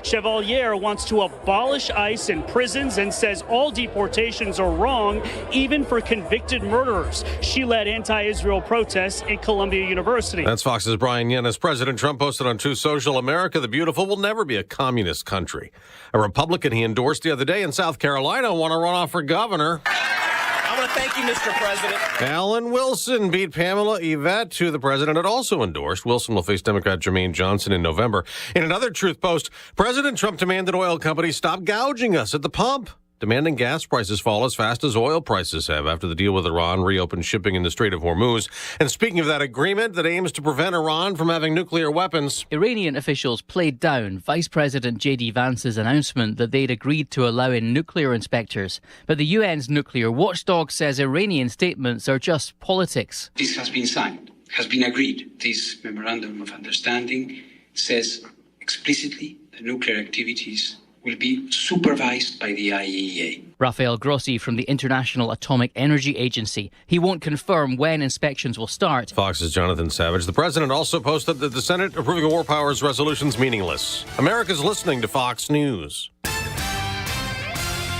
Chevalier wants to abolish ICE in prisons and says all deportations are wrong, even for convicted murderers. She led anti-Israel protests in Columbia University. That's Fox's Brian Yennes. President Trump posted on Truth Social, America the Beautiful will never be a communist country. A Republican he endorsed the other day in South Carolina want to run off for governor. I want to thank you, Mr. President. Alan Wilson beat Pamela Yvette, who the president had also endorsed. Wilson will face Democrat Jermaine Johnson in November. In another Truth post, President Trump demanded oil companies stop gouging us at the pump, demanding gas prices fall as fast as oil prices have after the deal with Iran reopened shipping in the Strait of Hormuz. And speaking of that agreement that aims to prevent Iran from having nuclear weapons, Iranian officials played down Vice President J.D. Vance's announcement that they'd agreed to allow in nuclear inspectors. But the UN's nuclear watchdog says Iranian statements are just politics. This has been signed, has been agreed. This memorandum of understanding says explicitly that nuclear activities will be supervised by the IAEA. Rafael Grossi from the International Atomic Energy Agency. He won't confirm when inspections will start. Fox's Jonathan Savage. The president also posted that the Senate approving war powers resolution's meaningless. America's listening to Fox News.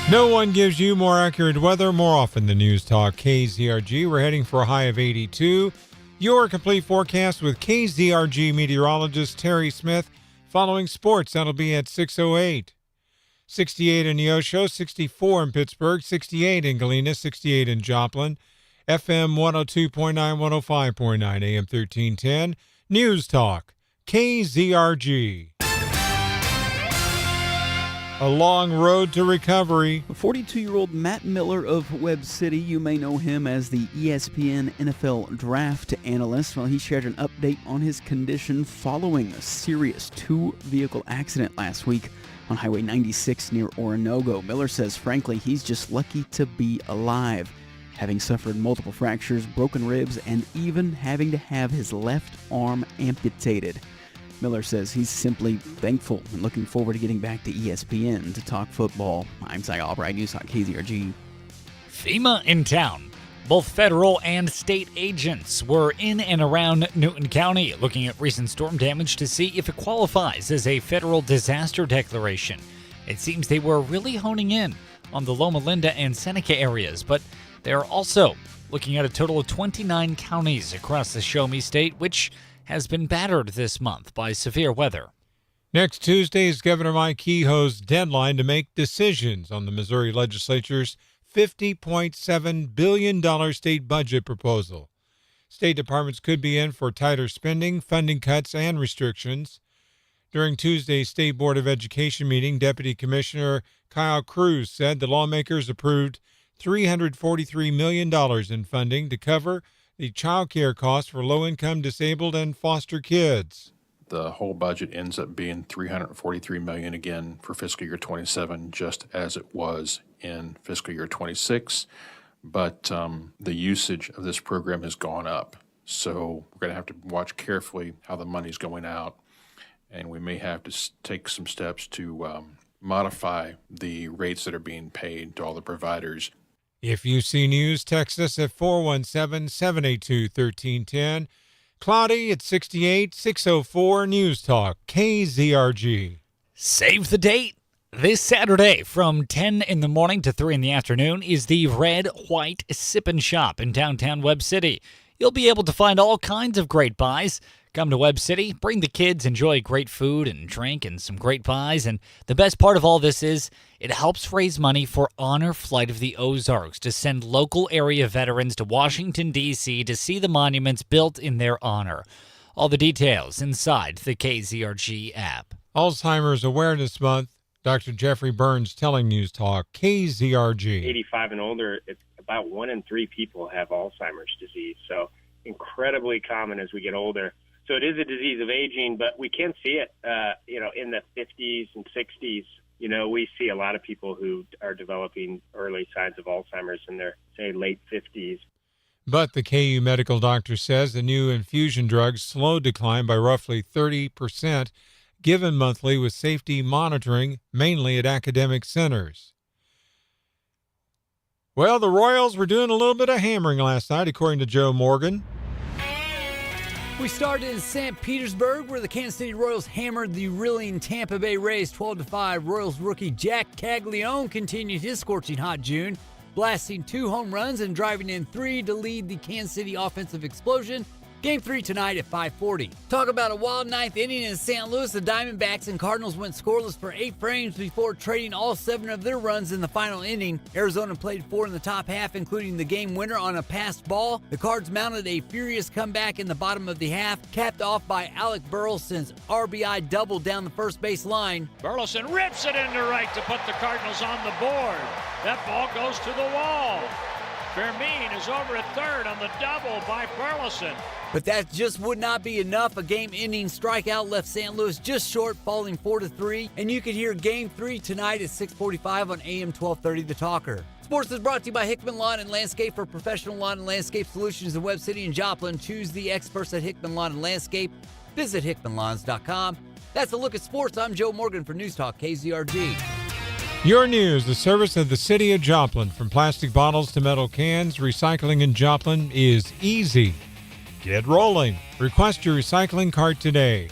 No one gives you more accurate weather more often than News Talk KZRG. We're heading for a high of 82. Your complete forecast with KZRG meteorologist Terry Smith. Following sports, that'll be at 6:08. 68 in Neosho, 64 in Pittsburgh, 68 in Galena, 68 in Joplin, FM 102.9, 105.9, AM 1310, News Talk, KZRG. A long road to recovery. 42-year-old Matt Miller of Webb City, you may know him as the ESPN NFL draft analyst. Well, he shared an update on his condition following a serious two-vehicle accident last week on Highway 96 near Oronogo. Miller says, frankly, he's just lucky to be alive, having suffered multiple fractures, broken ribs, and even having to have his left arm amputated. Miller says he's simply thankful and looking forward to getting back to ESPN to talk football. I'm Cy Albright, News Talk KZRG. FEMA in town. Both federal and state agents were in and around Newton County looking at recent storm damage to see if it qualifies as a federal disaster declaration. It seems they were really honing in on the Loma Linda and Seneca areas, but they're also looking at a total of 29 counties across the Show Me State, which has been battered this month by severe weather. Next Tuesday is Governor Mike Kehoe's deadline to make decisions on the Missouri legislature's $50.7 billion state budget proposal. State departments could be in for tighter spending, funding cuts, and restrictions. During Tuesday's State Board of Education meeting, Deputy Commissioner Kyle Cruz said the lawmakers approved $343 million in funding to cover the child care costs for low-income, disabled, and foster kids. The whole budget ends up being $343 million again for fiscal year 27, just as it was in fiscal year 26. But the usage of this program has gone up. So we're going to have to watch carefully how the money's going out. And we may have to take some steps to modify the rates that are being paid to all the providers. If you see news, text us at 417-782-1310. Cloudy at 68, 604 News Talk, KZRG. Save the date. This Saturday from 10 in the morning to 3 in the afternoon is the Red White Sippin' Shop in downtown Webb City. You'll be able to find all kinds of great buys. Come to Webb City, bring the kids, enjoy great food and drink and some great buys. And the best part of all this is it helps raise money for Honor Flight of the Ozarks to send local area veterans to Washington, D.C. to see the monuments built in their honor. All the details inside the KZRG app. Alzheimer's Awareness Month. Dr. Jeffrey Burns telling News Talk, KZRG. 85 and older, it's about 1 in 3 people have Alzheimer's disease. So incredibly common as we get older. So it is a disease of aging, but we can see it, in the 50s and 60s. We see a lot of people who are developing early signs of Alzheimer's in their, say, late 50s. But the KU medical doctor says the new infusion drugs slowed decline by roughly 30%, given monthly with safety monitoring, mainly at academic centers. Well, the Royals were doing a little bit of hammering last night, according to Joe Morgan. We started in St. Petersburg, where the Kansas City Royals hammered the reeling Tampa Bay Rays 12-5. Royals rookie Jack Caglione continued his scorching hot June, blasting 2 home runs and driving in 3 to lead the Kansas City offensive explosion. Game 3 tonight at 5:40. Talk about a wild 9th inning in St. Louis. The Diamondbacks and Cardinals went scoreless for 8 frames before trading all 7 of their runs in the final inning. Arizona played 4 in the top half, including the game winner on a passed ball. The Cards mounted a furious comeback in the bottom of the half, capped off by Alec Burleson's RBI double down the first base line. Burleson rips it into right to put the Cardinals on the board. That ball goes to the wall. Fermin is over at third on the double by Burleson. But that just would not be enough. A game-ending strikeout left St. Louis just short, falling 4-3. And you can hear Game 3 tonight at 6:45 on AM 1230 The Talker. Sports is brought to you by Hickman Lawn and Landscape. For professional lawn and landscape solutions in Webb City and Joplin, choose the experts at Hickman Lawn and Landscape. Visit hickmanlawns.com. That's a look at sports. I'm Joe Morgan for News Talk KZRG. Your News, the service of the city of Joplin. From plastic bottles to metal cans, recycling in Joplin is easy. Get rolling. Request your recycling cart today.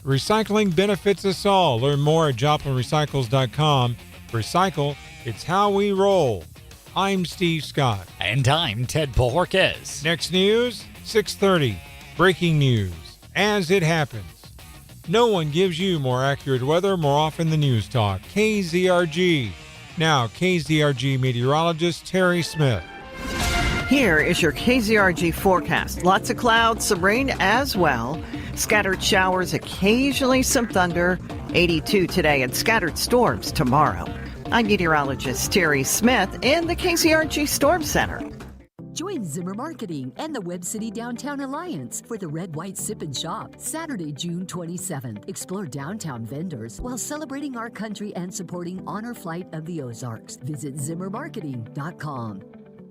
Recycling benefits us all. Learn more at joplinrecycles.com. Recycle, it's how we roll. I'm Steve Scott. And I'm Ted Bojorquez. Next news, 6:30. Breaking news. As it happens. No one gives you more accurate weather more often than News Talk. KZRG. Now, KZRG meteorologist Terry Smith. Here is your KZRG forecast. Lots of clouds, some rain as well. Scattered showers, occasionally some thunder. 82 today and scattered storms tomorrow. I'm meteorologist Terry Smith in the KZRG Storm Center. Join Zimmer Marketing and the Webb City Downtown Alliance for the Red White Sip and Shop, Saturday, June 27th. Explore downtown vendors while celebrating our country and supporting Honor Flight of the Ozarks. Visit zimmermarketing.com.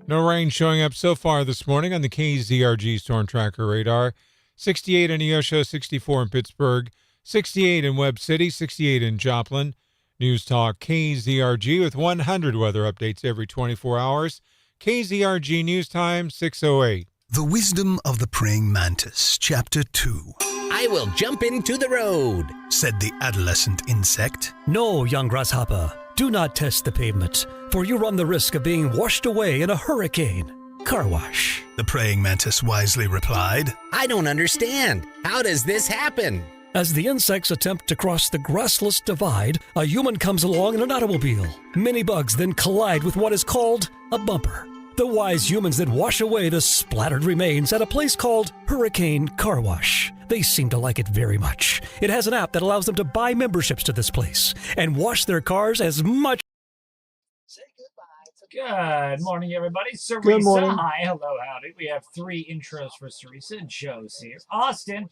No rain showing up so far this morning on the KZRG Storm Tracker radar. 68 in Neosho, 64 in Pittsburgh, 68 in Webb City, 68 in Joplin. News Talk KZRG with 100 weather updates every 24 hours. KZRG News Time, 6:08. The Wisdom of the Praying Mantis, Chapter 2. I will jump into the road, said the adolescent insect. No, young grasshopper, do not test the pavement, for you run the risk of being washed away in a hurricane. Car wash. The praying mantis wisely replied. I don't understand. How does this happen? As the insects attempt to cross the grassless divide, a human comes along in an automobile. Many bugs then collide with what is called a bumper. The wise humans then wash away the splattered remains at a place called Hurricane Car Wash. They seem to like it very much. It has an app that allows them to buy memberships to this place and wash their cars as much. Good morning, everybody. Sarisa, Good morning. hi, hello, howdy. We have 3 intros for Sarisa. Joe's here. Austin,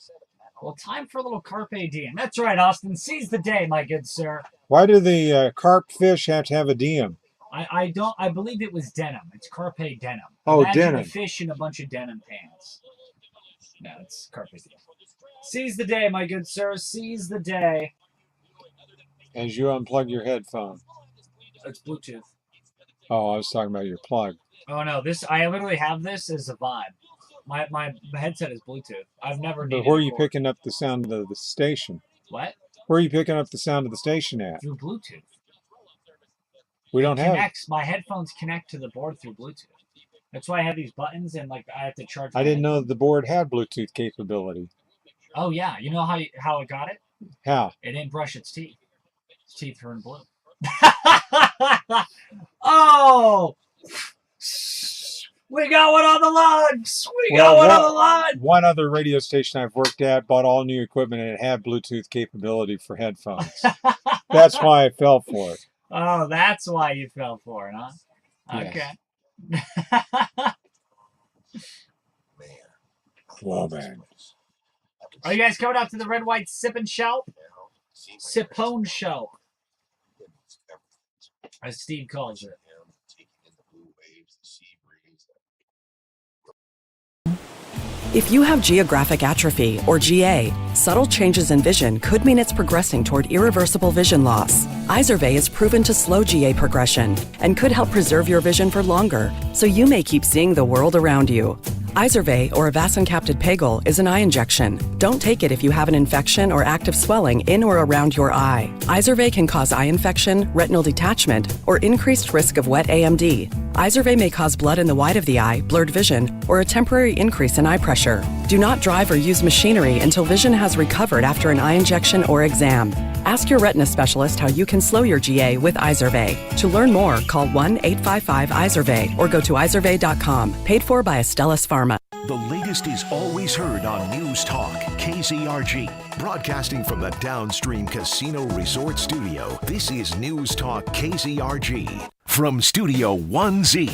well, time for a little Carpe Diem. That's right, Austin. Seize the day, my good sir. Why do the carp fish have to have a diem? I believe it was denim. It's Carpe Denim. Oh, Imagine denim. a fish in a bunch of denim pants. No, it's Carpe Diem. Seize the day, my good sir. Seize the day. As you unplug your headphone. It's Bluetooth. Oh, I was talking about your plug. Oh no, I literally have this as a vibe. My headset is Bluetooth. I've never needed. But where are you it picking up the sound of the station? What? Where are you picking up the sound of the station at? Through Bluetooth. We don't have. My headphones connect to the board through Bluetooth. That's why I have these buttons and I have to charge. I didn't know the board had Bluetooth capability. Oh yeah, you know how it got it? How? It didn't brush its teeth. Its teeth were in blue. Oh, we got one on the logs. We got one on the line. One other radio station I've worked at bought all new equipment and it had Bluetooth capability for headphones. That's why I fell for it. Oh, that's why you fell for it, huh? Yes. Okay. Clubbing. Are you guys coming out to the Red White Sip and Show? Sipone Show, as Steve calls it. If you have geographic atrophy, or GA, subtle changes in vision could mean it's progressing toward irreversible vision loss. Izervay is proven to slow GA progression and could help preserve your vision for longer, so you may keep seeing the world around you. Izervay, or avacincaptad pegol, is an eye injection. Don't take it if you have an infection or active swelling in or around your eye. Izervay can cause eye infection, retinal detachment, or increased risk of wet AMD. Izervay may cause blood in the white of the eye, blurred vision, or a temporary increase in eye pressure. Do not drive or use machinery until vision has recovered after an eye injection or exam. Ask your retina specialist how you can slow your GA with Izervay. To learn more, call 1-855-IZERVAY or go to izervay.com. Paid for by Astellas Pharma. The latest is always heard on News Talk KZRG. Broadcasting from the Downstream Casino Resort Studio, this is News Talk KZRG. From Studio 1Z,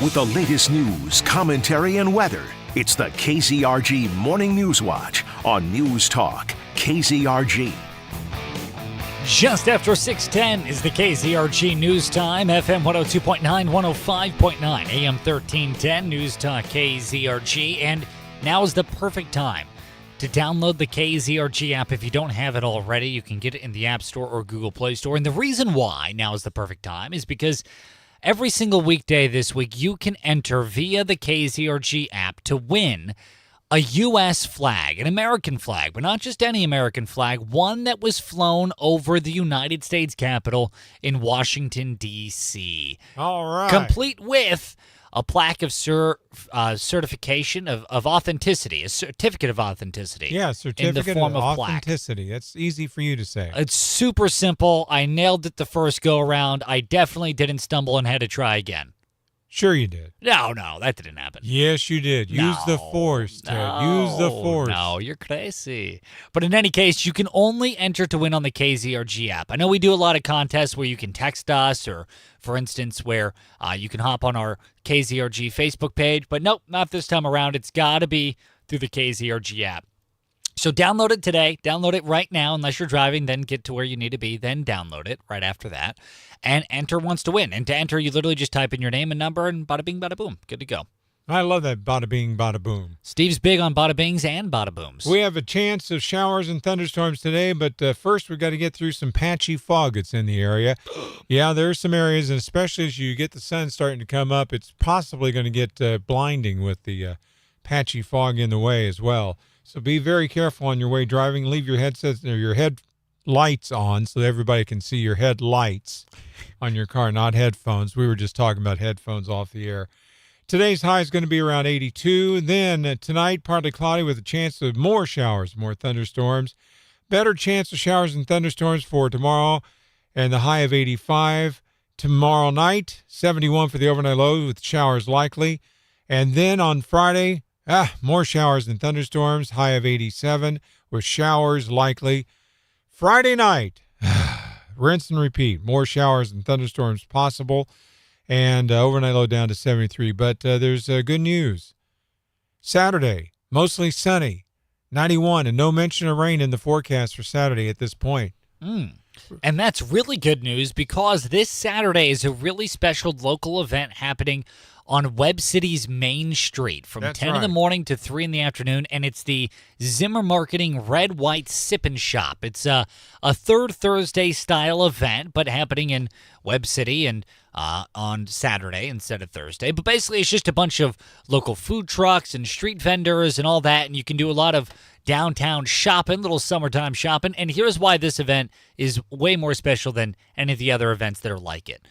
with the latest news, commentary, and weather, it's the KZRG Morning News Watch on News Talk KZRG. Just after 6:10 is the KZRG News Time, FM 102.9, 105.9, AM 1310, News Talk KZRG. And now is the perfect time to download the KZRG app. If you don't have it already, you can get it in the App Store or Google Play Store. And the reason why now is the perfect time is because every single weekday this week, you can enter via the KZRG app to win a U.S. flag, an American flag, but not just any American flag, one that was flown over the United States Capitol in Washington, D.C. All right. Complete with a plaque of certification of authenticity, a certificate of authenticity. Yeah, certificate in the form of plaque. authenticity. That's easy for you to say. It's super simple. I nailed it the first go-around. I definitely didn't stumble and had to try again. Sure you did. No, that didn't happen. Yes, you did. Use the force, Ted. Use the force. No, you're crazy. But in any case, you can only enter to win on the KZRG app. I know we do a lot of contests where you can text us or, for instance, where you can hop on our KZRG Facebook page. But nope, not this time around. It's got to be through the KZRG app. So download it today. Download it right now. Unless you're driving, then get to where you need to be. Then download it right after that. And enter wants to win. And to enter, you literally just type in your name and number and bada bing, bada boom. Good to go. I love that bada bing, bada boom. Steve's big on bada bings and bada booms. We have a chance of showers and thunderstorms today, but first we've got to get through some patchy fog that's in the area. Yeah, there are some areas, and especially as you get the sun starting to come up, it's possibly going to get blinding with the patchy fog in the way as well. So be very careful on your way driving. Leave your headsets or your headlights on so that everybody can see your headlights on your car, not headphones. We were just talking about headphones off the air. Today's high is going to be around 82. Then tonight, partly cloudy with a chance of more showers, more thunderstorms. Better chance of showers and thunderstorms for tomorrow, and the high of 85. Tomorrow night, 71 for the overnight low with showers likely. And then on Friday, more showers and thunderstorms, high of 87 with showers likely. Friday night, rinse and repeat, more showers and thunderstorms possible, and overnight low down to 73. But there's good news. Saturday, mostly sunny, 91, and no mention of rain in the forecast for Saturday at this point. And that's really good news because this Saturday is a really special local event happening on Webb City's Main Street from 10 in the morning to 3 in the afternoon, and it's the Zimmer Marketing Red White Sip and Shop. It's a third Thursday style event, but happening in Webb City and on Saturday instead of Thursday. But basically, it's just a bunch of local food trucks and street vendors and all that, and you can do a lot of downtown shopping, little summertime shopping. And here's why this event is way more special than any of the other events that are like it.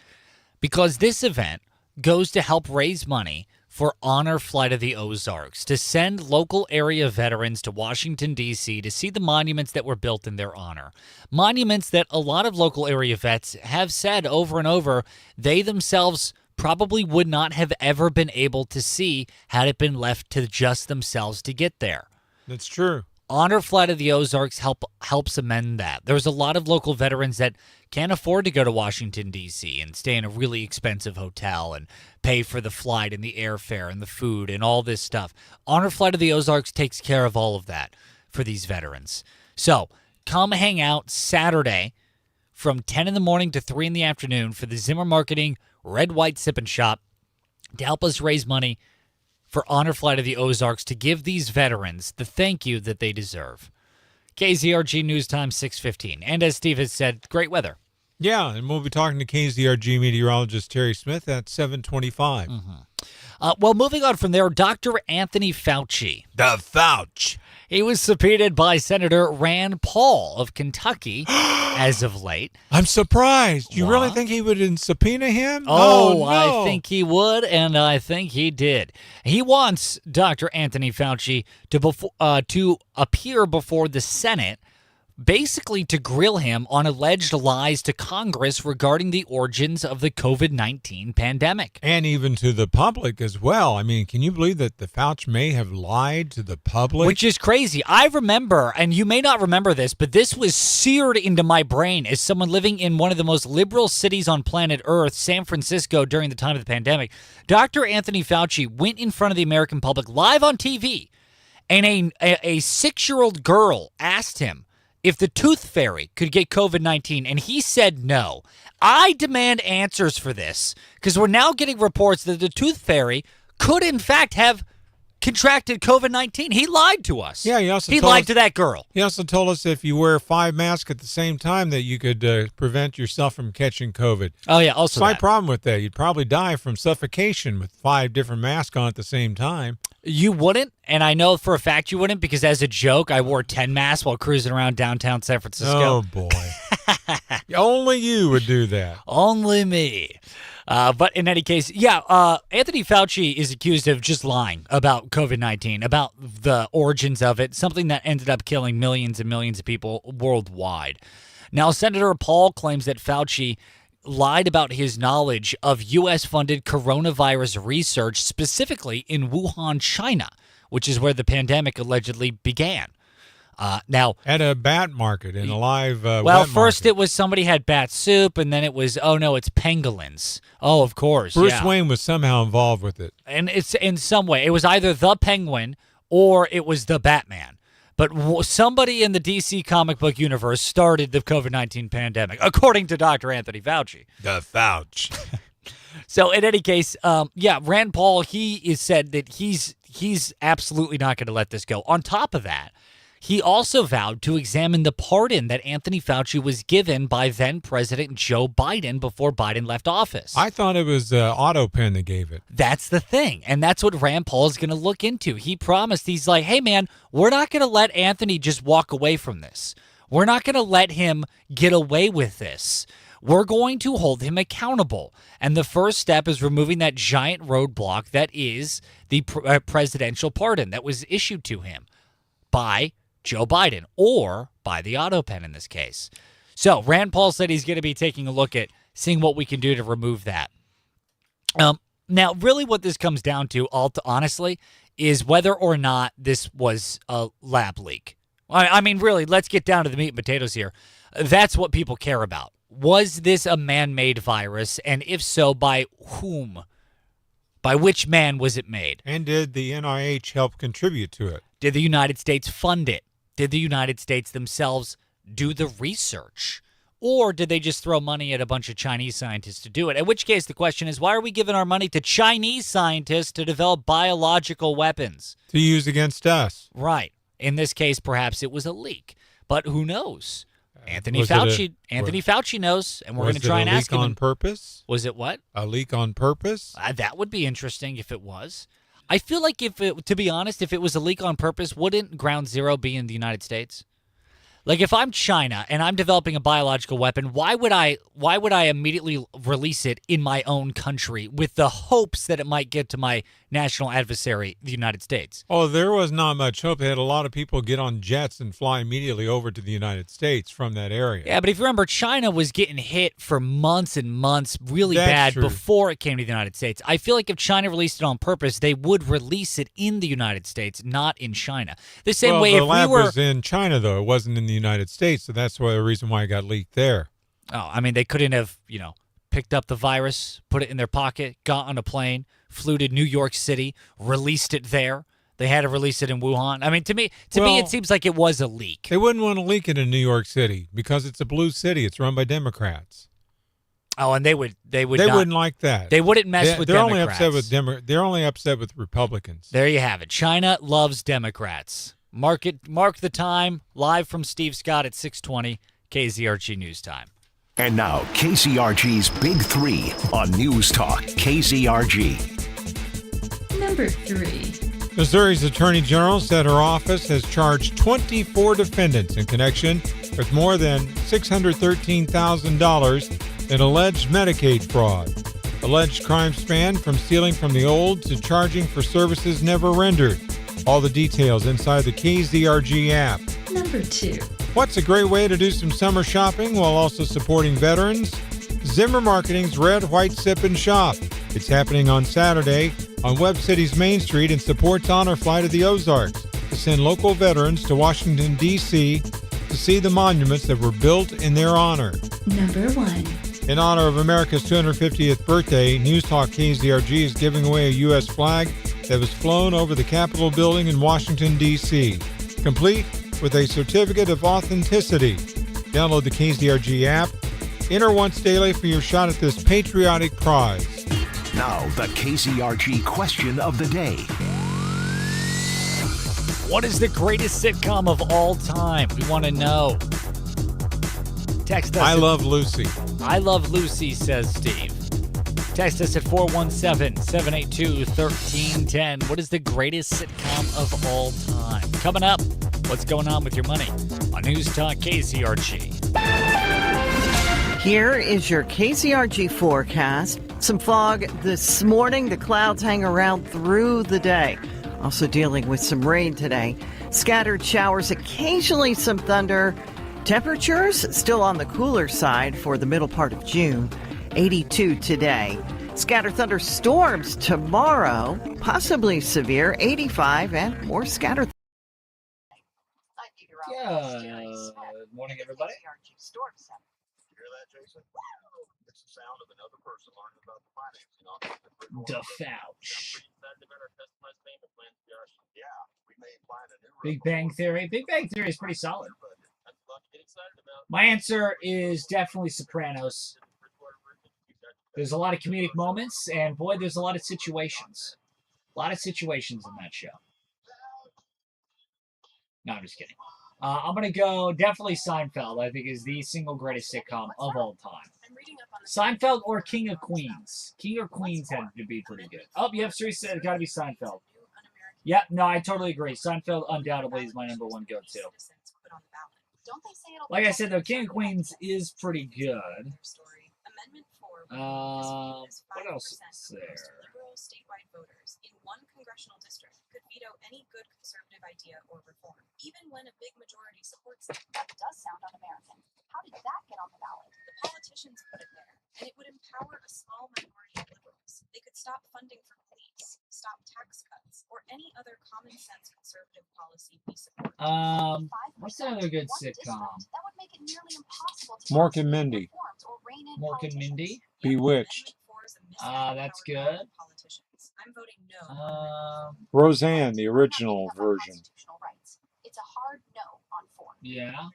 Because this event goes to help raise money for Honor Flight of the Ozarks, to send local area veterans to Washington, D.C. to see the monuments that were built in their honor. Monuments that a lot of local area vets have said over and over they themselves probably would not have ever been able to see had it been left to just themselves to get there. That's true. Honor Flight of the Ozarks helps amend that. There's a lot of local veterans that can't afford to go to Washington, D.C. and stay in a really expensive hotel and pay for the flight and the airfare and the food and all this stuff. Honor Flight of the Ozarks takes care of all of that for these veterans. So come hang out Saturday from 10 in the morning to 3 in the afternoon for the Zimmer Marketing Red White Sip and Shop to help us raise money for Honor Flight of the Ozarks to give these veterans the thank you that they deserve. KZRG News Time 6:15. And as Steve has said, great weather. Yeah, and we'll be talking to KZRG meteorologist Terry Smith at 7:25. Well, moving on from there, Dr. Anthony Fauci. The Fauci. He was subpoenaed by Senator Rand Paul of Kentucky as of late. I'm surprised. You really think he would subpoena him? Oh, no. I think he would, and I think he did. He wants Dr. Anthony Fauci to appear before the Senate, basically to grill him on alleged lies to Congress regarding the origins of the COVID-19 pandemic. And even to the public as well. I mean, can you believe that the Fauci may have lied to the public? Which is crazy. I remember, and you may not remember this, but this was seared into my brain as someone living in one of the most liberal cities on planet Earth, San Francisco, during the time of the pandemic. Dr. Anthony Fauci went in front of the American public live on TV, and a 6-year-old girl asked him if the tooth fairy could get COVID-19, and he said no. I demand answers for this, because we're now getting reports that the tooth fairy could, in fact, have contracted COVID-19. He lied to us. Yeah, he lied to that girl. He also told us if you wear 5 masks at the same time that you could prevent yourself from catching COVID. Oh, yeah, also Slight problem with that. You'd probably die from suffocation with 5 different masks on at the same time. You wouldn't, and I know for a fact you wouldn't, because as a joke, I wore 10 masks while cruising around downtown San Francisco. Oh, boy. Only you would do that. Only me. But in any case, Anthony Fauci is accused of just lying about COVID-19, about the origins of it, something that ended up killing millions and millions of people worldwide. Now, Senator Paul claims that Fauci lied about his knowledge of U.S.-funded coronavirus research, specifically in Wuhan, China, which is where the pandemic allegedly began. Now, at a bat market in a live well, first it was somebody had bat soup, and then it was, oh no, it's pangolins. Oh, of course. Bruce Wayne was somehow involved with it. And it's in some way. It was either the Penguin or it was the Batman. But somebody in the DC comic book universe started the COVID-19 pandemic, according to Dr. Anthony Fauci. The Fauci. So in any case, Rand Paul, he is said that he's absolutely not going to let this go. On top of that, he also vowed to examine the pardon that Anthony Fauci was given by then-President Joe Biden before Biden left office. I thought it was AutoPen that gave it. That's the thing, and that's what Rand Paul is going to look into. He promised, he's like, hey, man, we're not going to let Anthony just walk away from this. We're not going to let him get away with this. We're going to hold him accountable. And the first step is removing that giant roadblock that is the presidential pardon that was issued to him by Joe Biden, or by the AutoPen in this case. So Rand Paul said he's going to be taking a look at seeing what we can do to remove that. Now, really what this comes down to, honestly, is whether or not this was a lab leak. I mean, really, let's get down to the meat and potatoes here. That's what people care about. Was this a man-made virus? And if so, by whom? By which man was it made? And did the NIH help contribute to it? Did the United States fund it? Did the United States themselves do the research? Or did they just throw money at a bunch of Chinese scientists to do it? In which case, the question is, why are we giving our money to Chinese scientists to develop biological weapons? To use against us. Right. In this case, perhaps it was a leak. But who knows? Anthony Fauci knows, and we're going to try and ask him. Was it a leak on purpose? Was it what? A leak on purpose? That would be interesting if it was. I feel like to be honest, if it was a leak on purpose, wouldn't Ground Zero be in the United States? Like, if I'm China and I'm developing a biological weapon, why would I immediately release it in my own country with the hopes that it might get to my national adversary, the United States? Oh, there was not much hope. They had a lot of people get on jets and fly immediately over to the United States from that area. Yeah, but if you remember, China was getting hit for months and months really That's bad true. before it came to the United States. I feel like if China released it on purpose, they would release it in the United States, not in China. The same way, the if lab we were was in China, though. It wasn't in the United States, so that's the reason why it got leaked there. Oh, I mean, they couldn't have, picked up the virus, put it in their pocket, got on a plane, flew to New York City, released it there. They had to release it in Wuhan. I mean, to me, it seems like it was a leak. They wouldn't want to leak it in New York City because it's a blue city. It's run by Democrats. Oh, and they wouldn't like that. They wouldn't mess with Democrats. They're only upset with Republicans. There you have it. China loves Democrats. Mark the time. Live from Steve Scott at 6:20 KZRG News Time. And now, KZRG's Big Three on News Talk KZRG. Number 3. Missouri's Attorney General said her office has charged 24 defendants in connection with more than $613,000 in alleged Medicaid fraud. Alleged crimes span from stealing from the old to charging for services never rendered. All the details inside the KZRG app. Number 2. What's a great way to do some summer shopping while also supporting veterans? Zimmer Marketing's Red, White, Sip, and Shop. It's happening on Saturday on Webb City's Main Street and supports Honor Flight of the Ozarks to send local veterans to Washington, D.C. to see the monuments that were built in their honor. Number 1. In honor of America's 250th birthday, News Talk KZRG is giving away a U.S. flag that was flown over the Capitol building in Washington, D.C., complete with a certificate of authenticity. Download the KZRG app. Enter once daily for your shot at this patriotic prize. Now, the KZRG question of the day. What is the greatest sitcom of all time? We want to know. Text us. I Love Lucy. I Love Lucy, says Steve. Text us at 417-782-1310. What is the greatest sitcom of all time? Coming up, what's going on with your money on News Talk KZRG. Here is your KZRG forecast. Some fog this morning. The clouds hang around through the day. Also dealing with some rain today. Scattered showers, occasionally some thunder. Temperatures still on the cooler side for the middle part of June. 82 today. Scattered thunderstorms tomorrow, possibly severe. 85 and more scattered. Good morning, everybody. It's the sound of another person learning about the financing on DeFouch. Big Bang Theory. Big Bang Theory is pretty solid. My answer is definitely Sopranos. There's a lot of comedic moments, and boy, there's a lot of situations. A lot of situations in that show. No, I'm just kidding. I'm going to go definitely Seinfeld, I think, is the single greatest sitcom of all time. Seinfeld or King of Queens. King of Queens had to be pretty good. Oh, yep, Siri said it's got to be Seinfeld. Yep, no, I totally agree. Seinfeld undoubtedly is my number one go-to. Like I said, though, King of Queens is pretty good. What else is there? Statewide voters in one congressional district could veto any good conservative idea or reform, even when a big majority supports it. That does sound un-American. How did that get on the ballot? The politicians put it there, and it would empower a small minority of liberals. They could stop funding for police, stop tax cuts, or any other common sense conservative policy we support. What's another good sitcom? That would make it nearly impossible to Mork and Mindy. Mork and Mindy? Bewitched. That's good. I'm voting no. Roseanne, the original version. It's a hard no on form. Yeah.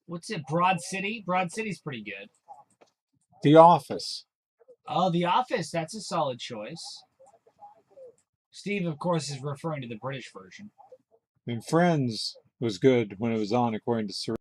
What's it? Broad City? Broad City's pretty good. The Office. Oh, The Office. That's a solid choice. Steve, of course, is referring to the British version. And Friends was good when it was on, according to Siri.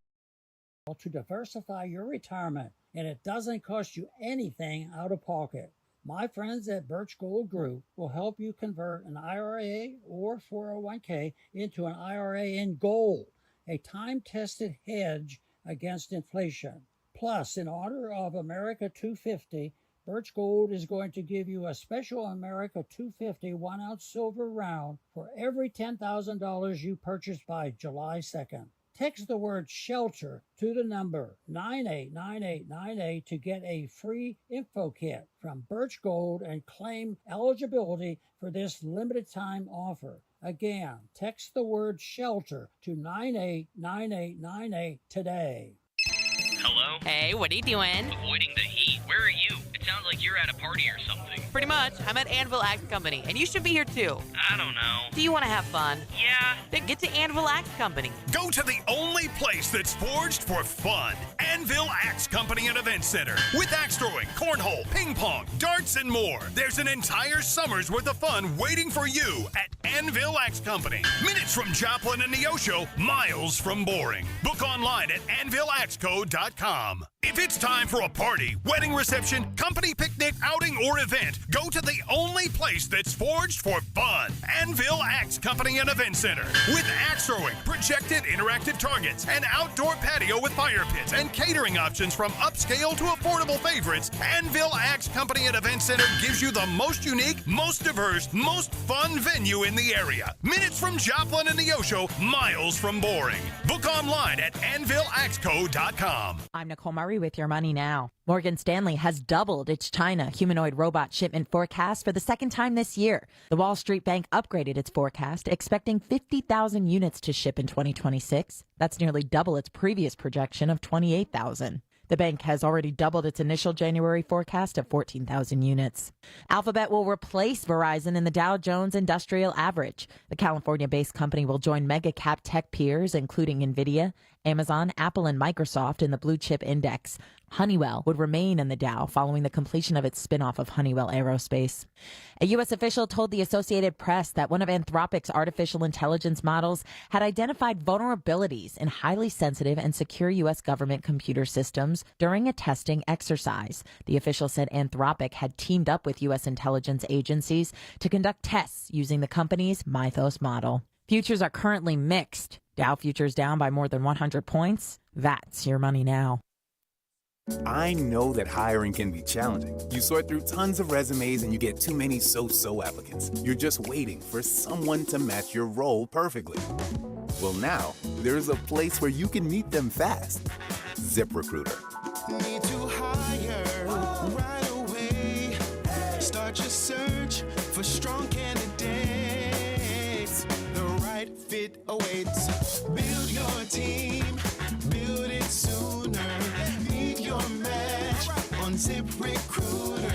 To diversify your retirement, and it doesn't cost you anything out of pocket. My friends at Birch Gold Group will help you convert an IRA or 401k into an IRA in gold, a time-tested hedge against inflation. Plus, in honor of America 250, Birch Gold is going to give you a special America 250 1-ounce silver round for every $10,000 you purchase by July 2nd. Text the word SHELTER to the number 989898 to get a free info kit from Birch Gold and claim eligibility for this limited time offer. Again, text the word SHELTER to 989898 today. Hello? Hey, what are you doing? Avoiding the heat. Where are you? It sounds like you're at a party or something. Pretty much. I'm at Anvil Axe Company, and you should be here too. I don't know. Do you want to have fun? Yeah. Then get to Anvil Axe Company. Go to the only place that's forged for fun. Anvil Axe Company and Event Center. With axe throwing, cornhole, ping pong, darts, and more. There's an entire summer's worth of fun waiting for you at Anvil Axe Company. Minutes from Joplin and Neosho, miles from boring. Book online at anvilaxeco.com. If it's time for a party, wedding reception, company picnic, outing, or event, go to the only place that's forged for fun. Anvil Axe Company and Event Center. With axe throwing, projected interactive targets, an outdoor patio with fire pits, and catering options from upscale to affordable favorites, Anvil Axe Company and Event Center gives you the most unique, most diverse, most fun venue in the area. Minutes from Joplin and Neosho, miles from Boring. Book online at anvilaxeco.com. I'm Nicole Murray with your money now. Morgan Stanley has doubled its China humanoid robot shipment forecast for the second time this year. The Wall Street Bank upgraded its forecast, expecting 50,000 units to ship in 2026. That's nearly double its previous projection of 28,000. The bank has already doubled its initial January forecast of 14,000 units. Alphabet will replace Verizon in the Dow Jones Industrial Average. The California-based company will join mega-cap tech peers, including NVIDIA, Amazon, Apple, and Microsoft in the Blue Chip Index. Honeywell would remain in the Dow following the completion of its spin-off of Honeywell Aerospace. A U.S. official told the Associated Press that one of Anthropic's artificial intelligence models had identified vulnerabilities in highly sensitive and secure U.S. government computer systems during a testing exercise. The official said Anthropic had teamed up with U.S. intelligence agencies to conduct tests using the company's Mythos model. Futures are currently mixed. Dow futures down by more than 100 points. That's your money now. I know that hiring can be challenging. You sort through tons of resumes and you get too many so-so applicants. You're just waiting for someone to match your role perfectly. Well, now, there's a place where you can meet them fast. ZipRecruiter. Need to hire right away. Start your search for strong candidates. The right fit awaits. Build your team. Build it sooner. Meet your match on ZipRecruiter.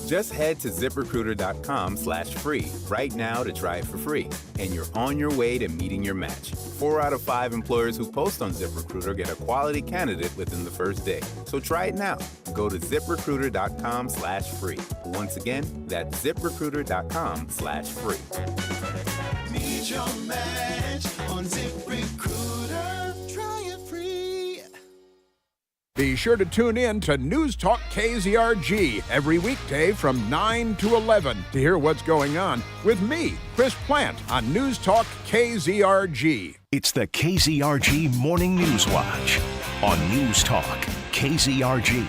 Just head to ZipRecruiter.com/free right now to try it for free. And you're on your way to meeting your match. 4 out of 5 employers who post on ZipRecruiter get a quality candidate within the first day. So try it now. Go to ZipRecruiter.com/free. Once again, that's ZipRecruiter.com/free. Meet your match on ZipRecruiter. Try it free. Be sure to tune in to News Talk KZRG every weekday from 9 to 11 to hear what's going on with me, Chris Plant, on News Talk KZRG. It's the KZRG Morning News Watch on News Talk KZRG.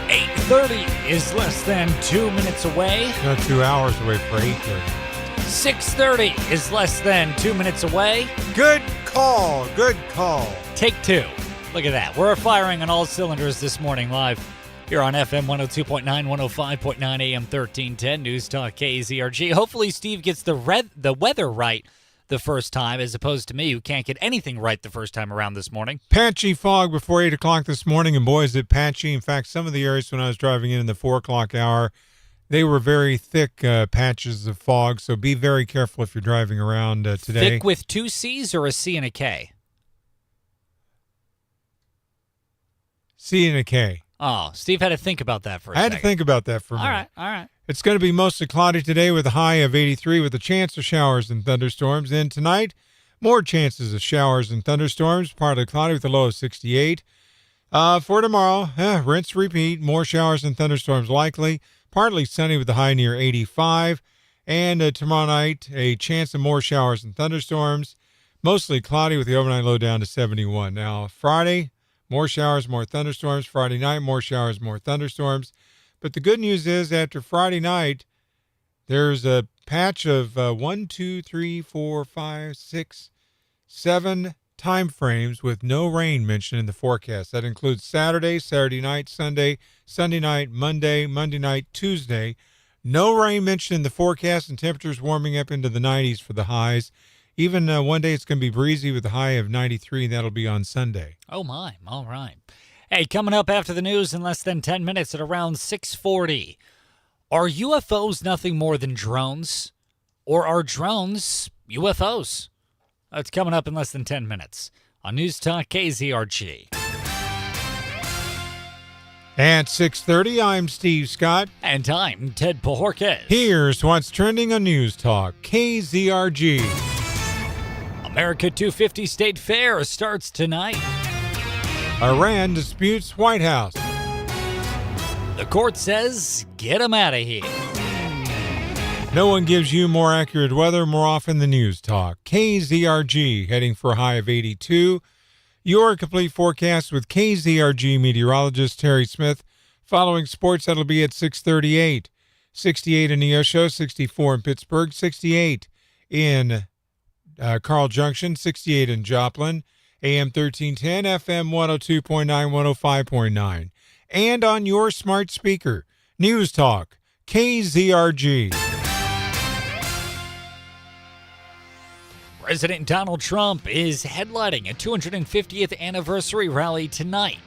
8:30 is less than 2 minutes away. Not 2 hours away for 8:30. 6:30 is less than 2 minutes away. Good call. Good call. Take two. Look at that. We're firing on all cylinders this morning live here on FM 102.9, 105.9 AM 1310 News Talk KZRG. Hopefully Steve gets the weather right the first time as opposed to me who can't get anything right the first time around this morning. Patchy fog before 8 o'clock this morning, and boy, is it patchy. In fact, some of the areas when I was driving in the 4 o'clock hour, they were very thick patches of fog, so be very careful if you're driving around today. Thick with 2 C's or a C and a K? C and a K. Oh, Steve had to think about that for a second. I had to think about that for a minute. All right. It's going to be mostly cloudy today with a high of 83 with a chance of showers and thunderstorms. And tonight, more chances of showers and thunderstorms, partly cloudy with a low of 68. For tomorrow, rinse, repeat, more showers and thunderstorms likely, partly sunny with a high near 85. And tomorrow night, a chance of more showers and thunderstorms, mostly cloudy with the overnight low down to 71. Now, Friday, more showers, more thunderstorms. Friday night, more showers, more thunderstorms. But the good news is after Friday night, there's a patch of 1, 2, 3, 4, 5, 6, 7 time frames with no rain mentioned in the forecast. That includes Saturday, Saturday night, Sunday, Sunday night, Monday, Monday night, Tuesday. No rain mentioned in the forecast, and temperatures warming up into the 90s for the highs. Even one day it's going to be breezy with a high of 93, and that'll be on Sunday. Oh, my. All right. Hey, coming up after the news in less than 10 minutes at around 6:40. Are UFOs nothing more than drones? Or are drones UFOs? That's coming up in less than 10 minutes on News Talk KZRG. At 6:30, I'm Steve Scott. And I'm Ted Pahorquez. Here's what's trending on News Talk KZRG. America 250 State Fair starts tonight. Iran disputes White House. The court says, get them out of here. No one gives you more accurate weather more often than News Talk. KZRG heading for a high of 82. Your complete forecast with KZRG meteorologist Terry Smith. Following sports, that'll be at 6:38. 68 in Neosho, 64 in Pittsburgh, 68 in Carl Junction, 68 in Joplin, AM 1310, FM 102.9, 105.9. And on your smart speaker, News Talk, KZRG. President Donald Trump is headlining a 250th anniversary rally tonight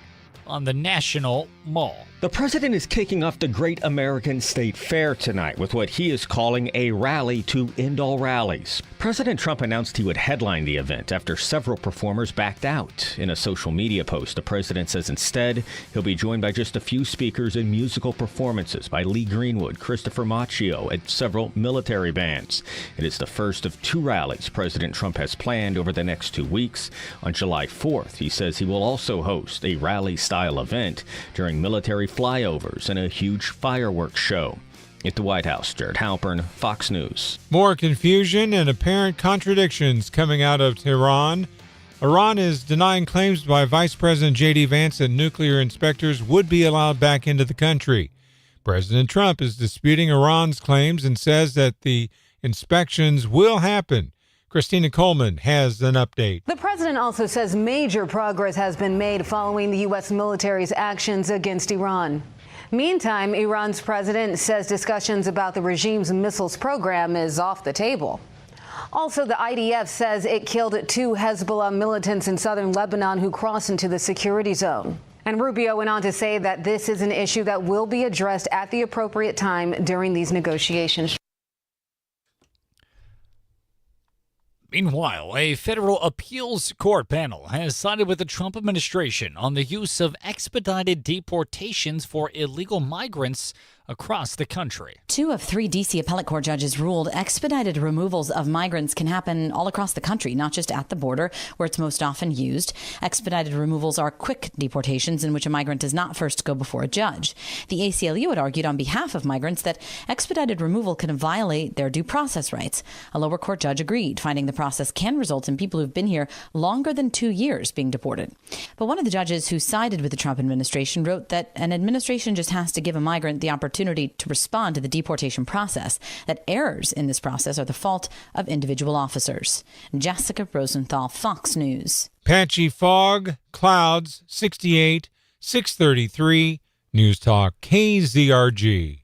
on the National Mall. The president is kicking off the Great American State Fair tonight with what he is calling a rally to end all rallies. President Trump announced he would headline the event after several performers backed out. In a social media post, the president says instead he'll be joined by just a few speakers and musical performances by Lee Greenwood, Christopher Macchio, and several military bands. It is the first of two rallies President Trump has planned over the next 2 weeks. On July 4th, he says he will also host a rally-style event during military flyovers and a huge fireworks show. At the White House, Jared Halpern, Fox News. More confusion and apparent contradictions coming out of Tehran. Iran is denying claims by Vice President J.D. Vance that nuclear inspectors would be allowed back into the country. President Trump is disputing Iran's claims and says that the inspections will happen. Christina Coleman has an update. The president also says major progress has been made following the U.S. military's actions against Iran. Meantime, Iran's president says discussions about the regime's missiles program is off the table. Also, the IDF says it killed 2 Hezbollah militants in southern Lebanon who crossed into the security zone. And Rubio went on to say that this is an issue that will be addressed at the appropriate time during these negotiations. Meanwhile, a federal appeals court panel has sided with the Trump administration on the use of expedited deportations for illegal migrants across the country. 2 of 3 D.C. appellate court judges ruled expedited removals of migrants can happen all across the country, not just at the border, where it's most often used. Expedited removals are quick deportations in which a migrant does not first go before a judge. The ACLU had argued on behalf of migrants that expedited removal can violate their due process rights. A lower court judge agreed, finding the process can result in people who've been here longer than 2 years being deported. But one of the judges who sided with the Trump administration wrote that an administration just has to give a migrant the opportunity to respond to the deportation process, that errors in this process are the fault of individual officers. Jessica Rosenthal, Fox News. Patchy fog, clouds, 68, 6:33, News Talk, KZRG.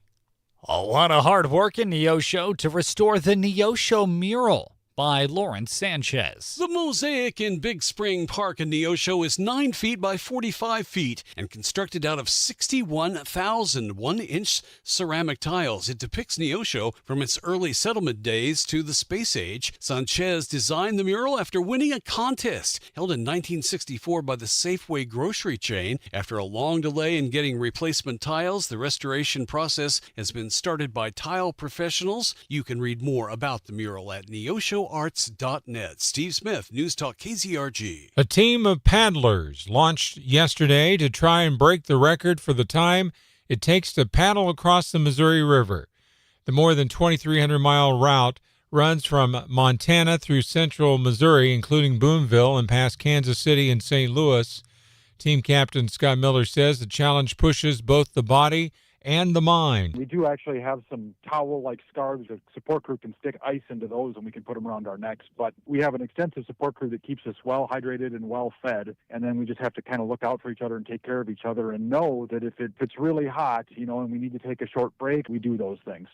A lot of hard work in Neosho to restore the Neosho mural by Lawrence Sanchez. The mosaic in Big Spring Park in Neosho is 9 feet by 45 feet and constructed out of 61,000 one-inch ceramic tiles. It depicts Neosho from its early settlement days to the space age. Sanchez designed the mural after winning a contest held in 1964 by the Safeway grocery chain. After a long delay in getting replacement tiles, the restoration process has been started by tile professionals. You can read more about the mural at neoshoarts.net. Steve Smith, News Talk KZRG. A team of paddlers launched yesterday to try and break the record for the time it takes to paddle across the Missouri River. The more than 2,300-mile route runs from Montana through central Missouri, including Boonville and past Kansas City and St. Louis. Team captain Scott Miller says the challenge pushes both the body and the mind. We do actually have some towel-like scarves. The support crew can stick ice into those and we can put them around our necks. But we have an extensive support crew that keeps us well hydrated and well fed. And then we just have to kind of look out for each other and take care of each other and know that if it's really hot, and we need to take a short break, we do those things.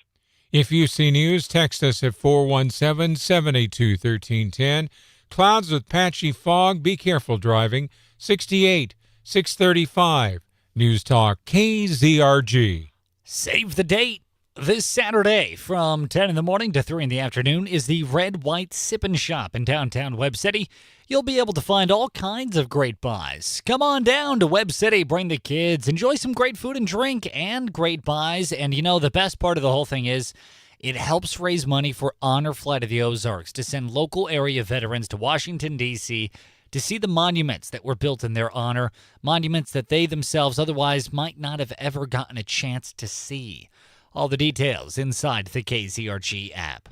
If you see news, text us at 417-782-1310. Clouds with patchy fog. Be careful driving. 68, 635. News Talk KZRG. Save the date. This Saturday from 10 in the morning to 3 in the afternoon is the Red White Sippin' Shop in downtown Webb City. You'll be able to find all kinds of great buys. Come on down to Webb City, bring the kids, enjoy some great food and drink and great buys. And the best part of the whole thing is it helps raise money for Honor Flight of the Ozarks to send local area veterans to Washington, D.C. to see the monuments that were built in their honor, monuments that they themselves otherwise might not have ever gotten a chance to see. All the details inside the KZRG app.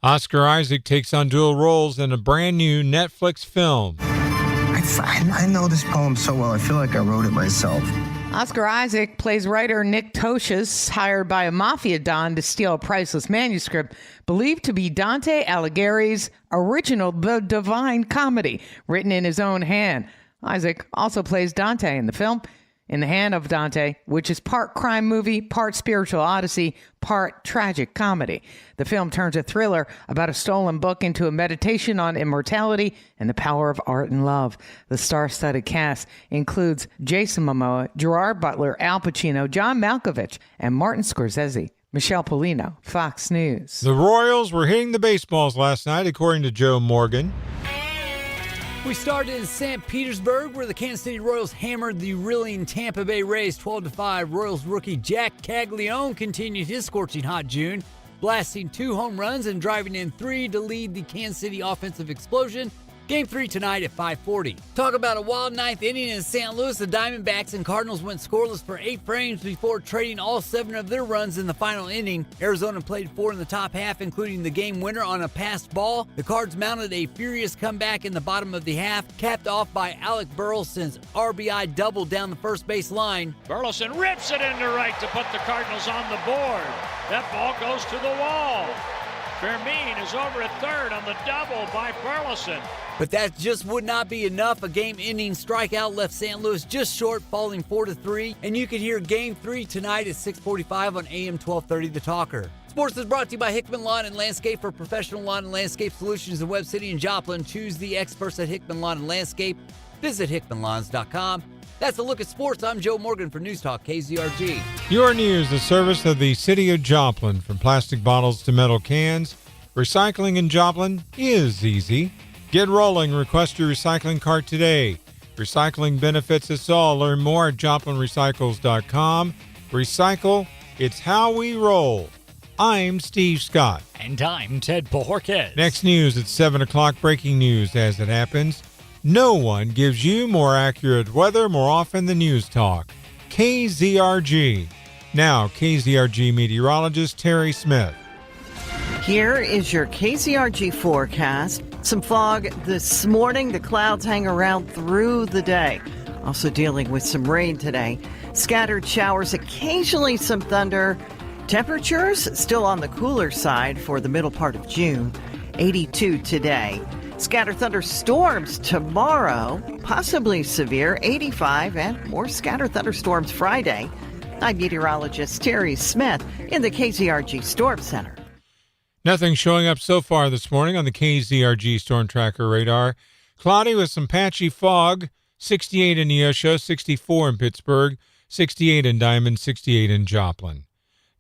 Oscar Isaac takes on dual roles in a brand new Netflix film. I know this poem so well, I feel like I wrote it myself. Oscar Isaac plays writer Nick Tosches, hired by a mafia don to steal a priceless manuscript believed to be Dante Alighieri's original The Divine Comedy, written in his own hand. Isaac also plays Dante in the film In the Hand of Dante, which is part crime movie, part spiritual odyssey, part tragic comedy. The film turns a thriller about a stolen book into a meditation on immortality and the power of art and love. The star-studded cast includes Jason Momoa, Gerard Butler, Al Pacino, John Malkovich, and Martin Scorsese. Michelle Polino, Fox News. The Royals were hitting the baseballs last night, according to Joe Morgan. We started in St. Petersburg, where the Kansas City Royals hammered the reeling Tampa Bay Rays 12-5. Royals rookie Jack Caglione continued his scorching hot June, blasting 2 home runs and driving in 3 to lead the Kansas City offensive explosion. Game 3 tonight at 5:40. Talk about a wild 9th inning in St. Louis. The Diamondbacks and Cardinals went scoreless for 8 frames before trading all 7 of their runs in the final inning. Arizona played 4 in the top half, including the game winner on a passed ball. The Cards mounted a furious comeback in the bottom of the half, capped off by Alec Burleson's RBI double down the first base line. Burleson rips it into right to put the Cardinals on the board. That ball goes to the wall. Fermin is over at third on the double by Burleson. But that just would not be enough. A game-ending strikeout left St. Louis just short, falling 4-3. And you can hear Game 3 tonight at 6:45 on AM 1230 The Talker. Sports is brought to you by Hickman Lawn and Landscape. For professional lawn and landscape solutions in Webb City and Joplin, choose the experts at Hickman Lawn and Landscape. Visit hickmanlawns.com. That's a look at sports. I'm Joe Morgan for News Talk KZRG. Your News, the service of the City of Joplin. From plastic bottles to metal cans, recycling in Joplin is easy. Get rolling. Request your recycling cart today. Recycling benefits us all. Learn more at joplinrecycles.com. Recycle, it's how we roll. I'm Steve Scott. And I'm Ted Borges. Next news at 7 o'clock. Breaking news as it happens. No one gives you more accurate weather more often than News Talk. KZRG. Now, KZRG meteorologist Terry Smith. Here is your KZRG forecast. Some fog this morning. The clouds hang around through the day. Also dealing with some rain today. Scattered showers, occasionally some thunder. Temperatures still on the cooler side for the middle part of June. 82 today. Scattered thunderstorms tomorrow, possibly severe, 85, and more scattered thunderstorms Friday. I'm meteorologist Terry Smith in the KZRG Storm Center. Nothing showing up so far this morning on the KZRG Storm Tracker radar. Cloudy with some patchy fog, 68 in Neosho, 64 in Pittsburgh, 68 in Diamond, 68 in Joplin.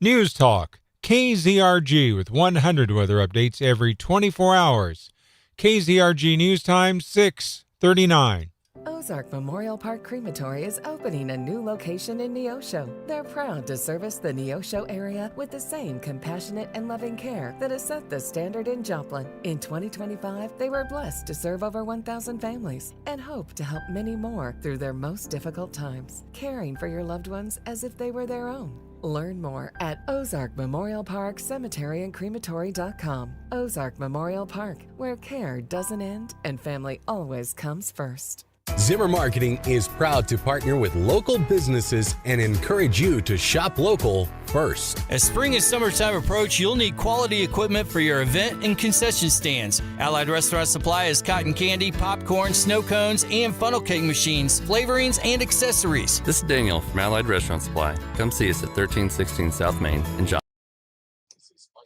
News Talk, KZRG with 100 weather updates every 24 hours. KZRG News Time, 6:39. Ozark Memorial Park Crematory is opening a new location in Neosho. They're proud to service the Neosho area with the same compassionate and loving care that has set the standard in Joplin. In 2025, they were blessed to serve over 1,000 families and hope to help many more through their most difficult times, caring for your loved ones as if they were their own. Learn more at Ozark Memorial Park Cemetery and Crematory.com. Ozark Memorial Park, where care doesn't end and family always comes first. Zimmer Marketing is proud to partner with local businesses and encourage you to shop local first. As spring and summertime approach, you'll need quality equipment for your event and concession stands. Allied Restaurant Supply has cotton candy, popcorn, snow cones, and funnel cake machines, flavorings, and accessories. This is Daniel from Allied Restaurant Supply. Come see us at 1316 South Main in Joplin.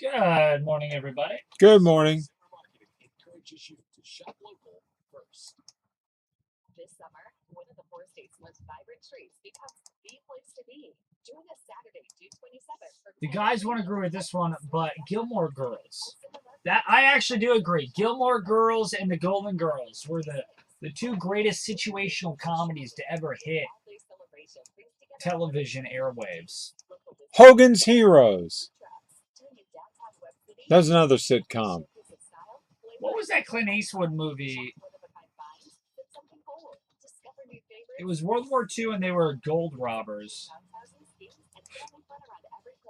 Good morning, everybody. Good morning. This summer, one of the 4 state's most vibrant streets becomes the place to be. Join us Saturday, June 27th. The guys won't agree with this one, but Gilmore Girls. That I actually do agree. Gilmore Girls and the Golden Girls were the 2 greatest situational comedies to ever hit television airwaves. Hogan's Heroes. That was another sitcom. What was that Clint Eastwood movie? It was World War II, and they were gold robbers.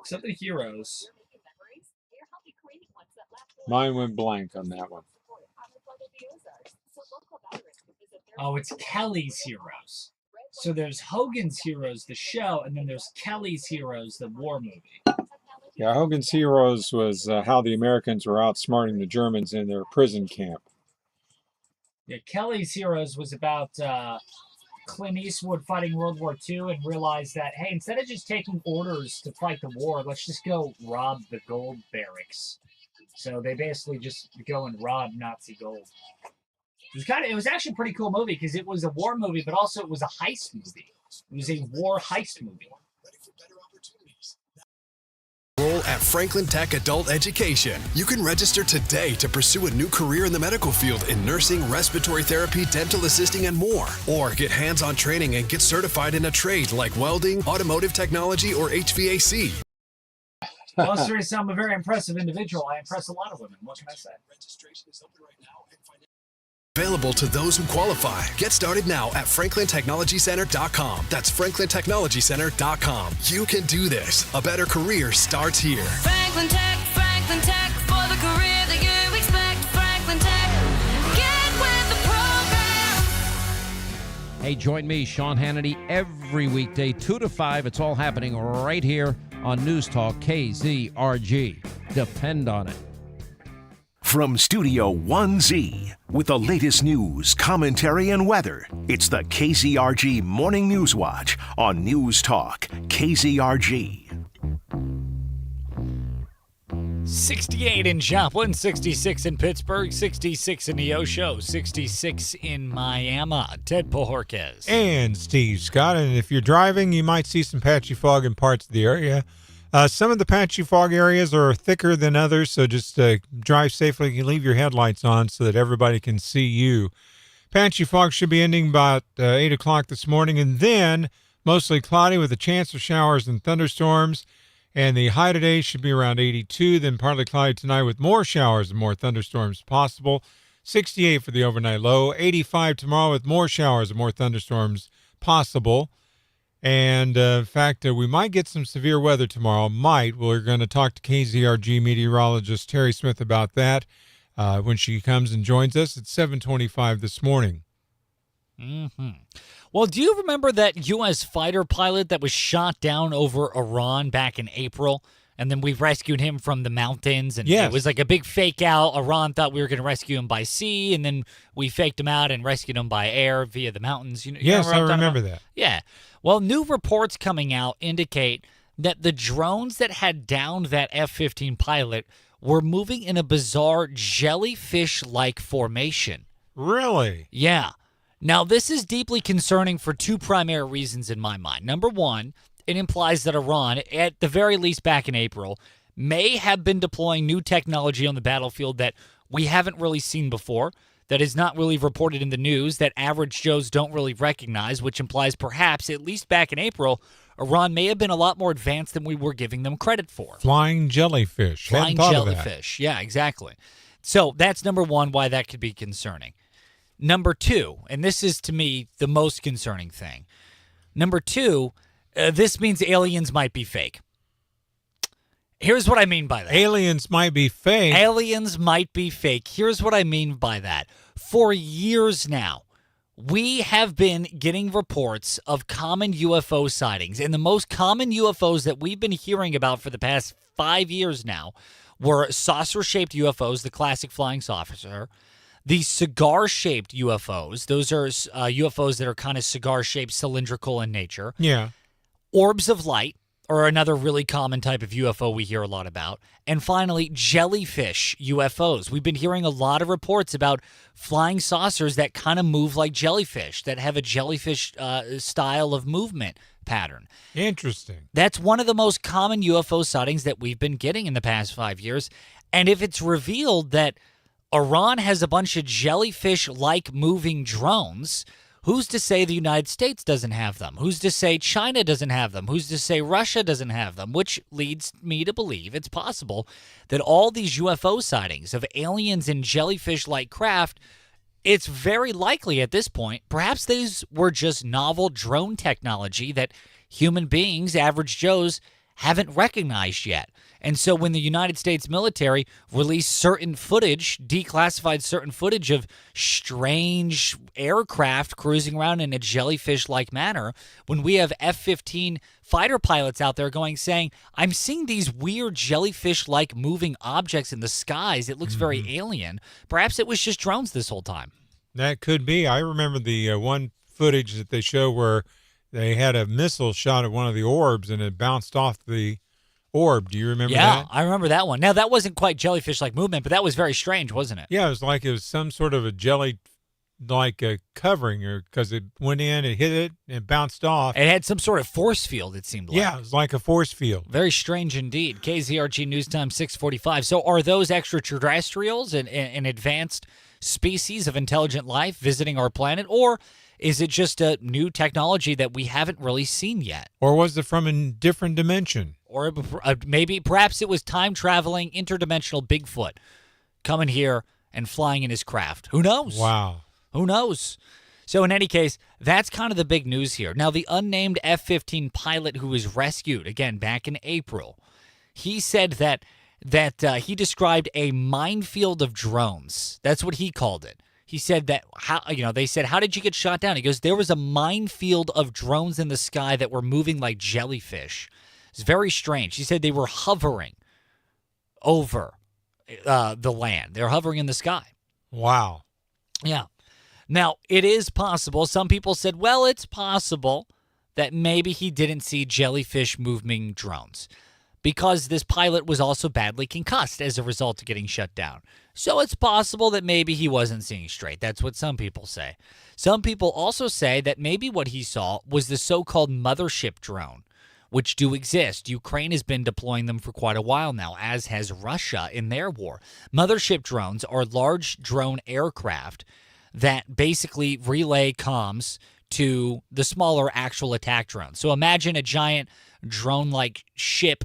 Except the heroes. Mine went blank on that one. Oh, it's Kelly's Heroes. So there's Hogan's Heroes, the show, and then there's Kelly's Heroes, the war movie. Yeah, Hogan's Heroes was how the Americans were outsmarting the Germans in their prison camp. Yeah, Kelly's Heroes was about Clint Eastwood fighting World War II and realized that, hey, instead of just taking orders to fight the war, let's just go rob the gold barracks. So they basically just go and rob Nazi gold. It was actually a pretty cool movie because it was a war movie, but also it was a heist movie. It was a war heist movie. Enroll at Franklin Tech Adult Education. You can register today to pursue a new career in the medical field in nursing, respiratory therapy, dental assisting, and more. Or get hands-on training and get certified in a trade like welding, automotive technology, or HVAC. Well, seriously, I'm a very impressive individual. I impress a lot of women. What can I say? Available to those who qualify. Get started now at FranklinTechnologyCenter.com. That's FranklinTechnologyCenter.com. You can do this. A better career starts here. Franklin Tech, for the career that you expect. Franklin Tech, get with the program. Hey, join me, Sean Hannity, every weekday, 2 to 5. It's all happening right here on News Talk KZRG. Depend on it. From Studio 1Z, with the latest news, commentary, and weather, it's the KZRG Morning News Watch on News Talk KZRG. 68 in Joplin, 66 in Pittsburgh, 66 in Neosho, 66 in Miami. Ted Pahorquez. And Steve Scott. And if you're driving, you might see some patchy fog in parts of the area. Some of the patchy fog areas are thicker than others, so just drive safely and leave your headlights on so that everybody can see you. Patchy fog should be ending about 8 o'clock this morning, and then mostly cloudy with a chance of showers and thunderstorms. And the high today should be around 82, then partly cloudy tonight with more showers and more thunderstorms possible. 68 for the overnight low, 85 tomorrow with more showers and more thunderstorms possible. And in fact, we might get some severe weather tomorrow. We're going to talk to KZRG meteorologist Terry Smith about that when she comes and joins us at 7:25 this morning. Mm-hmm. Well, do you remember that U.S. fighter pilot that was shot down over Iran back in April? And then we rescued him from the mountains, and yes. It was like a big fake out. Iran thought we were going to rescue him by sea, and then we faked him out and rescued him by air via the mountains. Yes, I remember that. Yeah. Well, new reports coming out indicate that the drones that had downed that F-15 pilot were moving in a bizarre jellyfish-like formation. Really? Yeah. Now, this is deeply concerning for two primary reasons in my mind. Number one, it implies that Iran, at the very least back in April, may have been deploying new technology on the battlefield that we haven't really seen before, that is not really reported in the news, that average Joes don't really recognize, which implies perhaps, at least back in April, Iran may have been a lot more advanced than we were giving them credit for. Flying jellyfish. Flying jellyfish. Yeah, exactly. So that's number one, why that could be concerning. Number two, and this is to me the most concerning thing. Number two, this means aliens might be fake. Here's what I mean by that. Aliens might be fake. Aliens might be fake. Here's what I mean by that. For years now, we have been getting reports of common UFO sightings. And the most common UFOs that we've been hearing about for the past 5 years now were saucer-shaped UFOs, the classic flying saucer. The cigar-shaped UFOs, those are UFOs that are kind of cigar-shaped, cylindrical in nature. Yeah. Orbs of light, or another really common type of UFO we hear a lot about. And finally, jellyfish UFOs. We've been hearing a lot of reports about flying saucers that kind of move like jellyfish, that have a jellyfish style of movement pattern. Interesting. That's one of the most common UFO sightings that we've been getting in the past 5 years. And if it's revealed that Iran has a bunch of jellyfish-like moving drones, who's to say the United States doesn't have them? Who's to say China doesn't have them? Who's to say Russia doesn't have them? Which leads me to believe it's possible that all these UFO sightings of aliens in jellyfish-like craft It's very likely at this point, perhaps these were just novel drone technology that human beings, average Joes, haven't recognized yet. And so when the United States military released certain footage, declassified certain footage of strange aircraft cruising around in a jellyfish-like manner, when we have F-15 fighter pilots out there saying, I'm seeing these weird jellyfish-like moving objects in the skies. It looks very alien. Perhaps it was just drones this whole time. That could be. I remember the one footage that they show where they had a missile shot at one of the orbs and it bounced off the orb. Do you remember that? Yeah, I remember that one. Now, that wasn't quite jellyfish-like movement, but that was very strange, wasn't it? Yeah, it was some sort of a jelly, like a covering, or because it went in, it hit it, and bounced off. It had some sort of force field, it seemed like. Yeah, it was like a force field. Very strange indeed. KZRG News Time 645. So are those extraterrestrials and advanced species of intelligent life visiting our planet, or is it just a new technology that we haven't really seen yet? Or was it from a different dimension? Or perhaps it was time-traveling, interdimensional Bigfoot coming here and flying in his craft. Who knows? Wow. Who knows? So in any case, that's kind of the big news here. Now, the unnamed F-15 pilot who was rescued, again, back in April, he said that he described a minefield of drones. That's what he called it. He said that, they said, how did you get shot down? He goes, there was a minefield of drones in the sky that were moving like jellyfish. It's very strange. He said they were hovering over the land. They're hovering in the sky. Wow. Yeah. Now, it is possible. Some people said, well, it's possible that maybe he didn't see jellyfish moving drones because this pilot was also badly concussed as a result of getting shut down. So it's possible that maybe he wasn't seeing straight. That's what some people say. Some people also say that maybe what he saw was the so-called mothership drone, which do exist. Ukraine has been deploying them for quite a while now, as has Russia in their war. Mothership drones are large drone aircraft that basically relay comms to the smaller actual attack drones. So imagine a giant drone-like ship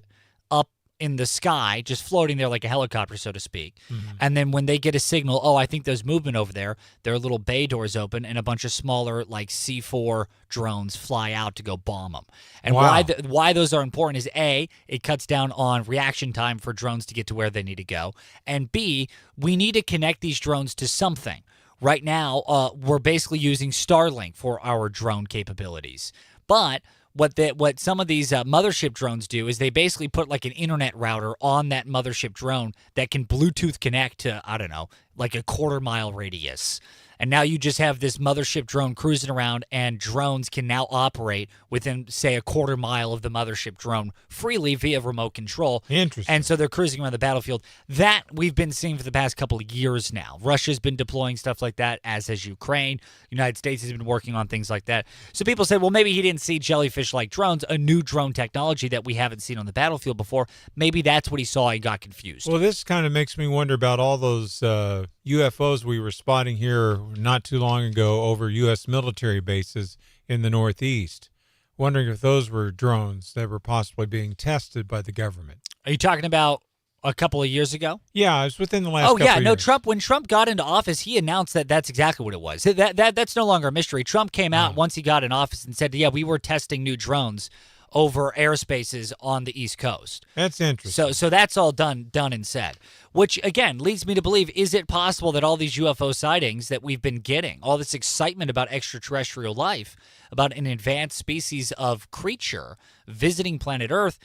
up in the sky, just floating there like a helicopter, so to speak. Mm-hmm. And then when they get a signal, I think there's movement over there, their little bay doors open and a bunch of smaller like C4 drones fly out to go bomb them. And why those are important is A, it cuts down on reaction time for drones to get to where they need to go. And B, we need to connect these drones to something. Right now, we're basically using Starlink for our drone capabilities. But what some of these mothership drones do is they basically put like an internet router on that mothership drone that can Bluetooth connect to, I don't know, like a quarter-mile radius. And now you just have this mothership drone cruising around, and drones can now operate within, say, a quarter mile of the mothership drone freely via remote control. Interesting. And so they're cruising around the battlefield. That we've been seeing for the past couple of years now. Russia's been deploying stuff like that, as has Ukraine. United States has been working on things like that. So people said, well, maybe he didn't see jellyfish-like drones, a new drone technology that we haven't seen on the battlefield before. Maybe that's what he saw and got confused. Well, this kind of makes me wonder about all those UFOs we were spotting here not too long ago over U.S. military bases in the Northeast. Wondering if those were drones that were possibly being tested by the government. Are you talking about a couple of years ago? Yeah, it was within the last couple of years. Trump, when Trump got into office, he announced that that's exactly what it was. That's no longer a mystery. Trump came out once he got in office and said, yeah, we were testing new drones over airspaces on the East Coast. That's interesting. So that's all done and said. Which, again, leads me to believe, is it possible that all these UFO sightings that we've been getting, all this excitement about extraterrestrial life, about an advanced species of creature visiting planet Earth,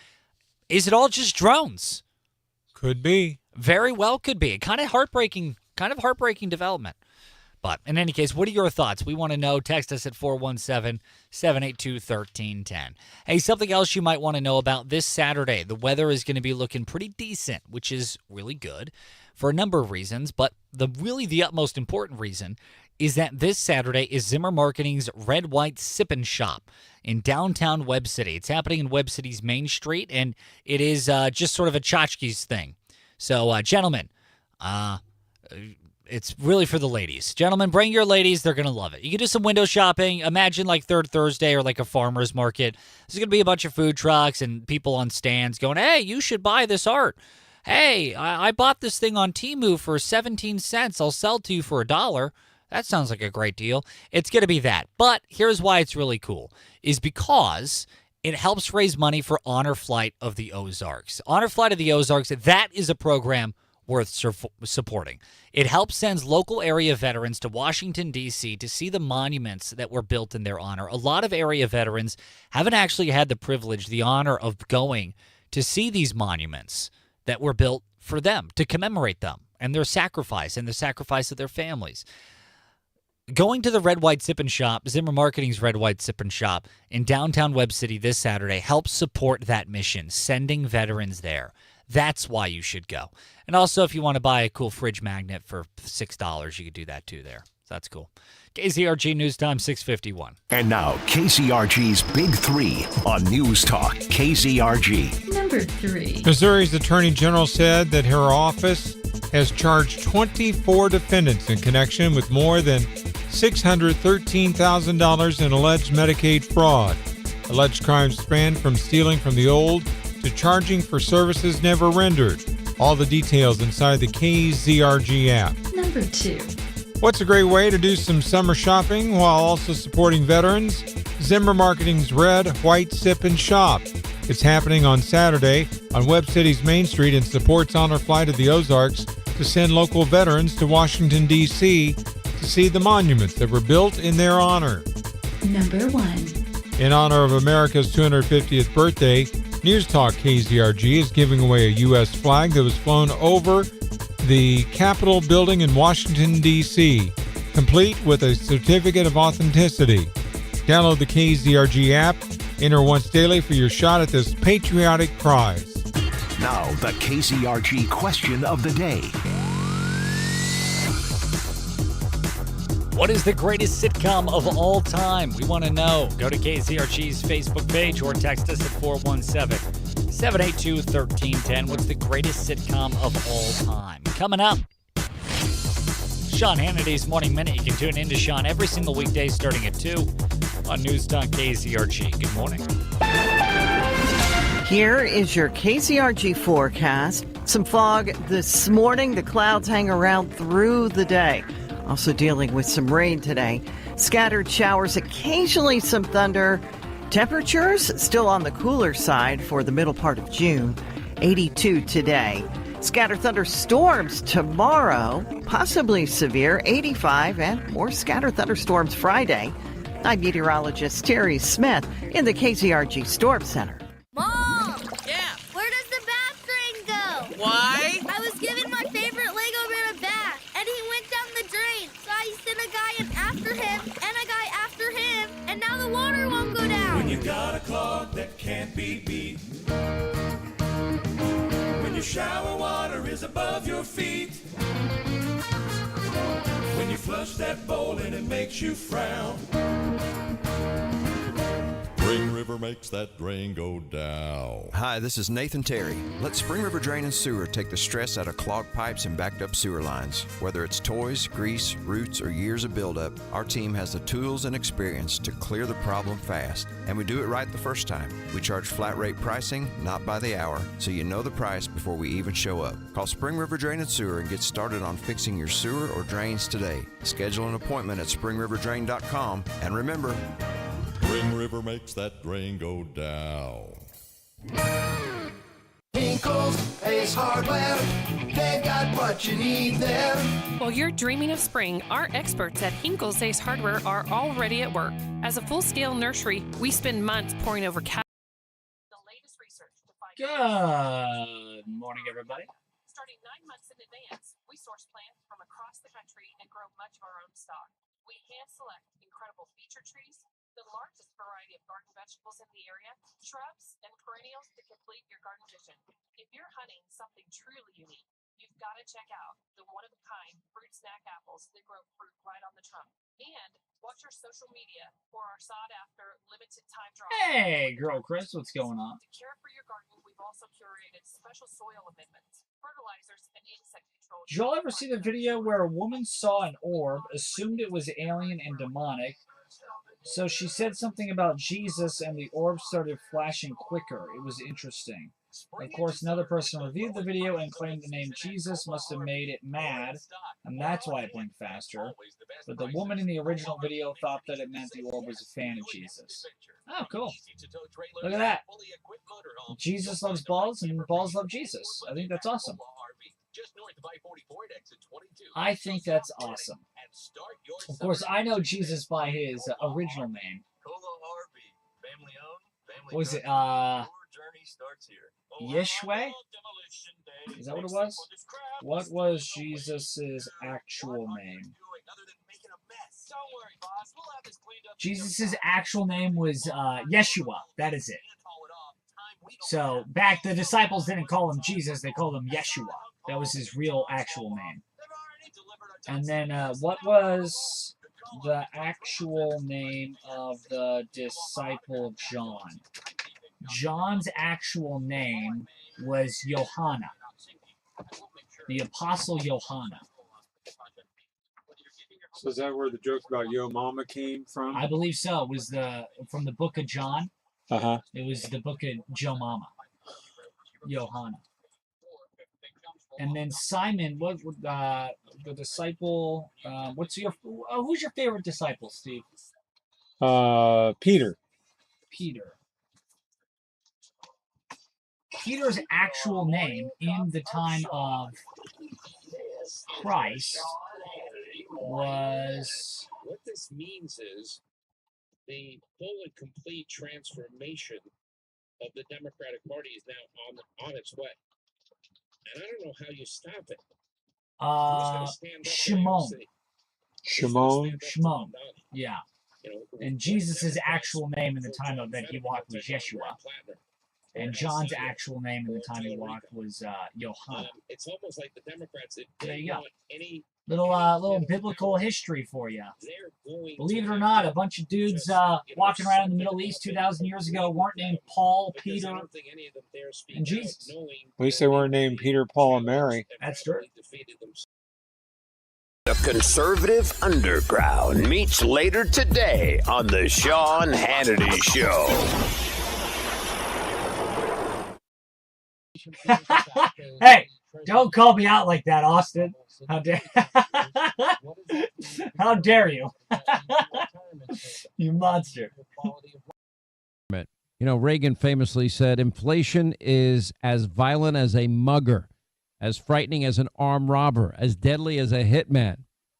is it all just drones? Could be. Very well could be. Kind of heartbreaking development. But in any case, what are your thoughts? We want to know. Text us at 417-782-1310. Hey, something else you might want to know about this Saturday. The weather is going to be looking pretty decent, which is really good for a number of reasons. But the utmost important reason is that this Saturday is Zimmer Marketing's Red White Sippin' Shop in downtown Webb City. It's happening in Webb City's Main Street, and it is just sort of a tchotchkes thing. So, gentlemen, it's really for the ladies. Gentlemen, bring your ladies. They're going to love it. You can do some window shopping. Imagine like Third Thursday or like a farmer's market. There's going to be a bunch of food trucks and people on stands going, hey, you should buy this art. Hey, I bought this thing on Temu for 17 cents. I'll sell it to you for $1. That sounds like a great deal. It's going to be that. But here's why it's really cool, is because it helps raise money for Honor Flight of the Ozarks. Honor Flight of the Ozarks, that is a program worth supporting. It helps send local area veterans to Washington, D.C. to see the monuments that were built in their honor. A lot of area veterans haven't actually had the privilege, the honor of going to see these monuments that were built for them, to commemorate them and their sacrifice and the sacrifice of their families. Going to the Red White Sippin' Shop, Zimmer Marketing's Red White Sippin' Shop in downtown Webb City this Saturday helps support that mission, sending veterans there. That's why you should go. And also, if you want to buy a cool fridge magnet for $6, you could do that too there. So that's cool. KZRG News Time, 6:51. And now, KZRG's Big Three on News Talk KZRG. Number 3. Missouri's Attorney General said that her office has charged 24 defendants in connection with more than $613,000 in alleged Medicaid fraud. Alleged crimes span from stealing from the old to charging for services never rendered. All the details inside the KZRG app. Number 2. What's a great way to do some summer shopping while also supporting veterans? Zimmer Marketing's Red, White, Sip, and Shop. It's happening on Saturday on Webb City's Main Street and supports Honor Flight of the Ozarks to send local veterans to Washington, D.C. to see the monuments that were built in their honor. Number 1. In honor of America's 250th birthday, News Talk KZRG is giving away a U.S. flag that was flown over the Capitol building in Washington, D.C., complete with a certificate of authenticity. Download the KZRG app. Enter once daily for your shot at this patriotic prize. Now, the KZRG question of the day. What is the greatest sitcom of all time? We want to know. Go to KZRG's Facebook page or text us at 417-782-1310. What's the greatest sitcom of all time? Coming up, Sean Hannity's Morning Minute. You can tune in to Sean every single weekday starting at 2 on News Talk KZRG. Good morning. Here is your KZRG forecast. Some fog this morning. The clouds hang around through the day. Also dealing with some rain today. Scattered showers, occasionally some thunder. Temperatures still on the cooler side for the middle part of June. 82 today. Scattered thunderstorms tomorrow, possibly severe, 85, and more scattered thunderstorms Friday. I'm meteorologist Terry Smith in the KZRG Storm Center. Mom! Yeah? Where does the bath drain go? Why? I was given my favorite Lego man a bath, and he went down the drain. So I sent a guy in after him, and a guy after him, and now the water won't go down. When you got a clog that can't be beat. When your shower water is above your feet. When you flush that bowl and it makes you frown. Spring River makes that drain go down. Hi, this is Nathan Terry. Let Spring River Drain and Sewer take the stress out of clogged pipes and backed up sewer lines. Whether it's toys, grease, roots, or years of buildup, our team has the tools and experience to clear the problem fast. And we do it right the first time. We charge flat rate pricing, not by the hour, so you know the price before we even show up. Call Spring River Drain and Sewer and get started on fixing your sewer or drains today. Schedule an appointment at springriverdrain.com. And remember, Spring River makes that drain go down. Hinkle's Ace Hardware, they've got what you need there. While you're dreaming of spring, our experts at Hinkle's Ace Hardware are already at work. As a full-scale nursery, we spend months poring over the latest research to find. Good morning, everybody. Starting 9 months in advance, we source plants from across the country and grow much of our own stock. We hand-select incredible feature trees, the largest variety of garden vegetables in the area, shrubs, and perennials to complete your garden vision. If you're hunting something truly unique, you've got to check out the one-of-a-kind fruit snack apples that grow fruit right on the trunk. And watch our social media for our sought-after limited-time drops. Hey, girl Chris, what's going on? To care for your garden, we've also curated special soil amendments, fertilizers, and insect control. Did y'all ever see the video where a woman saw an orb, assumed it was alien and demonic, so she said something about Jesus and the orb started flashing quicker? It was interesting. Of course, another person reviewed the video and claimed the name Jesus must have made it mad, and that's why it blinked faster. But the woman in the original video thought that it meant the orb was a fan of Jesus. Oh, cool. Look at that. Jesus loves balls, and balls love Jesus. I think that's awesome. I think that's awesome. Of course, I know Jesus by his original name. What was it? Yeshua? Is that what it was? What was Jesus' actual name? Jesus' actual name was Yeshua. That is it. So, the disciples didn't call him Jesus, they called him Yeshua. That was his real actual name. And then, what was the actual name of the disciple John? John's actual name was Johanna. The Apostle Johanna. So is that where the joke about Yo Mama came from? I believe so. It was from the book of John. Uh-huh. It was the book of Joe Mama. Johanna. And then Simon, what the disciple? Who's your favorite disciple, Steve? Peter. Peter. Peter's actual name in the time of Christ was. What this means is the full and complete transformation of the Democratic Party is now on its way. And I don't know how you stop it. Shimon. Shimon? Yeah. And Jesus' actual name in the time of that he walked was Yeshua. And John's actual name in the time he walked was Johanna. It's almost like the Democrats. There you go. Little biblical history for you. Believe it or not, a bunch of dudes walking around in the Middle East 2,000 years ago weren't named Paul, Peter, and Jesus. At least they weren't named Peter, Paul, and Mary. That's true. The Conservative Underground meets later today on the Sean Hannity Show. Hey, don't call me out like that, Austin. How dare you? You monster. You know, Reagan famously said, inflation is as violent as a mugger, as frightening as an armed robber, as deadly as a hitman.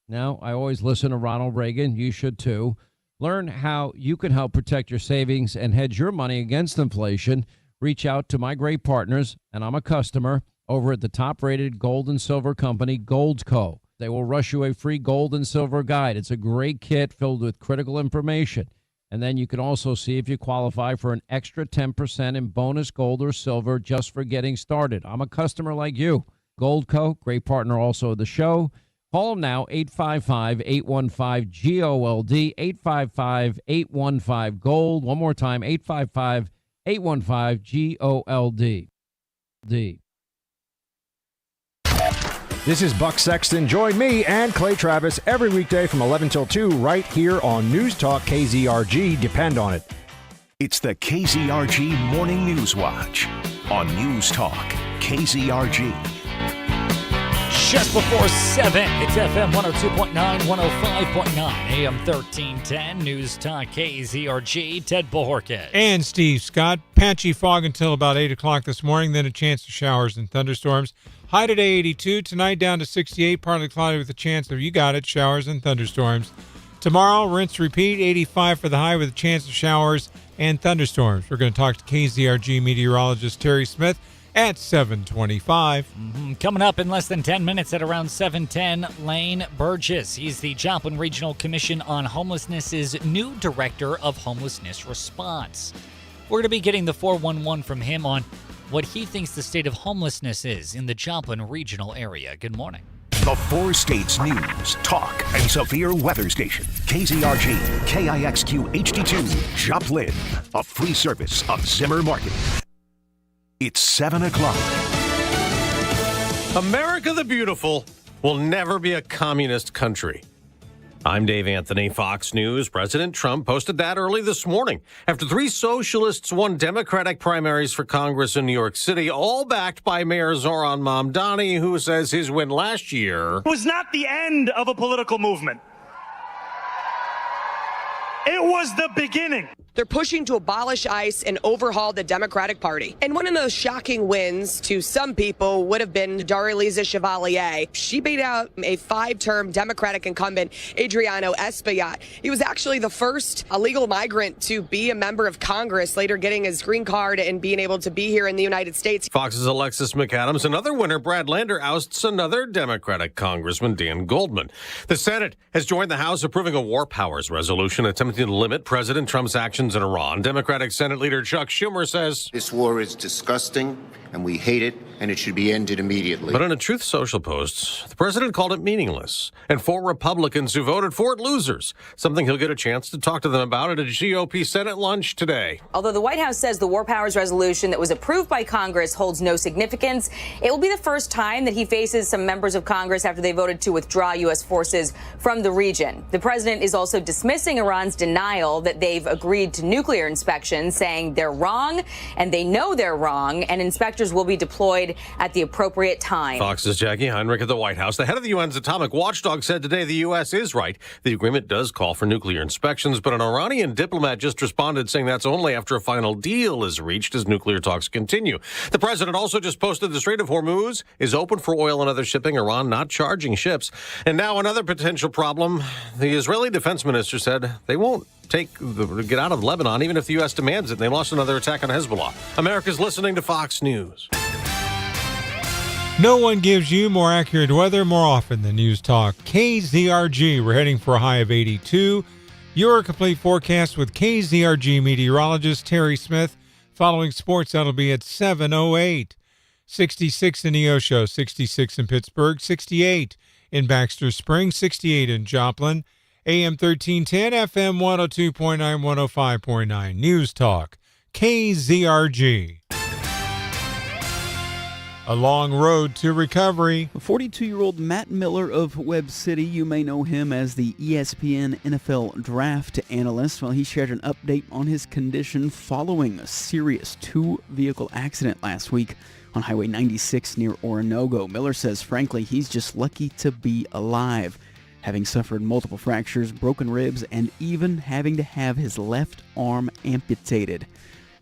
Now, I always listen to Ronald Reagan. You should too. Learn how you can help protect your savings and hedge your money against inflation. Reach out to my great partners, and I'm a customer, over at the top-rated gold and silver company, Goldco. They will rush you a free gold and silver guide. It's a great kit filled with critical information. And then you can also see if you qualify for an extra 10% in bonus gold or silver just for getting started. I'm a customer like you. Goldco, great partner also of the show. Call them now, 855-815-GOLD, 855-815-GOLD. One more time, 855-815-GOLD. This is Buck Sexton. Join me and Clay Travis every weekday from 11 till 2 right here on News Talk KZRG. Depend on it. It's the KZRG Morning News Watch on News Talk KZRG. Just before 7, it's FM 102.9, 105.9, AM 1310, News Talk KZRG, Ted Bojorquez. And Steve Scott. Patchy fog until about 8 o'clock this morning, then a chance of showers and thunderstorms. High today 82, tonight down to 68, partly cloudy with a chance of, you got it, showers and thunderstorms. Tomorrow, rinse, repeat, 85 for the high with a chance of showers and thunderstorms. We're going to talk to KZRG meteorologist Terry Smith at 7:25. Coming up in less than 10 minutes at around 7:10, Lane Burgess. He's the Joplin Regional Commission on Homelessness's new Director of Homelessness Response. We're going to be getting the 411 from him on what he thinks the state of homelessness is in the Joplin regional area. Good morning. The Four States News, Talk, and Severe Weather Station. KZRG, KIXQ HD2, Joplin. A free service of Zimmer Market. It's 7 o'clock. America the Beautiful will never be a communist country. I'm Dave Anthony, Fox News. President Trump posted that early this morning after 3 socialists won Democratic primaries for Congress in New York City, all backed by Mayor Zoran Mamdani, who says his win last year was not the end of a political movement. It was the beginning. They're pushing to abolish ICE and overhaul the Democratic Party. And one of those shocking wins to some people would have been Darlisa Chevalier. She beat out a 5-term Democratic incumbent, Adriano Espaillat. He was actually the first illegal migrant to be a member of Congress, later getting his green card and being able to be here in the United States. Fox's Alexis McAdams. Another winner, Brad Lander, ousts another Democratic Congressman, Dan Goldman. The Senate has joined the House approving a war powers resolution attempting to limit President Trump's actions in Iran. Democratic Senate Leader Chuck Schumer says this war is disgusting and we hate it and it should be ended immediately. But in a Truth Social post, the president called it meaningless. And 4 Republicans who voted for it losers, something he'll get a chance to talk to them about at a GOP Senate lunch today. Although the White House says the war powers resolution that was approved by Congress holds no significance, it will be the first time that he faces some members of Congress after they voted to withdraw U.S. forces from the region. The president is also dismissing Iran's denial that they've agreed to nuclear inspections, saying they're wrong and they know they're wrong, and inspectors will be deployed at the appropriate time. Fox's Jackie Heinrich at the White House. The head of the UN's atomic watchdog said today the U.S. is right. The agreement does call for nuclear inspections, but an Iranian diplomat just responded saying that's only after a final deal is reached as nuclear talks continue. The president also just posted the Strait of Hormuz is open for oil and other shipping, Iran not charging ships. And now another potential problem. The Israeli defense minister said they won't get out of Lebanon even if the U.S. demands it. They lost another attack on Hezbollah. America's listening to Fox News. No one gives you more accurate weather more often than News Talk KZRG. We're heading for a high of 82. Your complete forecast with KZRG meteorologist Terry Smith. Following sports, that'll be at 7:08. 66 in Neosho, 66 in Pittsburgh, 68 in Baxter Springs, 68 in Joplin. AM 1310, FM 102.9, 105.9. News Talk KZRG. A long road to recovery. 42-year-old Matt Miller of Webb City, you may know him as the ESPN NFL draft analyst. Well, he shared an update on his condition following a serious 2-vehicle accident last week on Highway 96 near Oronogo. Miller says, frankly, he's just lucky to be alive, having suffered multiple fractures, broken ribs, and even having to have his left arm amputated.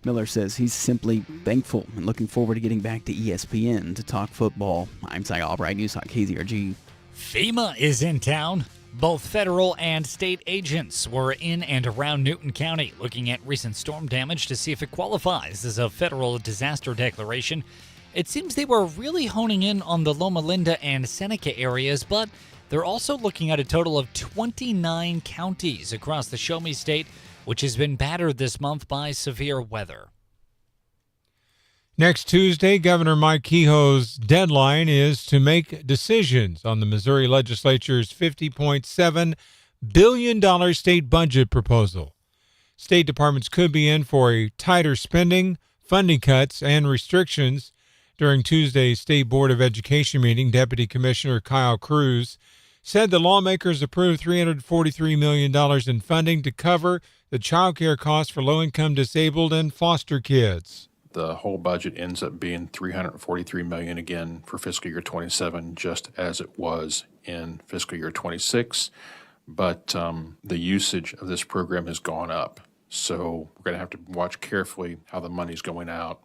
Miller says he's simply thankful and looking forward to getting back to ESPN to talk football. I'm Cy Albright, News Talk KZRG. FEMA is in town. Both federal and state agents were in and around Newton County looking at recent storm damage to see if it qualifies as a federal disaster declaration. It seems they were really honing in on the Loma Linda and Seneca areas, but they're also looking at a total of 29 counties across the Show Me State, which has been battered this month by severe weather. Next Tuesday, Governor Mike Kehoe's deadline is to make decisions on the Missouri legislature's $50.7 billion state budget proposal. State departments could be in for a tighter spending, funding cuts, and restrictions. During Tuesday's State Board of Education meeting, Deputy Commissioner Kyle Cruz said the lawmakers approved $343 million in funding to cover the child care costs for low-income disabled and foster kids. The whole budget ends up being $343 million again for fiscal year 27, just as it was in fiscal year 26. But the usage of this program has gone up. So we're going to have to watch carefully how the money's going out.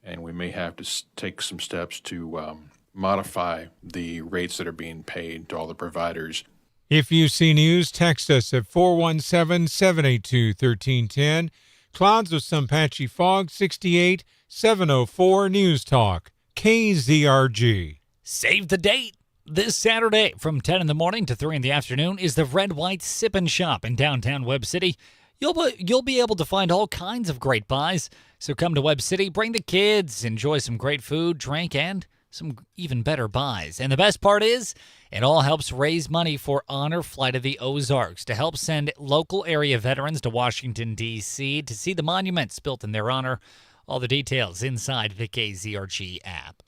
And we may have to take some steps to modify the rates that are being paid to all the providers. If you see news, text us at 417-782-1310. Clouds with some patchy fog, 68, 704 News Talk, KZRG. Save the date. This Saturday from 10 in the morning to 3 in the afternoon is the Red White Sippin' Shop in downtown Webb City. You'll be able to find all kinds of great buys. So come to Webb City, bring the kids, enjoy some great food, drink, and some even better buys. And the best part is, it all helps raise money for Honor Flight of the Ozarks to help send local area veterans to Washington, D.C. to see the monuments built in their honor. All the details inside the KZRG app.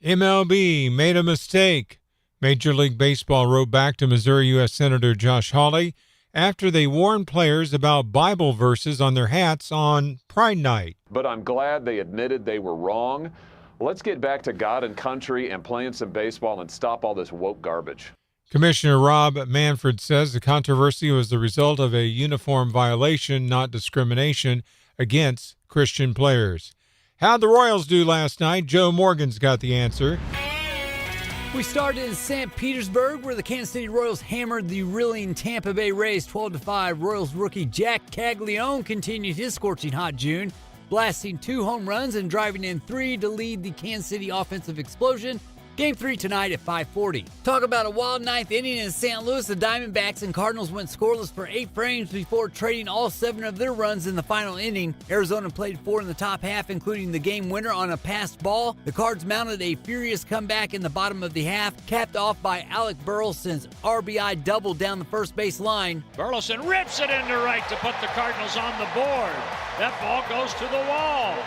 MLB made a mistake. Major League Baseball wrote back to Missouri U.S. Senator Josh Hawley after they warned players about Bible verses on their hats on Pride Night. But I'm glad they admitted they were wrong. Let's get back to God and country and playing some baseball and stop all this woke garbage. Commissioner Rob Manfred says the controversy was the result of a uniform violation, not discrimination, against Christian players. How'd the Royals do last night? Joe Morgan's got the answer. We started in St. Petersburg, where the Kansas City Royals hammered the reeling Tampa Bay Rays 12-5. Royals rookie Jack Caglione continued his scorching hot June, blasting 2 home runs and driving in 3 to lead the Kansas City offensive explosion. Game 3 tonight at 5:40. Talk about a wild 9th inning in St. Louis. The Diamondbacks and Cardinals went scoreless for 8 frames before trading all 7 of their runs in the final inning. Arizona played 4 in the top half, including the game winner on a passed ball. The Cards mounted a furious comeback in the bottom of the half, capped off by Alec Burleson's RBI double down the first base line. Burleson rips it into right to put the Cardinals on the board. That ball goes to the wall.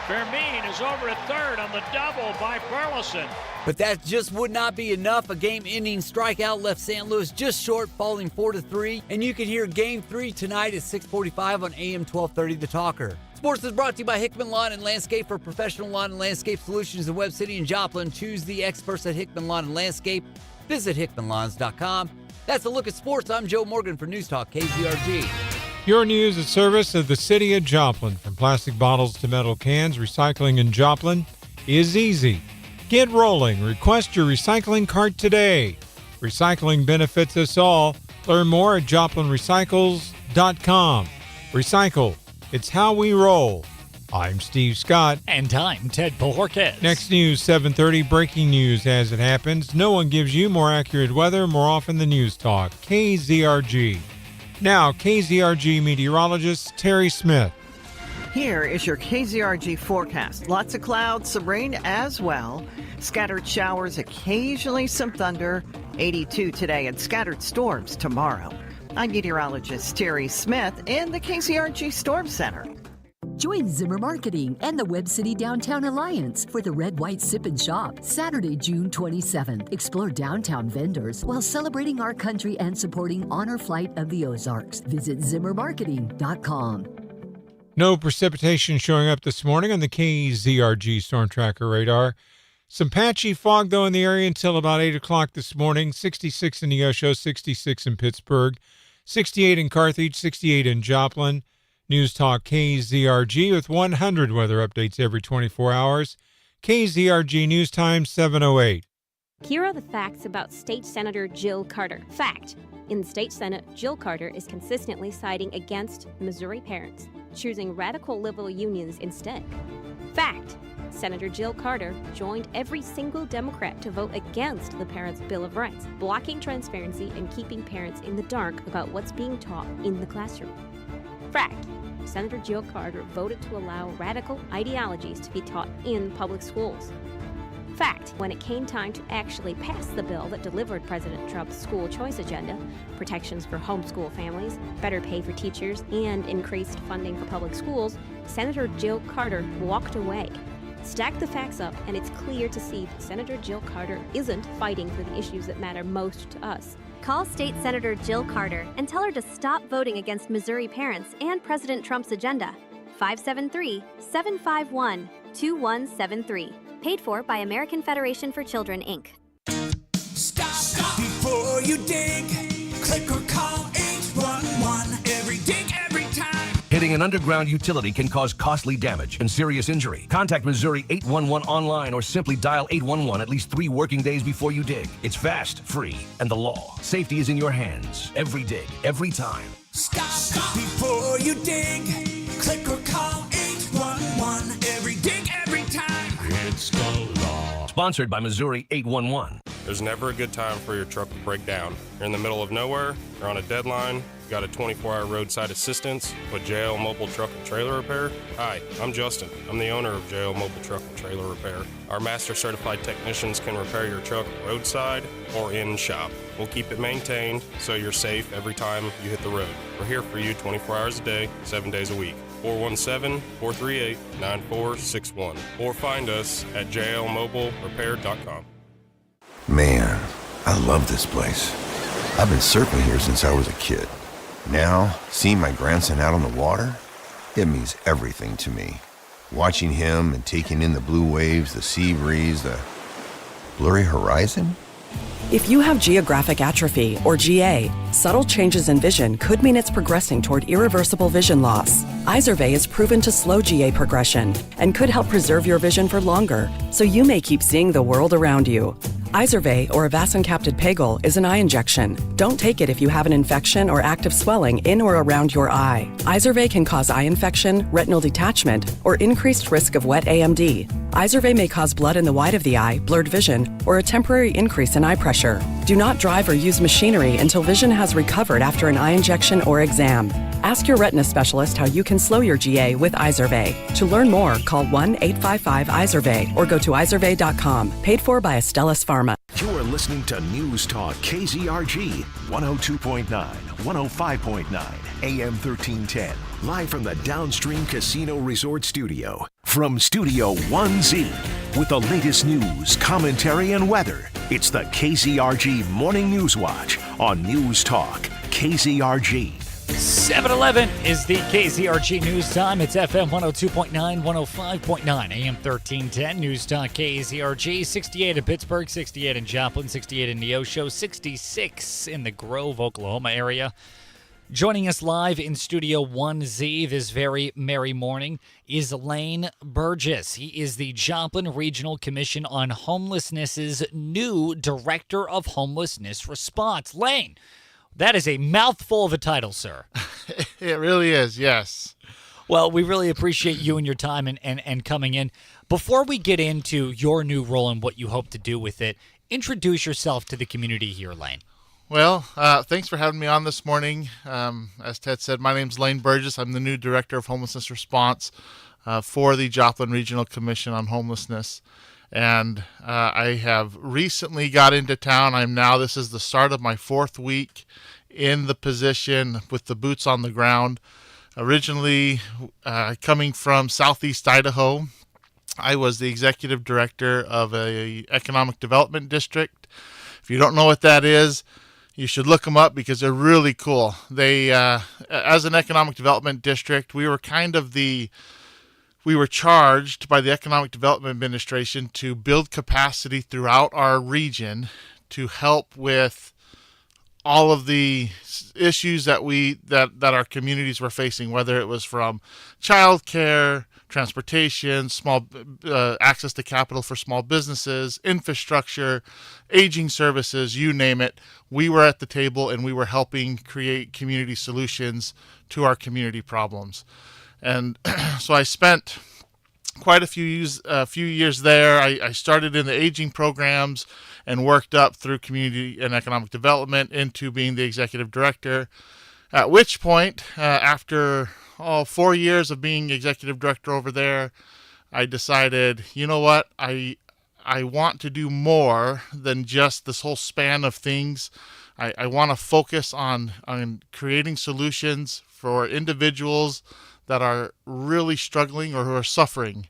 Fermin is over at third on the double by Burleson. But that just would not be enough. A game-ending strikeout left St. Louis just short, falling 4-3. And you can hear Game 3 tonight at 6:45 on AM 1230 The Talker. Sports is brought to you by Hickman Lawn and Landscape. For professional lawn and landscape solutions in Webb City and Joplin, choose the experts at Hickman Lawn and Landscape. Visit hickmanlawns.com. That's a look at sports. I'm Joe Morgan for News Talk KZRG. Your news at service of the city of Joplin. From plastic bottles to metal cans, recycling in Joplin is easy. Get rolling. Request your recycling cart today. Recycling benefits us all. Learn more at joplinrecycles.com. Recycle. It's how we roll. I'm Steve Scott. And I'm Ted Bojorquez. Next news, 7:30, breaking news as it happens. No one gives you more accurate weather more often than News Talk. KZRG. Now, KZRG meteorologist Terry Smith. Here is your KZRG forecast. Lots of clouds, some rain as well. Scattered showers, occasionally some thunder. 82 today and scattered storms tomorrow. I'm meteorologist Terry Smith in the KZRG Storm Center. Join Zimmer Marketing and the Webb City Downtown Alliance for the Red White Sip and Shop, Saturday, June 27th. Explore downtown vendors while celebrating our country and supporting Honor Flight of the Ozarks. Visit zimmermarketing.com. No precipitation showing up this morning on the KZRG Storm Tracker radar. Some patchy fog, though, in the area until about 8 o'clock this morning. 66 in Neosho, 66 in Pittsburgh, 68 in Carthage, 68 in Joplin. News Talk KZRG with 100 weather updates every 24 hours. KZRG News Time 7:08. Here are the facts about State Senator Jill Carter. Fact: in the State Senate, Jill Carter is consistently siding against Missouri parents, choosing radical liberal unions instead. Fact: Senator Jill Carter joined every single Democrat to vote against the Parents' Bill of Rights, blocking transparency and keeping parents in the dark about what's being taught in the classroom. Fact: Senator Jill Carter voted to allow radical ideologies to be taught in public schools. Fact: when it came time to actually pass the bill that delivered President Trump's school choice agenda, protections for homeschool families, better pay for teachers, and increased funding for public schools, Senator Jill Carter walked away. Stack the facts up, and it's clear to see that Senator Jill Carter isn't fighting for the issues that matter most to us. Call State Senator Jill Carter and tell her to stop voting against Missouri parents and President Trump's agenda. 573-751-2173. Paid for by American Federation for Children, Inc. Stop before you dig. Click or call 811. Every dig, every time. Hitting an underground utility can cause costly damage and serious injury. Contact Missouri 811 online or simply dial 811 at least 3 working days before you dig. It's fast, free, and the law. Safety is in your hands. Every dig, every time. Stop before you dig. Click or call 811. Every dig, every time. It's the law. Sponsored by Missouri 811. There's never a good time for your truck to break down. You're in the middle of nowhere, you're on a deadline, got a 24-hour roadside assistance with JL Mobile Truck and Trailer Repair? Hi, I'm Justin. I'm the owner of JL Mobile Truck and Trailer Repair. Our master certified technicians can repair your truck roadside or in shop. We'll keep it maintained so you're safe every time you hit the road. We're here for you 24 hours a day, 7 days a week. 417-438-9461 or find us at jlmobilerepair.com. Man, I love this place. I've been surfing here since I was a kid. Now, seeing my grandson out on the water, it means everything to me. Watching him and taking in the blue waves, the sea breeze, the blurry horizon. If you have geographic atrophy, or GA, subtle changes in vision could mean it's progressing toward irreversible vision loss. Izervay is proven to slow GA progression and could help preserve your vision for longer, so you may keep seeing the world around you. Izervay, or avacincaptad pegol, is an eye injection. Don't take it if you have an infection or active swelling in or around your eye. Izervay can cause eye infection, retinal detachment, or increased risk of wet AMD. Izervay may cause blood in the white of the eye, blurred vision, or a temporary increase in eye pressure. Do not drive or use machinery until vision has recovered after an eye injection or exam. Ask your retina specialist how you can slow your GA with Izervay. To learn more, call 1-855-IZERVAY or go to izervay.com. Paid for by Astellas Pharma. You're listening to News Talk KZRG 102.9, 105.9, AM 1310. Live from the Downstream Casino Resort Studio. From Studio 1Z with the latest news, commentary, and weather. It's the KZRG Morning News Watch on News Talk KZRG. 7:11 is the KZRG News Time. It's FM 102.9, 105.9, AM 1310. News Talk KZRG. 68 in Pittsburgh, 68 in Joplin, 68 in Neosho, 66 in the Grove, Oklahoma area. Joining us live in Studio 1Z this very merry morning is Lane Burgess. He is the Joplin Regional Commission on Homelessness's new Director of Homelessness Response. Lane, that is a mouthful of a title, sir. It really is, yes. Well, we really appreciate you and your time and coming in. Before we get into your new role and what you hope to do with it, introduce yourself to the community here, Lane. Well, thanks for having me on this morning. As Ted said, my name's Lane Burgess. I'm the new Director of Homelessness Response for the Joplin Regional Commission on Homelessness. And I have recently got into town. This is the start of my 4th week in the position with the boots on the ground. Originally coming from Southeast Idaho, I was the Executive Director of a Economic Development District. If you don't know what that is, you should look them up because they're really cool. They, as an economic development district, we were charged by the Economic Development Administration to build capacity throughout our region to help with all of the issues that our communities were facing, whether it was from childcare, transportation, small access to capital for small businesses, infrastructure, aging services, you name it. We were at the table and we were helping create community solutions to our community problems. And so I spent quite a few years there. I started in the aging programs and worked up through community and economic development into being the executive director, at which point, after 4 years of being executive director over there, I decided, you know what, I want to do more than just this whole span of things. I want to focus on creating solutions for individuals that are really struggling or who are suffering.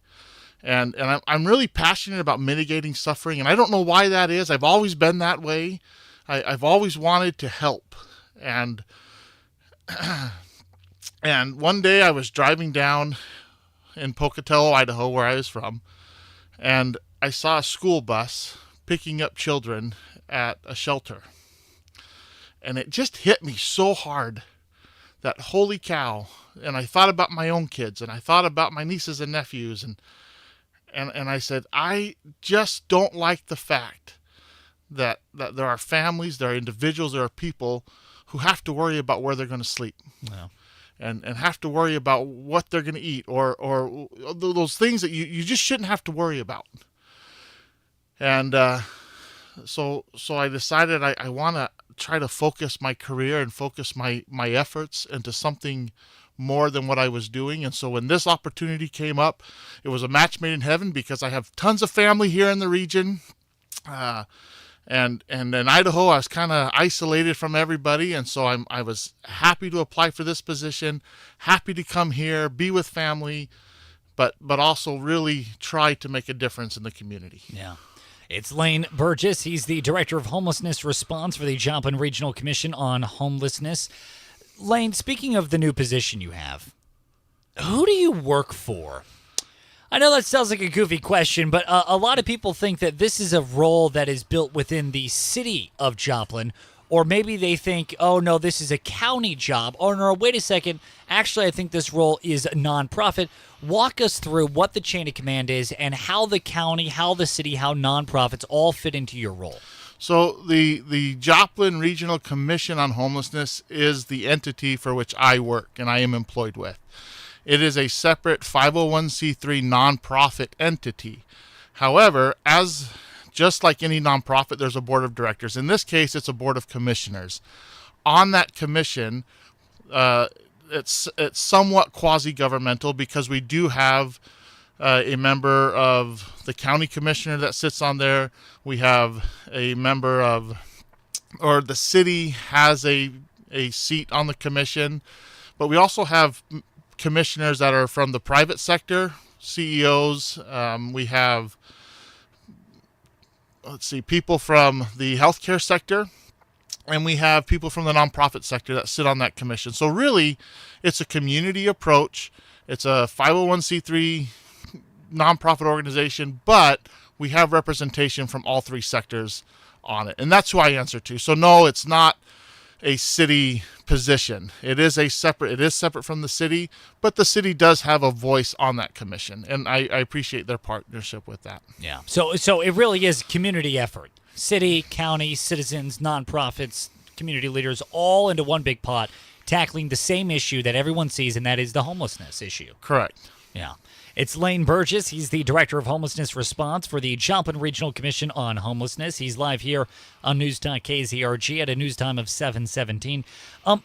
And I'm really passionate about mitigating suffering, and I don't know why that is. I've always been that way. I've always wanted to help. And one day I was driving down in Pocatello, Idaho, where I was from, and I saw a school bus picking up children at a shelter. And it just hit me so hard that holy cow. And I thought about my own kids, and I thought about my nieces and nephews, and I said, I just don't like the fact that there are families, there are individuals, there are people who have to worry about where they're going to sleep. Yeah. And have to worry about what they're going to eat or those things that you just shouldn't have to worry about. And so I decided I want to try to focus my career and focus my efforts into something more than what I was doing. And so when this opportunity came up, it was a match made in heaven because I have tons of family here in the region. And in Idaho, I was kind of isolated from everybody. And so I was happy to apply for this position, happy to come here, be with family, but also really try to make a difference in the community. Yeah. It's Lane Burgess. He's the Director of Homelessness Response for the Joplin Regional Commission on Homelessness. Lane, speaking of the new position you have, who do you work for? I know that sounds like a goofy question, but a lot of people think that this is a role that is built within the city of Joplin, or maybe they think, oh, no, this is a county job. Or no, wait a second. Actually, I think this role is a nonprofit. Walk us through what the chain of command is and how the county, how the city, how nonprofits all fit into your role. So the Joplin Regional Commission on Homelessness is the entity for which I work and I am employed with. It is a separate 501c3 nonprofit entity. However, just like any nonprofit, there's a board of directors. In this case, it's a board of commissioners. On that commission, it's somewhat quasi-governmental because we do have a member of the county commissioner that sits on there. We have a member or the city has a seat on the commission, but we also have commissioners that are from the private sector, CEOs. We have, people from the healthcare sector, and we have people from the nonprofit sector that sit on that commission. So really, it's a community approach. It's a 501c3 nonprofit organization, but we have representation from all three sectors on it. And that's who I answer to. So no, it's not a city position. It is separate from the city, but the city does have a voice on that commission, and I appreciate their partnership with that. Yeah. So it really is community effort. City, county, citizens, nonprofits, community leaders, all into one big pot, tackling the same issue that everyone sees, and that is the homelessness issue. Correct. Yeah. It's Lane Burgess. He's the Director of Homelessness Response for the Joplin Regional Commission on Homelessness. He's live here on News Talk KZRG at a news time of 7:17.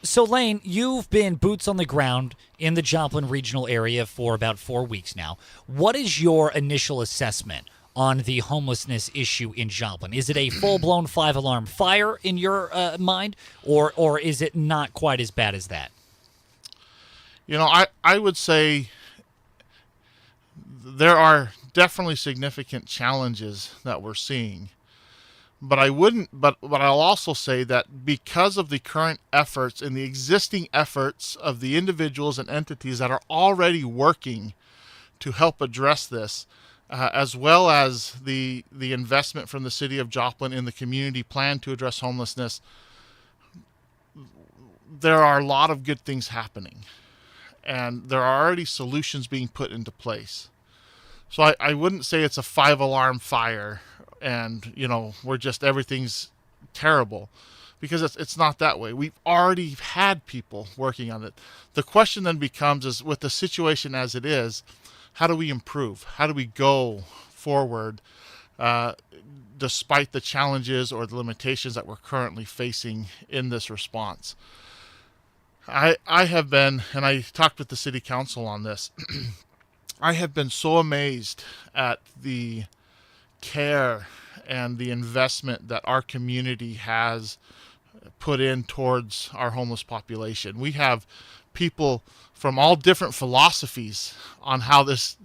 So, Lane, you've been boots on the ground in the Joplin regional area for about 4 weeks now. What is your initial assessment on the homelessness issue in Joplin? Is it a full-blown 5-alarm fire in your mind, or is it not quite as bad as that? You know, I would say there are definitely significant challenges that we're seeing, but I'll also say that because of the current efforts and the existing efforts of the individuals and entities that are already working to help address this, as well as the investment from the city of Joplin in the community plan to address homelessness, there are a lot of good things happening, and there are already solutions being put into place. So I wouldn't say it's a 5-alarm fire and, everything's terrible, because it's not that way. We've already had people working on it. The question then becomes, is with the situation as it is, how do we improve? How do we go forward despite the challenges or the limitations that we're currently facing in this response? I have been, and I talked with the city council on this, I have been so amazed at the care and the investment that our community has put in towards our homeless population. We have people from all different philosophies on how this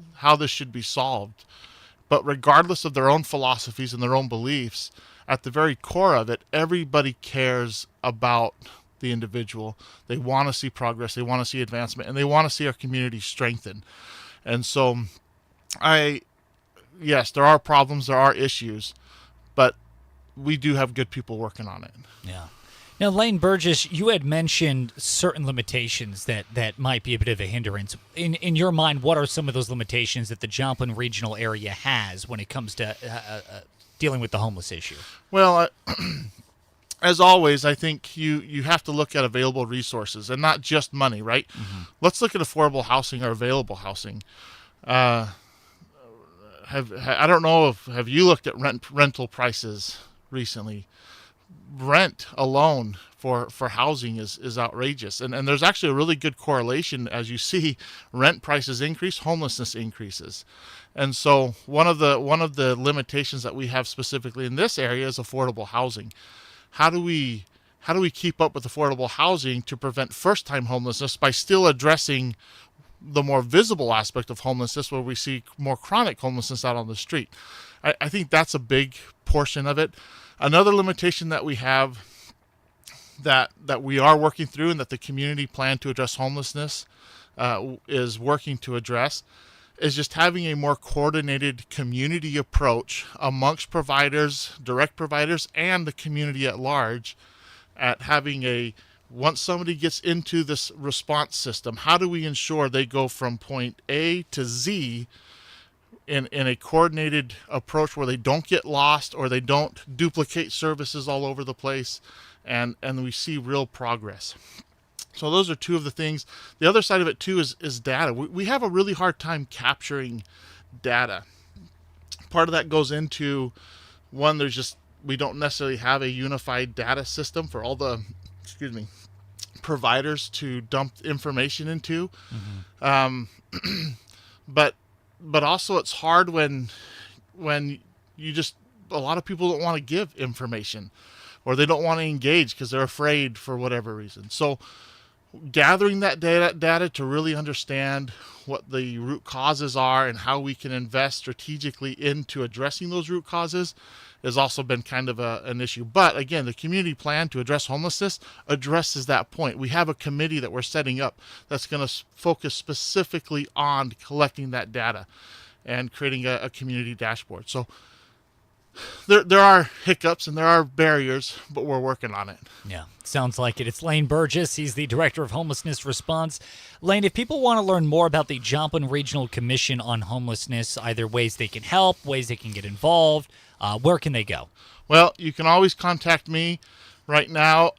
should be solved. But regardless of their own philosophies and their own beliefs, at the very core of it, everybody cares about the individual. They want to see progress, they want to see advancement, and they want to see our community strengthen. And so, yes, there are problems, there are issues, but we do have good people working on it. Yeah. Now, Lane Burgess, you had mentioned certain limitations that might be a bit of a hindrance. In your mind, what are some of those limitations that the Joplin regional area has when it comes to dealing with the homeless issue? Well, as always, I think you have to look at available resources and not just money, right? Mm-hmm. Let's look at affordable housing or available housing. I don't know have you looked at rental prices recently? Rent alone for housing is outrageous, and there's actually a really good correlation. As you see, rent prices increase, homelessness increases. And so one of the limitations that we have specifically in this area is affordable housing. How do we keep up with affordable housing to prevent first-time homelessness by still addressing the more visible aspect of homelessness, where we see more chronic homelessness out on the street. I think that's a big portion of it. Another limitation that we have that we are working through, and that the community plan to address homelessness is working to address, is just having a more coordinated community approach amongst providers, direct providers, and the community at large, at having once somebody gets into this response system, how do we ensure they go from point A to Z in a coordinated approach where they don't get lost or they don't duplicate services all over the place, and we see real progress. So those are two of the things. The other side of it too is data. We have a really hard time capturing data. Part of that goes into, one, we don't necessarily have a unified data system for all the, providers to dump information into. But also it's hard when a lot of people don't want to give information, or they don't want to engage because they're afraid for whatever reason. So gathering that data to really understand what the root causes are and how we can invest strategically into addressing those root causes has also been kind of an issue. But again, the community plan to address homelessness addresses that point. We have a committee that we're setting up that's going to focus specifically on collecting that data and creating a community dashboard. So there are hiccups and there are barriers, but we're working on it. Yeah, sounds like it. It's Lane Burgess. He's the Director of Homelessness Response. Lane, if people want to learn more about the Joplin Regional Commission on Homelessness, either ways they can help, ways they can get involved, where can they go? Well, you can always contact me. Right now,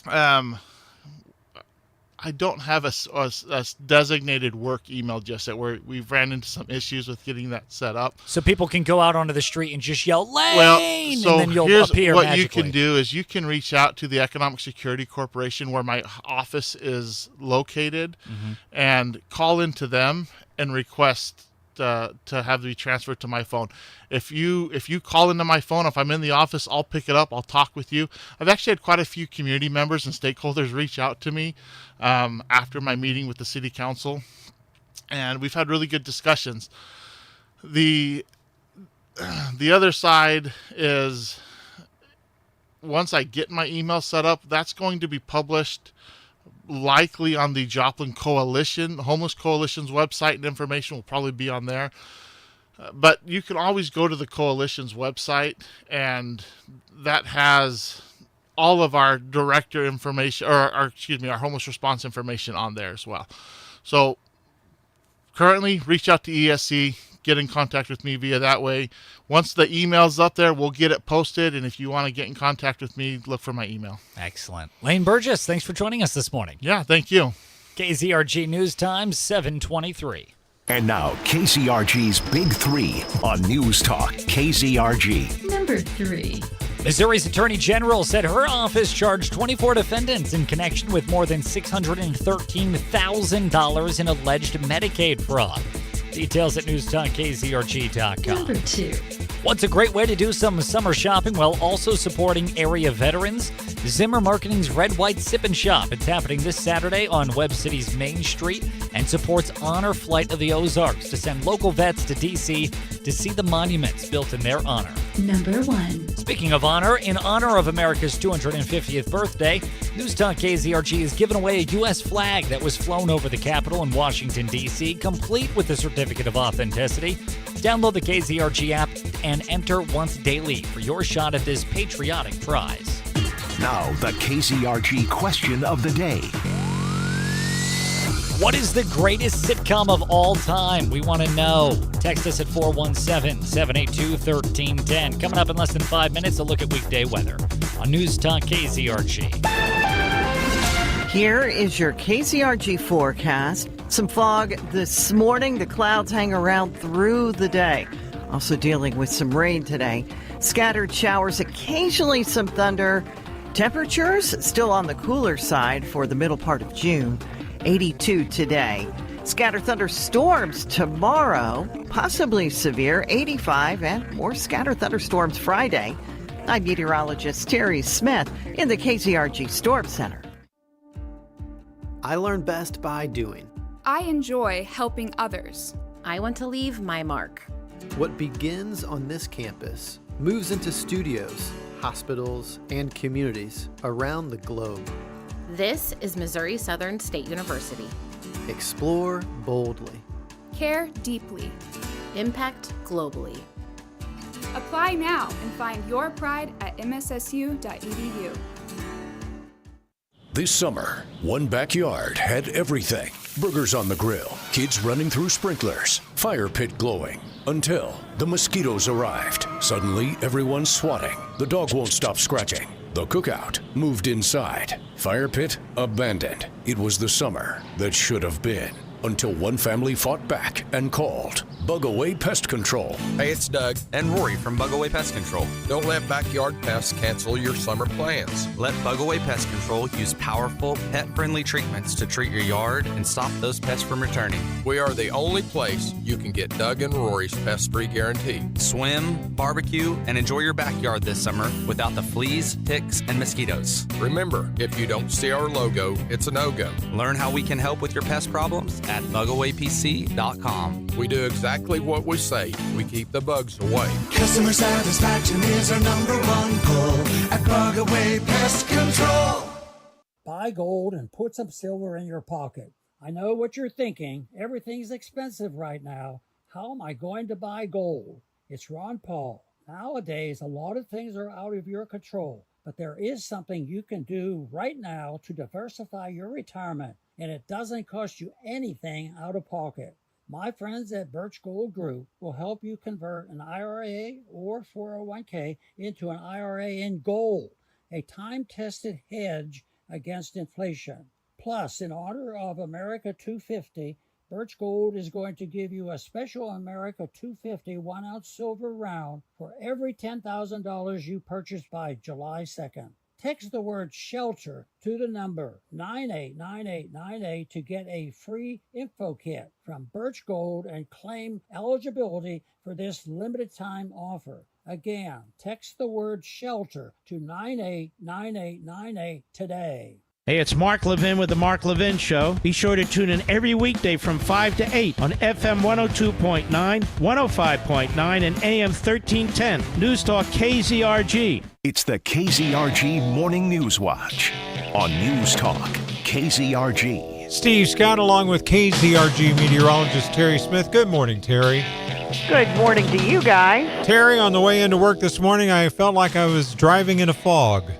I don't have a designated work email just yet. We've ran into some issues with getting that set up. So people can go out onto the street and just yell, Lane, and then you'll here's appear what magically. You can do is you can reach out to the Economic Security Corporation, where my office is located, and call into them and request to have to be transferred to my phone. If you call into my phone, if I'm in the office, I'll pick it up. I'll talk with you. I've actually had quite a few community members and stakeholders reach out to me after my meeting with the city council, and we've had really good discussions. The other side is, once I get my email set up, that's going to be published likely on the Joplin Coalition, the Homeless Coalition's website, and information will probably be on there. But you can always go to the Coalition's website, and that has all of our director information, our homeless response information on there as well. So currently, reach out to ESC, get in contact with me via that way. Once the email's up there, we'll get it posted, and if you want to get in contact with me, look for my email. Excellent. Lane Burgess, thanks for joining us this morning. Yeah, thank you. KZRG News Time, 7:23. And now, KZRG's Big Three on News Talk KZRG. Number 3. Missouri's Attorney General said her office charged 24 defendants in connection with more than $613,000 in alleged Medicaid fraud. Details at newstalkkzrg.com. Number 2. What's a great way to do some summer shopping while also supporting area veterans? Zimmer Marketing's Red White Sip and Shop. It's happening this Saturday on Webb City's Main Street and supports Honor Flight of the Ozarks to send local vets to D.C. to see the monuments built in their honor. Number 1. Speaking of honor, in honor of America's 250th birthday, News Talk KZRG is giving away a U.S. flag that was flown over the Capitol in Washington, D.C., complete with a certificate of authenticity. Download the KZRG app and enter once daily for your shot at this patriotic prize. Now, the KZRG question of the day. What is the greatest sitcom of all time? We want to know. Text us at 417-782-1310. Coming up in less than 5 minutes, a look at weekday weather on News Talk KZRG. Here is your KZRG forecast. Some fog this morning. The clouds hang around through the day. Also dealing with some rain today. Scattered showers, occasionally some thunder. Temperatures still on the cooler side for the middle part of June. 82 today. Scattered thunderstorms tomorrow, possibly severe, 85, and more scattered thunderstorms Friday. I'm meteorologist Terry Smith in the KZRG Storm Center. I learn best by doing. I enjoy helping others. I want to leave my mark. What begins on this campus moves into studios, hospitals, and communities around the globe. This is Missouri Southern State University. Explore boldly. Care deeply. Impact globally. Apply now and find your pride at mssu.edu. This summer, one backyard had everything. Burgers on the grill, kids running through sprinklers, fire pit glowing. Until the mosquitoes arrived. Suddenly, everyone's swatting. The dog won't stop scratching. The cookout moved inside. Fire pit abandoned. It was the summer that should have been. Until one family fought back and called Bug Away Pest Control. Hey, it's Doug and Rory from Bug Away Pest Control. Don't let backyard pests cancel your summer plans. Let Bug Away Pest Control use powerful, pet-friendly treatments to treat your yard and stop those pests from returning. We are the only place you can get Doug and Rory's pest-free guarantee. Swim, barbecue, and enjoy your backyard this summer without the fleas, ticks, and mosquitoes. Remember, if you don't see our logo, it's a no-go. Learn how we can help with your pest problems at bugawaypc.com. We do exactly what we say. We keep the bugs away. Customer satisfaction is our #1 goal at Bug Away Pest Control. Buy gold and put some silver in your pocket. I know what you're thinking. Everything's expensive right now. How am I going to buy gold? It's Ron Paul. Nowadays, a lot of things are out of your control, but there is something you can do right now to diversify your retirement, and it doesn't cost you anything out of pocket. My friends at Birch Gold Group will help you convert an IRA or 401k into an IRA in gold, a time-tested hedge against inflation. Plus, in honor of America 250, Birch Gold is going to give you a special America 250 1-ounce silver round for every $10,000 you purchase by July 2nd. Text the word SHELTER to the number 989898 to get a free info kit from Birch Gold and claim eligibility for this limited time offer. Again, text the word SHELTER to 989898 today. Hey, it's Mark Levin with The Mark Levin Show. Be sure to tune in every weekday from 5 to 8 on FM 102.9, 105.9, and AM 1310. News Talk KZRG. It's the KZRG Morning News Watch on News Talk KZRG. Steve Scott along with KZRG meteorologist Terry Smith. Good morning, Terry. Good morning to you guys. Terry, on the way into work this morning, I felt like I was driving in a fog.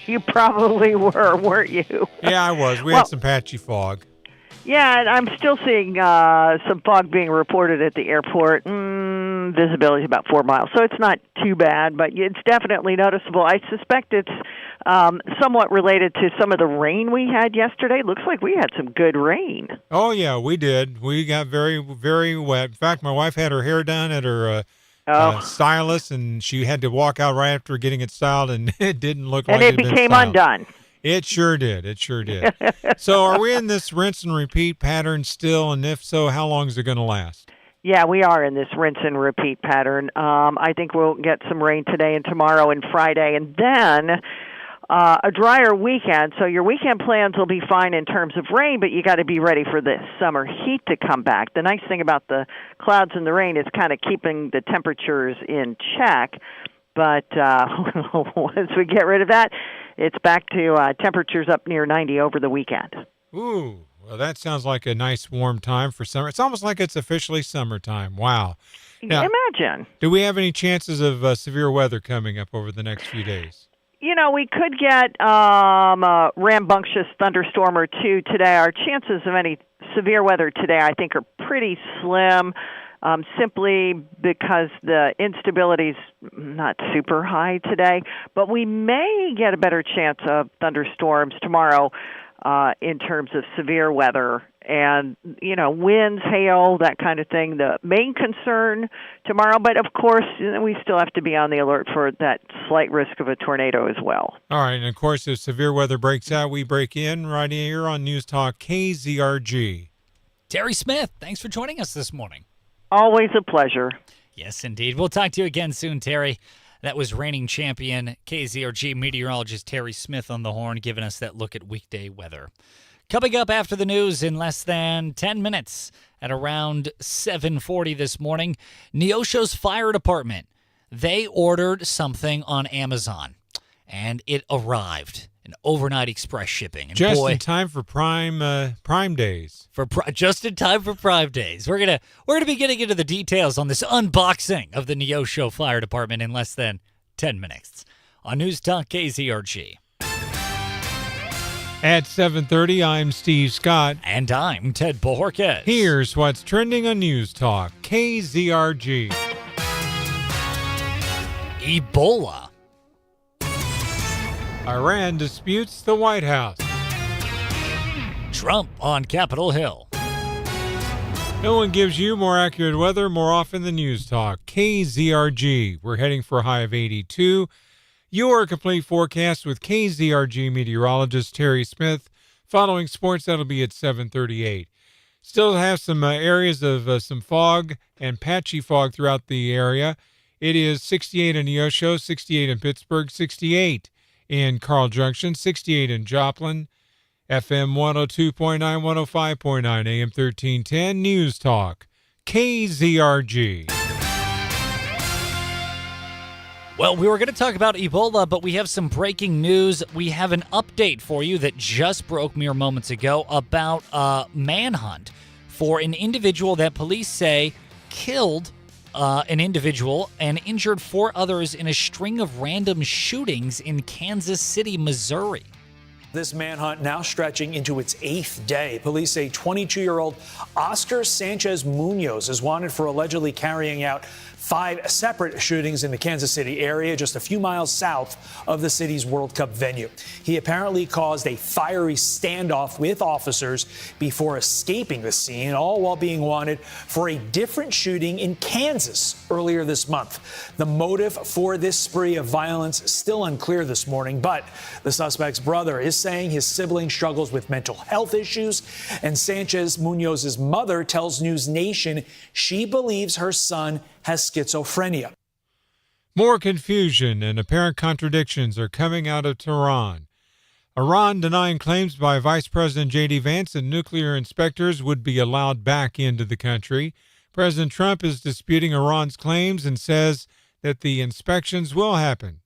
You probably were, weren't you? Yeah, I was. We had some patchy fog. Yeah, and I'm still seeing some fog being reported at the airport. Visibility is about 4 miles, so it's not too bad, but it's definitely noticeable. I suspect it's somewhat related to some of the rain we had yesterday. Looks like we had some good rain. Oh, yeah, we did. We got very, very wet. In fact, my wife had her hair done at her stylist, and she had to walk out right after getting it styled, and it didn't look like it had been styled. And it became undone. It sure did. It sure did. So are we in this rinse and repeat pattern still? And if so, how long is it going to last? Yeah, we are in this rinse and repeat pattern. I think we'll get some rain today and tomorrow and Friday, and then a drier weekend. So your weekend plans will be fine in terms of rain, but you got to be ready for this summer heat to come back. The nice thing about the clouds and the rain is kind of keeping the temperatures in check. But once we get rid of that, it's back to temperatures up near 90 over the weekend. Ooh, well, that sounds like a nice warm time for summer. It's almost like it's officially summertime. Wow. Now, imagine. Do we have any chances of severe weather coming up over the next few days? You know, we could get a rambunctious thunderstorm or two today. Our chances of any severe weather today, I think, are pretty slim, simply because the instability's not super high today. But we may get a better chance of thunderstorms tomorrow in terms of severe weather. And, you know, winds, hail, that kind of thing, the main concern tomorrow. But, of course, we still have to be on the alert for that slight risk of a tornado as well. All right. And, of course, if severe weather breaks out, we break in right here on News Talk KZRG. Terry Smith, thanks for joining us this morning. Always a pleasure. Yes, indeed. We'll talk to you again soon, Terry. That was reigning champion KZRG meteorologist Terry Smith on the horn, giving us that look at weekday weather. Coming up after the news in less than 10 minutes at around 7:40 this morning, Neosho's fire department, they ordered something on Amazon, and it arrived. An overnight express shipping. And just in time for Prime Days. Just in time for Prime Days. We're gonna be getting into the details on this unboxing of the Neosho Fire Department in less than 10 minutes on News Talk KZRG. At 7:30, I'm Steve Scott. And I'm Ted Bojorquez. Here's what's trending on News Talk KZRG. Ebola. Iran disputes the White House. Trump on Capitol Hill. No one gives you more accurate weather more often than News Talk. KZRG. We're heading for a high of 82. Your complete forecast with KZRG meteorologist Terry Smith. Following sports, that'll be at 7:38. Still have some areas of some fog and patchy fog throughout the area. It is 68 in Neosho, 68 in Pittsburgh, 68 in Carl Junction, 68 in Joplin, FM 102.9, 105.9, AM 1310, News Talk, KZRG. Well, we were going to talk about Ebola, but we have some breaking news. We have an update for you that just broke mere moments ago about a manhunt for an individual that police say killed an individual and injured 4 others in a string of random shootings in Kansas City, Missouri. This manhunt now stretching into its 8th day. Police say 22-year-old Oscar Sanchez Munoz is wanted for allegedly carrying out 5 separate shootings in the Kansas City area, just a few miles south of the city's World Cup venue. He apparently caused a fiery standoff with officers before escaping the scene, all while being wanted for a different shooting in Kansas earlier this month. The motive for this spree of violence still unclear this morning, but the suspect's brother is saying his sibling struggles with mental health issues, and Sanchez Munoz's mother tells News Nation she believes her son has schizophrenia. More confusion and apparent contradictions are coming out of Tehran. Iran denying claims by Vice President J.D. Vance that nuclear inspectors would be allowed back into the country. President Trump is disputing Iran's claims and says that the inspections will happen.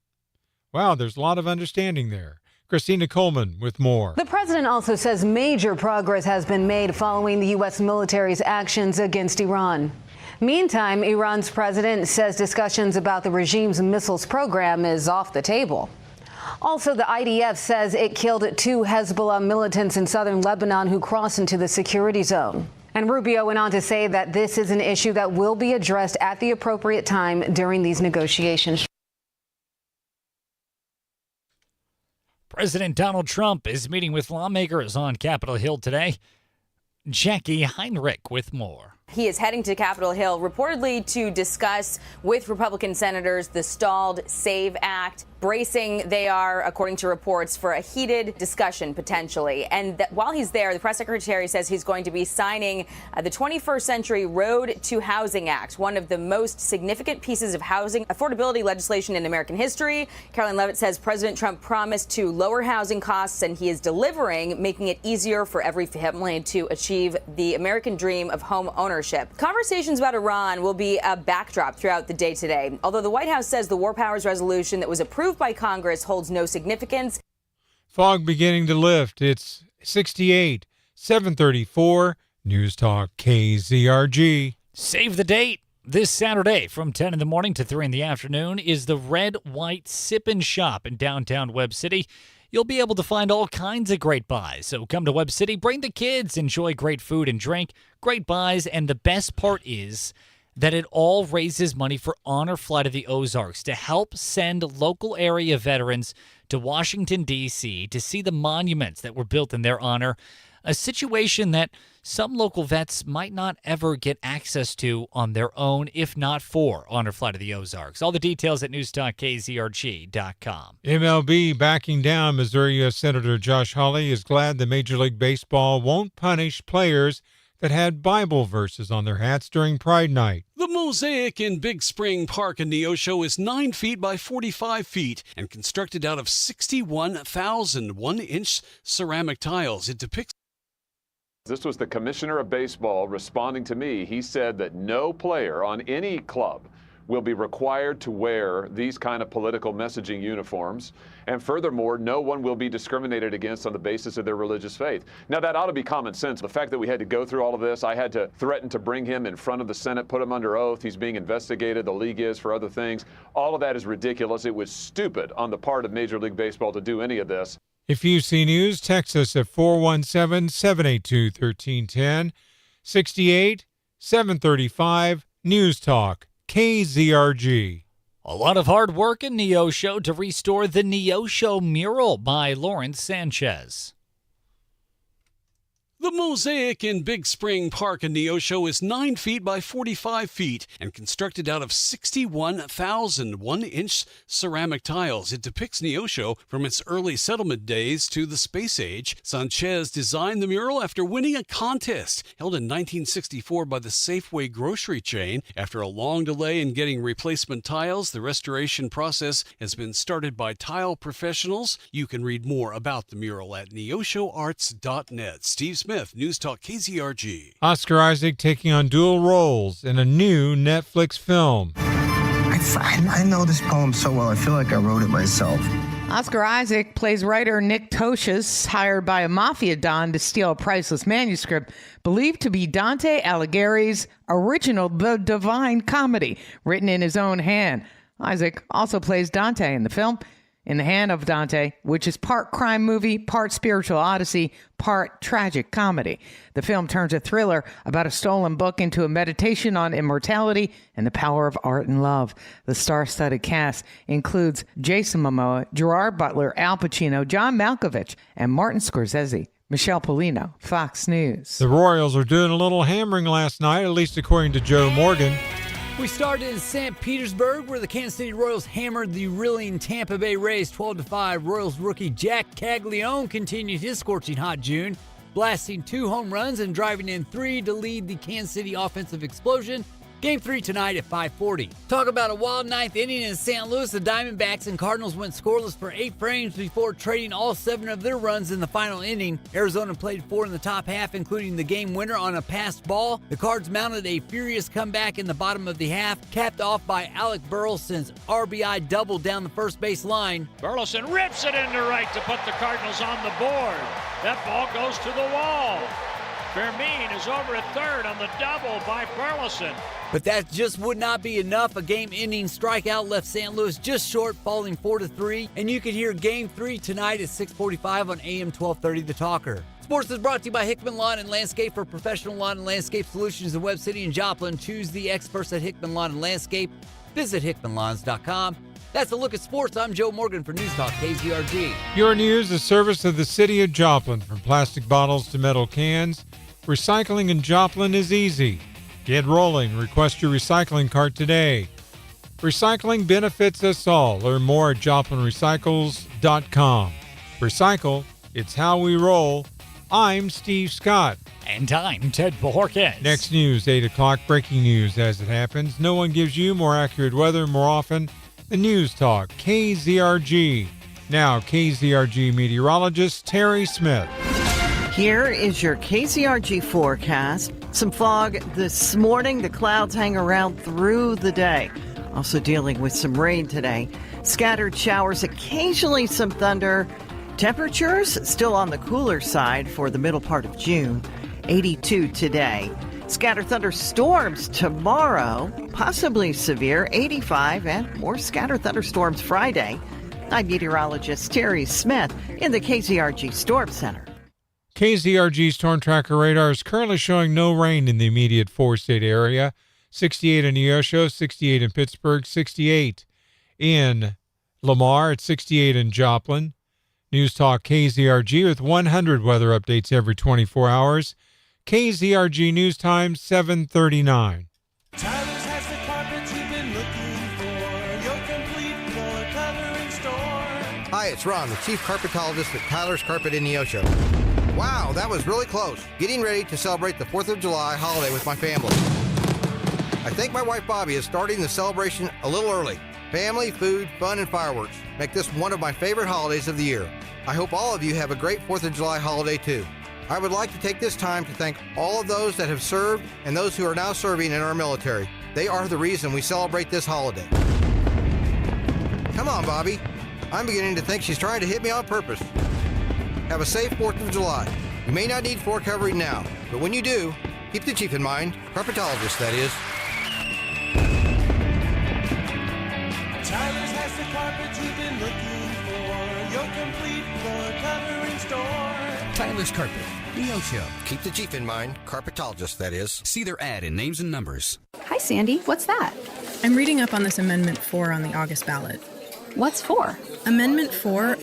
Wow, there's a lot of understanding there. Christina Coleman with more. The president also says major progress has been made following the U.S. military's actions against Iran. Meantime, Iran's president says discussions about the regime's missiles program is off the table. Also, the IDF says it killed 2 Hezbollah militants in southern Lebanon who crossed into the security zone. And Rubio went on to say that this is an issue that will be addressed at the appropriate time during these negotiations. President Donald Trump is meeting with lawmakers on Capitol Hill today. Jackie Heinrich with more. He is heading to Capitol Hill reportedly to discuss with Republican senators the stalled SAVE Act. Bracing they are, according to reports, for a heated discussion potentially. And while he's there, the press secretary says he's going to be signing the 21st Century Road to Housing Act, one of the most significant pieces of housing affordability legislation in American history. Caroline Levitt says President Trump promised to lower housing costs, and he is delivering, making it easier for every family to achieve the American dream of home ownership. Conversations about Iran will be a backdrop throughout the day today, although the White House says the War Powers Resolution that was approved by Congress holds no significance. Fog beginning to lift. It's 68, 7:34. News Talk KZRG. Save the date. This Saturday from 10 in the morning to 3 in the afternoon is the Red White Sip and Shop in downtown Webb City. You'll be able to find all kinds of great buys. So come to Webb City, bring the kids, enjoy great food and drink, great buys, and the best part is that it all raises money for Honor Flight of the Ozarks to help send local area veterans to Washington, D.C. to see the monuments that were built in their honor, a situation that some local vets might not ever get access to on their own, if not for Honor Flight of the Ozarks. All the details at newstalkkzrg.com. MLB backing down. Missouri U.S. Senator Josh Hawley is glad that Major League Baseball won't punish players that had Bible verses on their hats during Pride Night. The mosaic in Big Spring Park in Neosho is 9 feet by 45 feet and constructed out of 61,000 1-inch ceramic tiles. It depicts This was the commissioner of baseball responding to me. He said that no player on any club will be required to wear these kind of political messaging uniforms. And furthermore, no one will be discriminated against on the basis of their religious faith. Now, that ought to be common sense. The fact that we had to go through all of this, I had to threaten to bring him in front of the Senate, put him under oath. He's being investigated. The league is for other things. All of that is ridiculous. It was stupid on the part of Major League Baseball to do any of this. If you see news, text us at 417-782-1310, 68-735, News Talk, KZRG. A lot of hard work in Neosho to restore the Neosho mural by Lawrence Sanchez. The mosaic in Big Spring Park in Neosho is 9 feet by 45 feet and constructed out of 61,000 one-inch ceramic tiles. It depicts Neosho from its early settlement days to the space age. Sanchez designed the mural after winning a contest held in 1964 by the Safeway grocery chain. After a long delay in getting replacement tiles, the restoration process has been started by tile professionals. You can read more about the mural at neoshoarts.net. Steve Smith, News Talk KZRG. Oscar Isaac taking on dual roles in a new Netflix film. I know this poem so well, I feel like I wrote it myself. Oscar Isaac plays writer Nick Tosches, hired by a mafia don to steal a priceless manuscript believed to be Dante Alighieri's original The Divine Comedy, written in his own hand. Isaac also plays Dante in the film In the Hand of Dante, which is part crime movie, part spiritual odyssey, part tragic comedy. The film turns a thriller about a stolen book into a meditation on immortality and the power of art and love. The star-studded cast includes Jason Momoa, Gerard Butler, Al Pacino, John Malkovich, and Martin Scorsese. Michelle Polino, Fox News. The Royals are doing a little hammering last night, at least according to Joe Morgan. We started in St. Petersburg, where the Kansas City Royals hammered the reeling Tampa Bay Rays 12-5. Royals rookie Jack Caglione continued his scorching hot June, blasting 2 home runs and driving in 3 to lead the Kansas City offensive explosion. Game 3 tonight at 5:40. Talk about a wild 9th inning in St. Louis. The Diamondbacks and Cardinals went scoreless for 8 frames before trading all 7 of their runs in the final inning. Arizona played 4 in the top half, including the game winner on a passed ball. The Cards mounted a furious comeback in the bottom of the half, capped off by Alec Burleson's RBI double down the first base line. Burleson rips it into right to put the Cardinals on the board. That ball goes to the wall. Fermin is over at third on the double by Burleson. But that just would not be enough. A game-ending strikeout left St. Louis just short, falling 4-3. And you can hear Game 3 tonight at 6:45 on AM 1230 The Talker. Sports is brought to you by Hickman Lawn and Landscape. For professional lawn and landscape solutions in Webb City and Joplin, choose the experts at Hickman Lawn and Landscape. Visit hickmanlawns.com. That's a look at sports. I'm Joe Morgan for News Talk KZRG. Your news, the service of the city of Joplin. From plastic bottles to metal cans, recycling in Joplin is easy. Get rolling. Request your recycling cart today. Recycling benefits us all. Learn more at joplinrecycles.com. Recycle, it's how we roll. I'm Steve Scott. And I'm Ted Bojorquez. Next news, 8 o'clock, breaking news as it happens. No one gives you more accurate weather more often than News Talk, KZRG. Now, KZRG meteorologist Terry Smith. Here is your KZRG forecast. Some fog this morning. The clouds hang around through the day. Also dealing with some rain today. Scattered showers, occasionally some thunder. Temperatures still on the cooler side for the middle part of June. 82 today. Scattered thunderstorms tomorrow, possibly severe, 85, and more scattered thunderstorms Friday. I'm meteorologist Terry Smith in the KZRG Storm Center. KZRG Storm Tracker radar is currently showing no rain in the immediate 4-state area. 68 in Neosho, 68 in Pittsburgh, 68 in Lamar, it's 68 in Joplin. News Talk KZRG with 100 weather updates every 24 hours. KZRG News Time, 7:39. Tyler's has the carpet you've been looking for. Your complete floor covering store. Hi, it's Ron, the chief carpetologist at Tyler's Carpet in Neosho. Wow, that was really close. Getting ready to celebrate the 4th of July holiday with my family. I think my wife Bobby is starting the celebration a little early. Family, food, fun, and fireworks make this one of my favorite holidays of the year. I hope all of you have a great 4th of July holiday too. I would like to take this time to thank all of those that have served and those who are now serving in our military. They are the reason we celebrate this holiday. Come on, Bobby. I'm beginning to think she's trying to hit me on purpose. Have a safe 4th of July. You may not need floor covering now, but when you do, keep the chief in mind, carpetologist, that is. Tyler's has the carpet you've been looking for. Your complete floor covering store. Tyler's Carpet, Neosho. Keep the chief in mind, carpetologist, that is. See their ad in Names and Numbers. Hi, Sandy. What's that? I'm reading up on this Amendment 4 on the August ballot. What's 4? Amendment 4.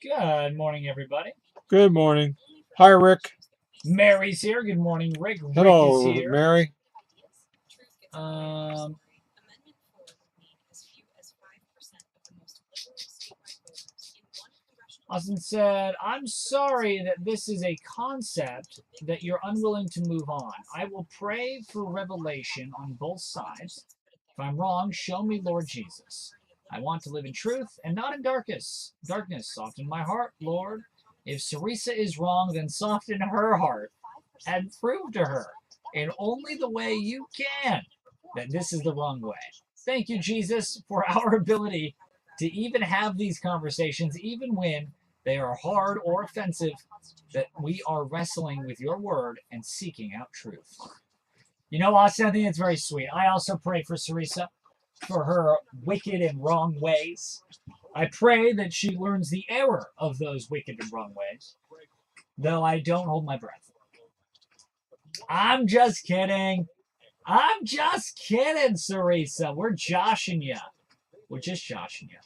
Good morning, everybody. Good morning. Hi, Rick. Mary's here. Good morning, Rick. Hello, Rick is here. Mary. Austin said, I'm sorry that this is a concept that you're unwilling to move on. I will pray for revelation on both sides. If I'm wrong, show me, Lord Jesus. I want to live in truth and not in darkness. Soften my heart, Lord. If Sarisa is wrong, then soften her heart and prove to her in only the way you can that this is the wrong way. Thank you, Jesus, for our ability to even have these conversations, even when they are hard or offensive, that we are wrestling with your word and seeking out truth. You know, Austin, I think it's very sweet. I also pray for Sarisa, for her wicked and wrong ways. I pray that she learns the error of those wicked and wrong ways, though I don't hold my breath. I'm just kidding. I'm just kidding, Sarisa. We're joshing you. We're just joshing you.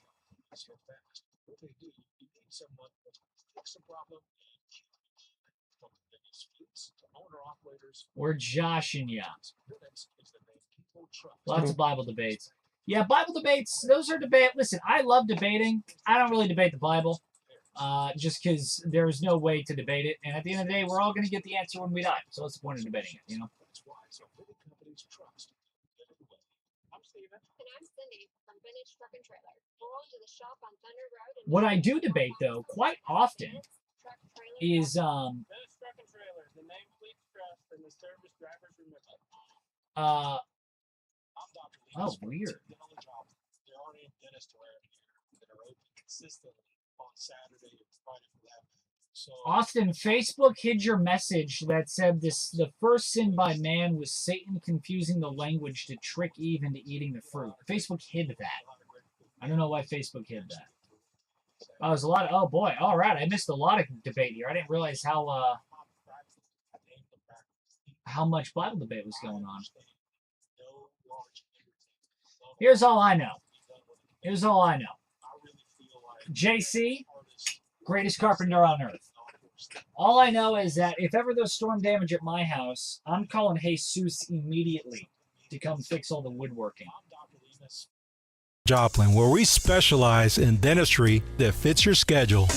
We're joshing you. Lots of Bible debates. Yeah, Bible debates, those are debate. Listen, I love debating. I don't really debate the Bible, just because there's no way to debate it. And at the end of the day, we're all going to get the answer when we die. So what's the point of debating it, you know? What I do debate, though, quite often is oh, weird. Austin, Facebook hid your message that said the first sin by man was Satan confusing the language to trick Eve into eating the fruit. Facebook hid that. I don't know why Facebook hid that. Oh, there's a lot of, oh boy, all right, I missed a lot of debate here. I didn't realize how much Bible debate was going on. Here's all I know. Here's all I know. JC, greatest carpenter on earth. All I know is that if ever there's storm damage at my house, I'm calling Jesus immediately to come fix all the woodworking. Joplin, where we specialize in dentistry that fits your schedule.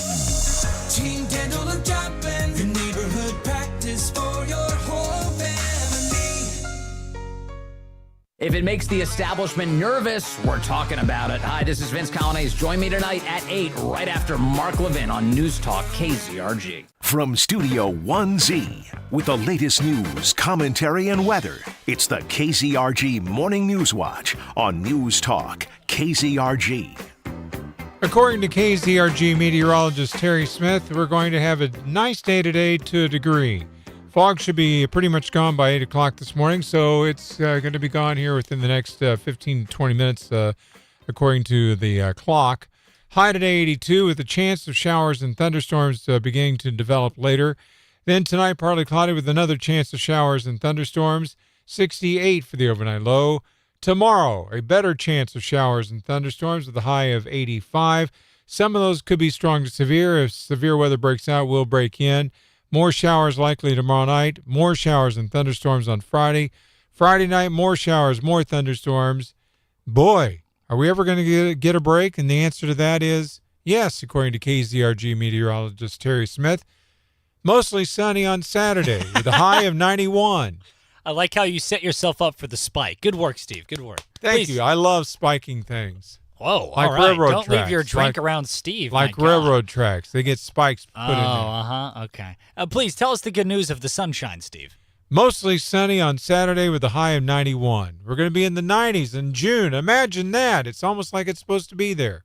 Team Dental of Joplin, the neighborhood practice for your whole family. If it makes the establishment nervous, we're talking about it. Hi, this is Vince Colonnese. Join me tonight at 8, right after Mark Levin on News Talk KZRG. From Studio 1Z, with the latest news, commentary, and weather, it's the KZRG Morning News Watch on News Talk KZRG. According to KZRG meteorologist Terry Smith, we're going to have a nice day today to a degree. Fog should be pretty much gone by 8 o'clock this morning, so it's going to be gone here within the next 15 to 20 minutes, according to the clock. High today, 82, with a chance of showers and thunderstorms beginning to develop later. Then tonight, partly cloudy with another chance of showers and thunderstorms. 68 for the overnight low. Tomorrow, a better chance of showers and thunderstorms with a high of 85. Some of those could be strong to severe. If severe weather breaks out, we'll break in. More showers likely tomorrow night. More showers and thunderstorms on Friday. Friday night, more showers, more thunderstorms. Boy, are we ever going to get a break? And the answer to that is yes, according to KZRG meteorologist Terry Smith. Mostly sunny on Saturday with a high of 91. I like how you set yourself up for the spike. Good work, Steve. Good work. Thank you. I love spiking things. Whoa, Like all right. railroad Don't tracks. leave your drink Like- around Steve. Like my God. railroad tracks. They get spikes put in there. Uh-huh. Okay. Please tell us the good news of the sunshine, Steve. Mostly sunny on Saturday with a high of 91. We're going to be in the 90s in June. Imagine that. It's almost like it's supposed to be there.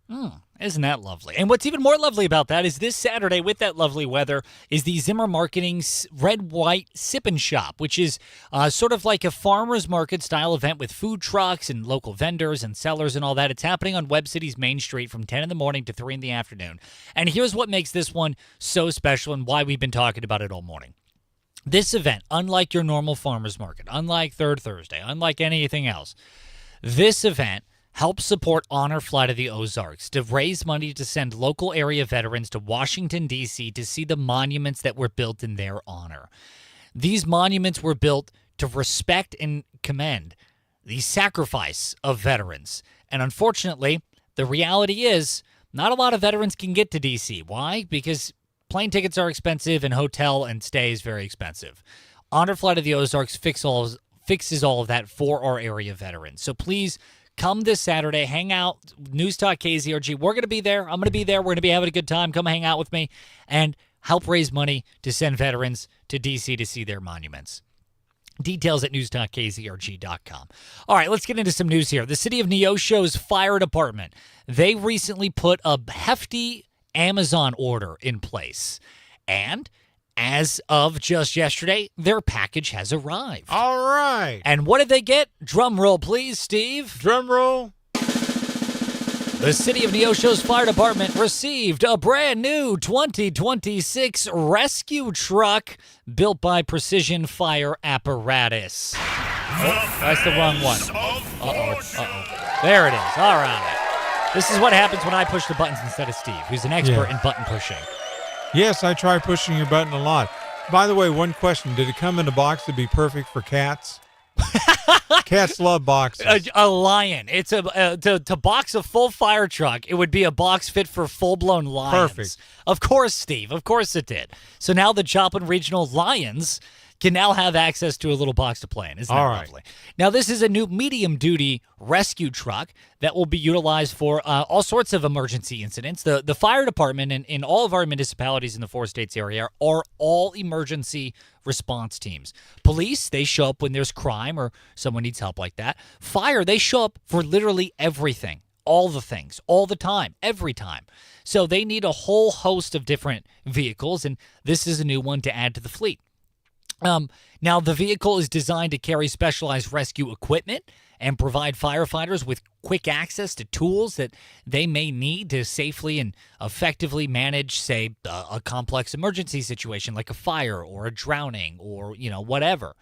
Isn't that lovely? And what's even more lovely about that is this Saturday, with that lovely weather, is the Zimmer Marketing's Red White Sip and Shop, which is sort of like a farmer's market style event with food trucks and local vendors and sellers and all that. It's happening on Web City's Main Street from 10 in the morning to 3 in the afternoon. And here's what makes this one so special and why we've been talking about it all morning. This event, unlike your normal farmer's market, unlike Third Thursday, unlike anything else, this event helps support Honor Flight of the Ozarks to raise money to send local area veterans to Washington, D.C. to see the monuments that were built in their honor. These monuments were built to respect and commend the sacrifice of veterans. And unfortunately, the reality is not a lot of veterans can get to D.C. Why? Because plane tickets are expensive and hotel and stay is very expensive. Honor Flight of the Ozarks fixes all of that for our area veterans. So please come this Saturday, hang out, News Talk KZRG. We're going to be there. I'm going to be there. We're going to be having a good time. Come hang out with me and help raise money to send veterans to D.C. to see their monuments. Details at newstalkkzrg.com. All right, let's get into some news here. The city of Neosho's fire department, they recently put a hefty Amazon order in place. And as of just yesterday, their package has arrived. All right. And what did they get? Drum roll, please, Steve. Drum roll. The city of Neosho's fire department received a brand new 2026 rescue truck built by Precision Fire Apparatus. Oh, that's the wrong one. There it is. All right. This is what happens when I push the buttons instead of Steve, who's an expert in button pushing. Yes, I try pushing your button a lot. By the way, one question. Did it come in a box to be perfect for cats? Cats love boxes. A lion. It's to box a full fire truck. It would be a box fit for full-blown lions. Perfect. Of course, Steve. Of course it did. So now the Joplin Regional Lions can now have access to a little box to play in. Isn't that lovely? Now, this is a new medium-duty rescue truck that will be utilized for all sorts of emergency incidents. The fire department in all of our municipalities in the 4 states area are all emergency response teams. Police, they show up when there's crime or someone needs help like that. Fire, they show up for literally everything. All the things, all the time, every time. So they need a whole host of different vehicles, and this is a new one to add to the fleet. Now, the vehicle is designed to carry specialized rescue equipment and provide firefighters with quick access to tools that they may need to safely and effectively manage, say, a complex emergency situation like a fire or a drowning or, whatever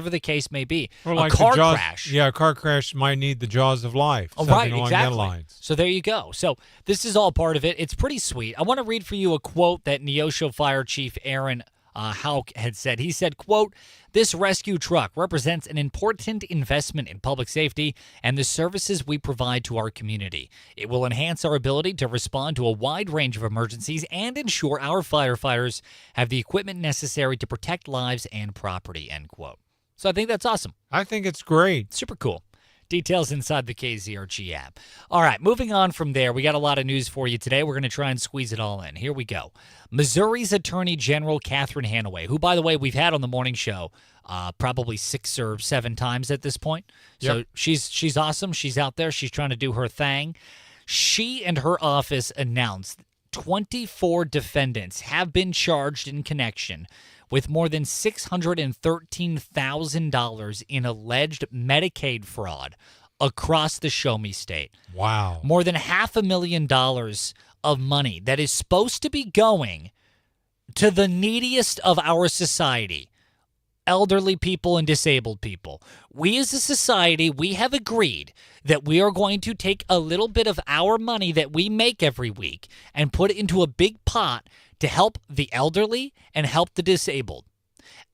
the case may be. Or like a car jaws, crash. Yeah, a car crash might need the jaws of life. Oh, something right, along exactly. that lines. So there you go. So this is all part of it. It's pretty sweet. I want to read for you a quote that Neosho Fire Chief Aaron Hauk had said. He said, quote, "This rescue truck represents an important investment in public safety and the services we provide to our community. It will enhance our ability to respond to a wide range of emergencies and ensure our firefighters have the equipment necessary to protect lives and property," end quote. So I think that's awesome. I think it's great. Super cool. Details inside the KZRG app. All right, moving on from there, we got a lot of news for you today. We're going to try and squeeze it all in. Here we go. Missouri's Attorney General Catherine Hanaway, who, by the way, we've had on the morning show probably 6 or 7 times at this point. So Yep. she's awesome. She's out there. She's trying to do her thing. She and her office announced 24 defendants have been charged in connection with more than $613,000 in alleged Medicaid fraud across the Show Me State. Wow. More than $500,000 of money that is supposed to be going to the neediest of our society, elderly people and disabled people. We as a society, we have agreed that we are going to take a little bit of our money that we make every week and put it into a big pot to help the elderly and help the disabled.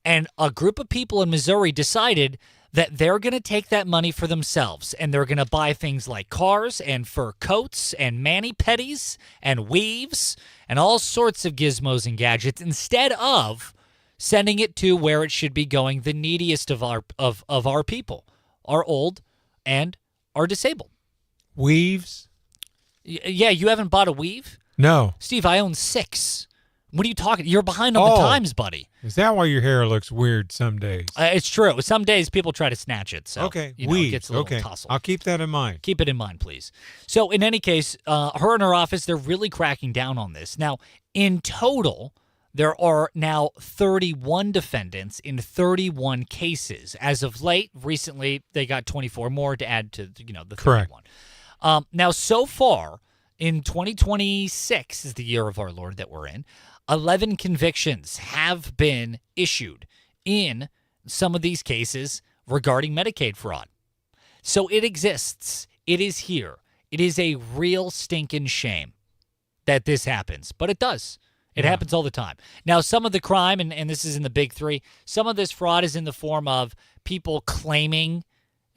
And a group of people in Missouri decided that they're going to take that money for themselves, and they're going to buy things like cars and fur coats and mani-pedis and weaves and all sorts of gizmos and gadgets instead of sending it to where it should be going, the neediest of our people, our old and our disabled. Weaves? Yeah, you haven't bought a weave? No. Steve, I own 6. What are you talking? You're behind on the times, buddy. Is that why your hair looks weird some days? It's true. Some days people try to snatch it. So, okay, it gets a little tussle. I'll keep that in mind. Keep it in mind, please. So in any case, her and her office, they're really cracking down on this. Now, in total, there are now 31 defendants in 31 cases. As of late, recently, they got 24 more to add to the 31. Now, so far, in 2026 is the year of our Lord that we're in, 11 convictions have been issued in some of these cases regarding Medicaid fraud. So it exists. It is here. It is a real stinking shame that this happens, but it does. It happens all the time. Now, some of the crime, and this is in the big 3, some of this fraud is in the form of people claiming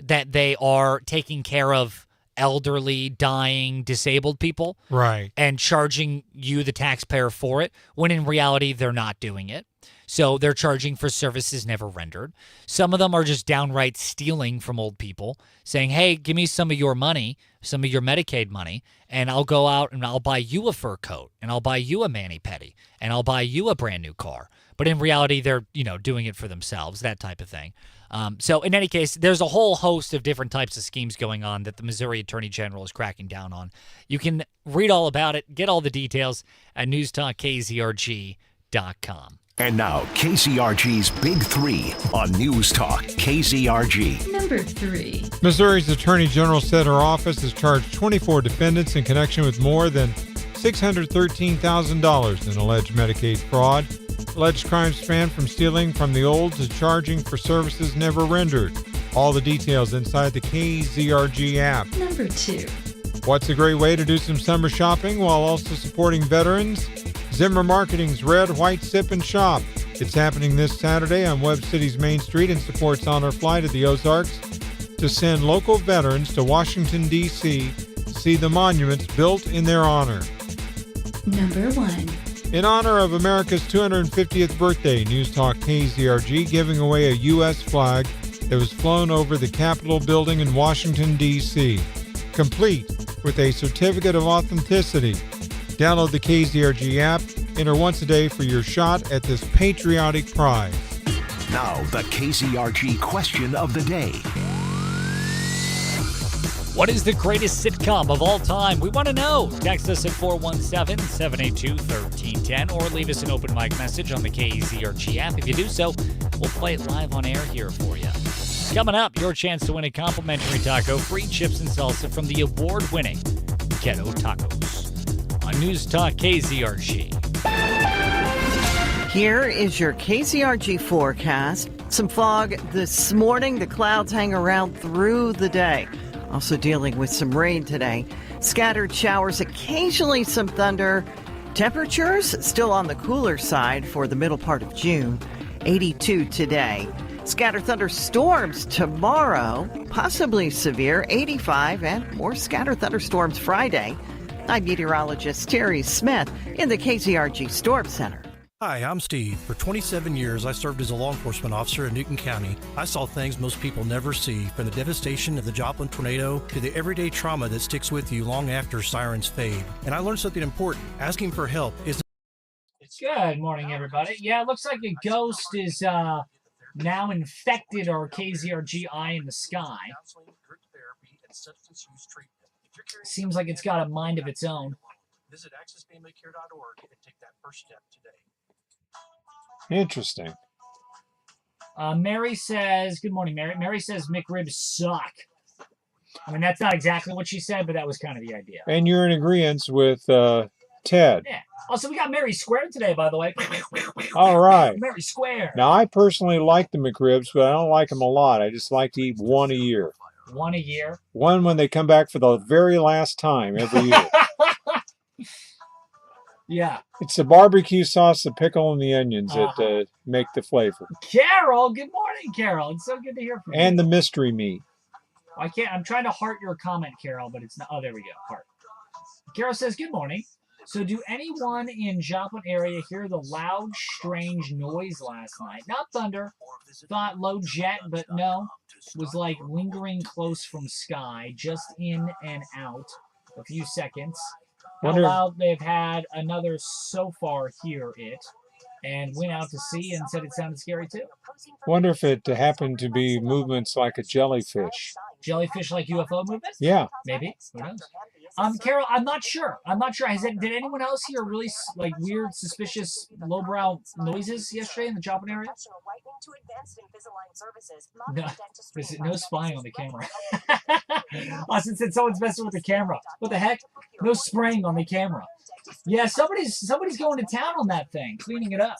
that they are taking care of elderly, dying, disabled people. Right. And charging you, the taxpayer, for it, when in reality, they're not doing it. So they're charging for services never rendered. Some of them are just downright stealing from old people, saying, hey, give me some of your money, some of your Medicaid money, and I'll go out and I'll buy you a fur coat, and I'll buy you a mani-pedi, and I'll buy you a brand new car. But in reality, they're, doing it for themselves, that type of thing. So in any case, there's a whole host of different types of schemes going on that the Missouri Attorney General is cracking down on. You can read all about it, get all the details at newstalkkzrg.com. And now, KZRG's Big 3 on News Talk KZRG. Number 3. Missouri's Attorney General said her office has charged 24 defendants in connection with more than $613,000 in alleged Medicaid fraud. Alleged crimes span from stealing from the old to charging for services never rendered. All the details inside the KZRG app. Number 2. What's a great way to do some summer shopping while also supporting veterans? Zimmer Marketing's Red, White, Sip, and Shop. It's happening this Saturday on Webb City's Main Street and supports Honor Flight at the Ozarks to send local veterans to Washington, D.C. to see the monuments built in their honor. Number 1. In honor of America's 250th birthday, News Talk KZRG giving away a U.S. flag that was flown over the Capitol building in Washington, D.C., complete with a certificate of authenticity. Download the KZRG app. Enter once a day for your shot at this patriotic prize. Now, the KZRG question of the day. What is the greatest sitcom of all time? We want to know. Text us at 417-782-1310 or leave us an open mic message on the KZRG app. If you do so, we'll play it live on air here for you. Coming up, your chance to win a complimentary taco, free chips and salsa from the award-winning Ghetto Tacos on News Talk KZRG. Here is your KZRG forecast. Some fog this morning. The clouds hang around through the day. Also dealing with some rain today. Scattered showers, occasionally some thunder. Temperatures still on the cooler side for the middle part of June. 82 today. Scattered thunderstorms tomorrow, possibly severe, 85, and more scattered thunderstorms Friday. I'm meteorologist Terry Smith in the KZRG Storm Center. Hi, I'm Steve. For 27 years, I served as a law enforcement officer in Newton County. I saw things most people never see, from the devastation of the Joplin tornado to the everyday trauma that sticks with you long after sirens fade. And I learned something important. Asking for help isn't... Good morning, everybody. Yeah, it looks like a ghost is now infected our KZRG eye in the sky. Seems like it's got a mind of its own. Visit accessfamilycare.org and take that first step today. Interesting. Mary says, good morning, Mary. Mary says McRibs suck. I mean, that's not exactly what she said, but that was kind of the idea. And you're in agreement with Ted. Yeah. Also, we got Mary Square today, by the way. All right. Mary Square. Now, I personally like the McRibs, but I don't like them a lot. I just like to eat one a year. One a year? One when they come back for the very last time every year. Yeah. It's the barbecue sauce, the pickle, and the onions that make the flavor. Carol, good morning, Carol. It's so good to hear from you. And the mystery meat. I'm trying to heart your comment, Carol, but it's not. Oh, there we go. Heart. Carol says, good morning. So do anyone in Joplin area hear the loud, strange noise last night? Not thunder. Thought low jet, but no. Was like lingering close from sky, just in and out. a few seconds. Wonder- How loud they've had another so far hear it, and went out to sea and said it sounded scary too. Wonder if it happened to be movements like a jellyfish. Jellyfish like UFO movement? Yeah. Maybe. Who knows? Carol, I'm not sure. Did anyone else hear really like weird, suspicious, lowbrow noises yesterday in the Joplin area? No spying on the camera. Austin said someone's messing with the camera. What the heck? No spraying on the camera. Yeah, somebody's going to town on that thing, cleaning it up.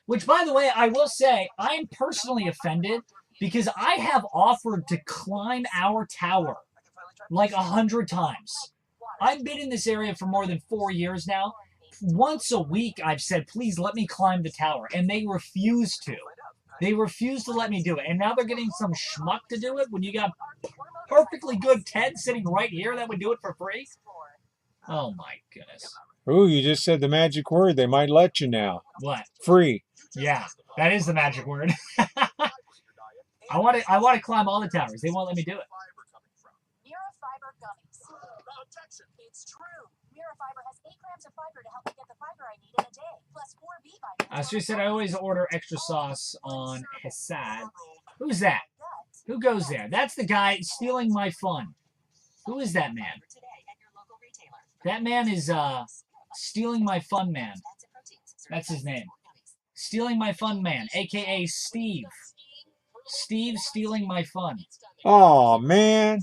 Which, by the way, I will say, I'm personally offended because I have offered to climb our tower like 100 times. I've been in this area for more than 4 years now. Once a week, I've said, please let me climb the tower, and they refuse to. They refuse to let me do it. And now they're getting some schmuck to do it when you got perfectly good Ted sitting right here that would do it for free? Oh, my goodness. Ooh, you just said the magic word. They might let you now. What? Free. Yeah, that is the magic word. I want to climb all the towers. They won't let me do it. It's true. Fiber has 8 grams of fiber to help me get the fiber I need in a day, plus 4 B vitamins. She said I always order extra sauce on Hassad. Who's that? Who goes there? That's the guy stealing my fun. Who is that man? That man is stealing my fun man. That's his name. Stealing my fun man, a.k.a. Steve. Steve stealing my fun. Oh, man.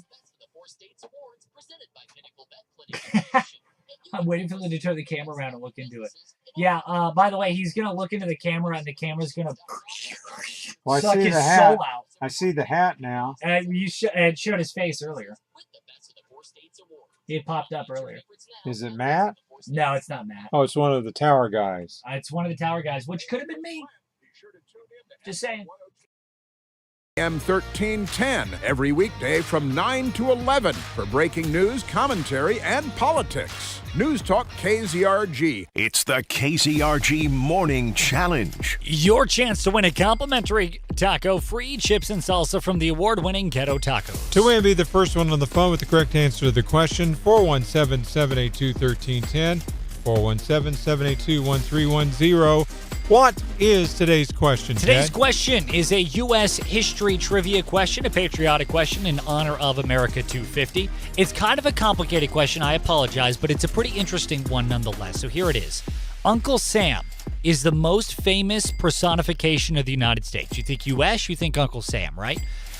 I'm waiting for them to turn the camera around and look into it. Yeah, by the way, he's going to look into the camera and the camera's going to suck his soul out. I see the hat now. It showed his face earlier. He had popped up earlier. Is it Matt? No, it's not Matt. Oh, it's one of the tower guys. It's one of the tower guys, which could have been me. Just saying. AM 1310 every weekday from 9 to 11 for breaking news, commentary, and politics. News Talk KZRG. It's the KZRG Morning Challenge. Your chance to win a complimentary taco, free chips and salsa from the award-winning Ghetto Tacos. To win, be the first one on the phone with the correct answer to the question. 417-782-1310. 417-782-1310. What is today's question, Today's Ted? question is a U.S. history trivia question, a patriotic question in honor of America 250. It's kind of a complicated question, I apologize, but it's a pretty interesting one nonetheless. So here it is. Uncle Sam is the most famous personification of the United States. You think U.S., you think Uncle Sam, right?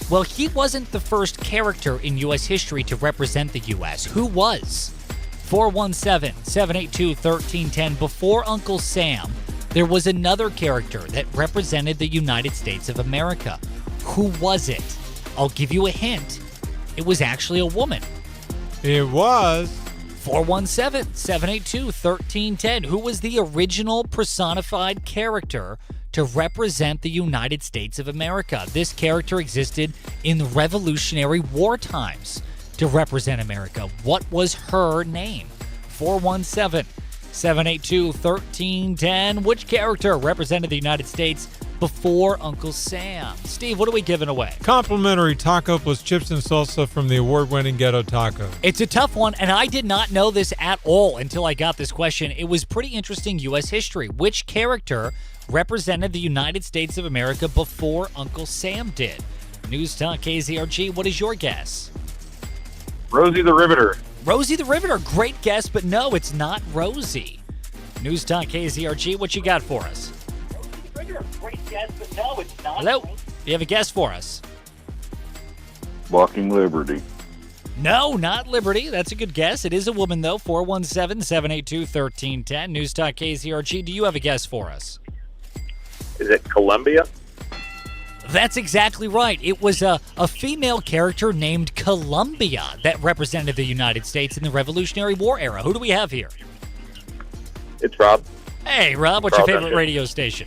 Well, he wasn't the first character in U.S. history to represent the U.S. Who was? 417-782-1310. Before Uncle Sam, there was another character that represented the United States of America. Who was it? I'll give you a hint. It was actually a woman. It was. 417-782-1310. Who was the original personified character to represent the United States of America? This character existed in the Revolutionary War times to represent America. What was her name? 417-782-1310. Which character represented the United States before Uncle Sam? Steve, what are we giving away? Complimentary taco plus chips and salsa from the award-winning Ghetto Taco. It's a tough one, and I did not know this at all until I got this question. It was pretty interesting U.S. history. Which character represented the United States of America before Uncle Sam did? News Talk KZRG, what is your guess? Rosie the Riveter. Rosie the Riveter, great guess, but no, it's not Rosie. News Talk KZRG, what you got for us? Great guess, but no, it's not. Hello, do you have a guess for us? Walking Liberty. No, not Liberty. That's a good guess. It is a woman, though. 417-782-1310. News Talk KZRG, do you have a guess for us? Is it Columbia? That's exactly right. It was a female character named Columbia that represented the United States in the Revolutionary War era. Who do we have here? It's Rob. Hey, Rob, what's your favorite radio station?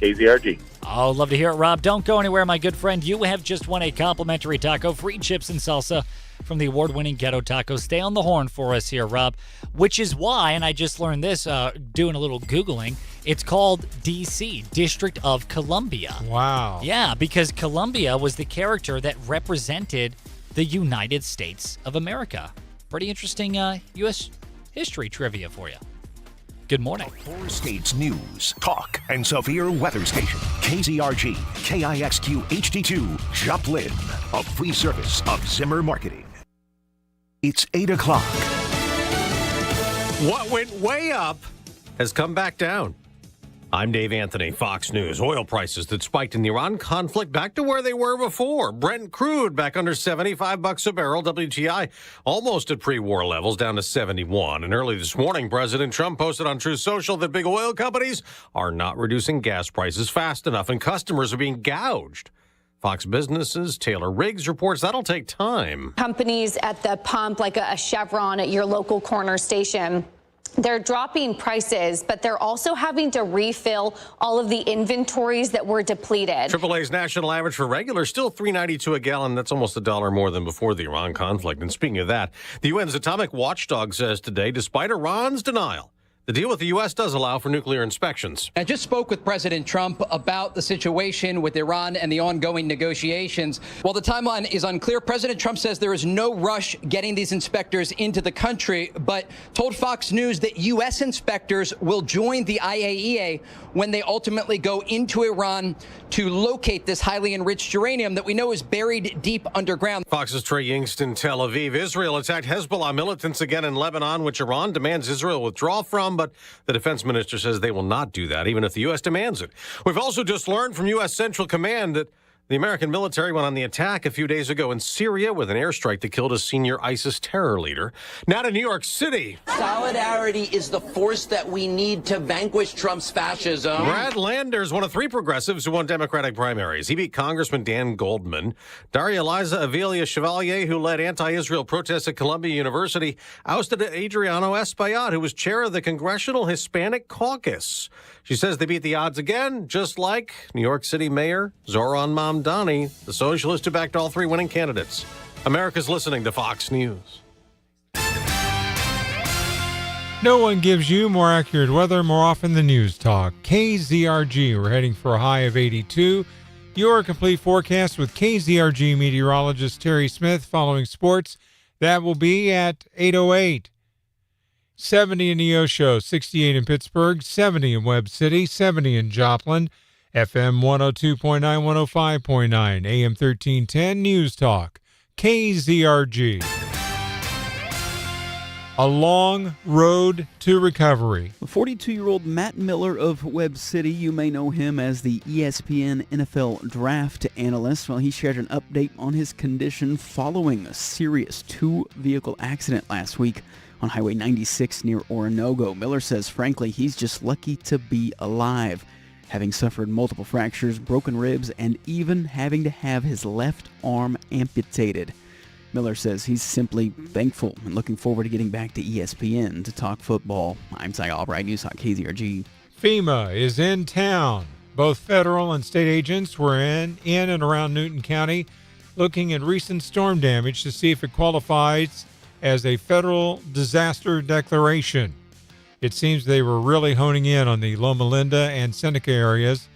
KZRG. Oh, love to hear it, Rob. Don't go anywhere, my good friend. You have just won a complimentary taco, free chips and salsa from the award-winning Ghetto Taco. Stay on the horn for us here, Rob, which is why, and I just learned this doing a little Googling, it's called D.C., District of Columbia. Wow. Yeah, because Columbia was the character that represented the United States of America. pretty interesting U.S. history trivia for you. Good morning. Four states news, talk, and severe weather station. KZRG, KIXQ HD2, Joplin. A free service of Zimmer Marketing. It's 8 o'clock. What went way up has come back down. I'm Dave Anthony, Fox News. Oil prices that spiked in the Iran conflict back to where they were before. Brent crude back under $75 a barrel. WTI almost at pre-war levels, down to 71. And early this morning, President Trump posted on Truth Social that big oil companies are not reducing gas prices fast enough and customers are being gouged. Fox Business's Taylor Riggs reports that'll take time. Companies at the pump, like a Chevron at your local corner station, they're dropping prices, but they're also having to refill all of the inventories that were depleted. AAA's national average for regular still $3.92 a gallon. That's almost $1 more than before the Iran conflict. And speaking of that, the UN's atomic watchdog says today, despite Iran's denial, the deal with the U.S. does allow for nuclear inspections. I just spoke with President Trump about the situation with Iran and the ongoing negotiations. While the timeline is unclear, President Trump says there is no rush getting these inspectors into the country, but told Fox News that U.S. inspectors will join the IAEA when they ultimately go into Iran to locate this highly enriched uranium that we know is buried deep underground. Fox's Trey Yingst in Tel Aviv. Israel attacked Hezbollah militants again in Lebanon, which Iran demands Israel withdraw from, but the defense minister says they will not do that, even if the U.S. demands it. We've also just learned from U.S. Central Command that the American military went on the attack a few days ago in Syria with an airstrike that killed a senior ISIS terror leader. Now to New York City. Solidarity is the force that we need to vanquish Trump's fascism. Brad Landers, one of three progressives who won Democratic primaries. He beat Congressman Dan Goldman. Daria Eliza Avilia Chevalier, who led anti-Israel protests at Columbia University, ousted Adriano Espaillat, who was chair of the Congressional Hispanic Caucus. She says they beat the odds again, just like New York City Mayor Zoran Mamdani, the socialist who backed all three winning candidates. America's listening to Fox News. No one gives you more accurate weather more often than News Talk. KZRG, we're heading for a high of 82. Your complete forecast with KZRG meteorologist Terry Smith following sports. That will be at 8:08. 70 in Neosho, 68 in Pittsburgh, 70 in Webb City, 70 in Joplin, FM 102.9, 105.9, AM 1310, News Talk, KZRG. A long road to recovery. 42-year-old Matt Miller of Webb City, you may know him as the ESPN NFL draft analyst. Well, he shared an update on his condition following a serious two-vehicle accident last week on Highway 96 near Oronogo. Miller says, frankly, he's just lucky to be alive, having suffered multiple fractures, broken ribs, and even having to have his left arm amputated. Miller says he's simply thankful and looking forward to getting back to ESPN to talk football. I'm Cy Albright, News Talk KZRG. FEMA is in town. Both federal and state agents were in and around Newton County looking at recent storm damage to see if it qualifies as a federal disaster declaration. It seems they were really honing in on the Loma Linda and Seneca areas,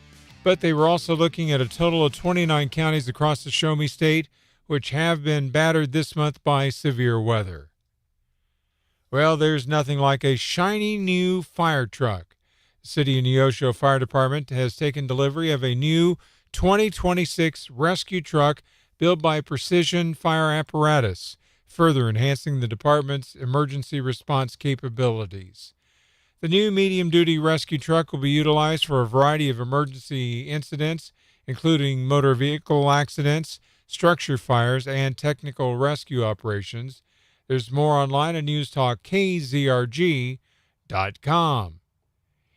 but they were also looking at a total of 29 counties across the Show Me State, which have been battered this month by severe weather. Well, there's nothing like a shiny new fire truck. The City of Neosho Fire Department has taken delivery of a new 2026 rescue truck built by Precision Fire Apparatus, further enhancing the department's emergency response capabilities. The new medium-duty rescue truck will be utilized for a variety of emergency incidents, including motor vehicle accidents, structure fires, and technical rescue operations. There's more online at newstalkkzrg.com.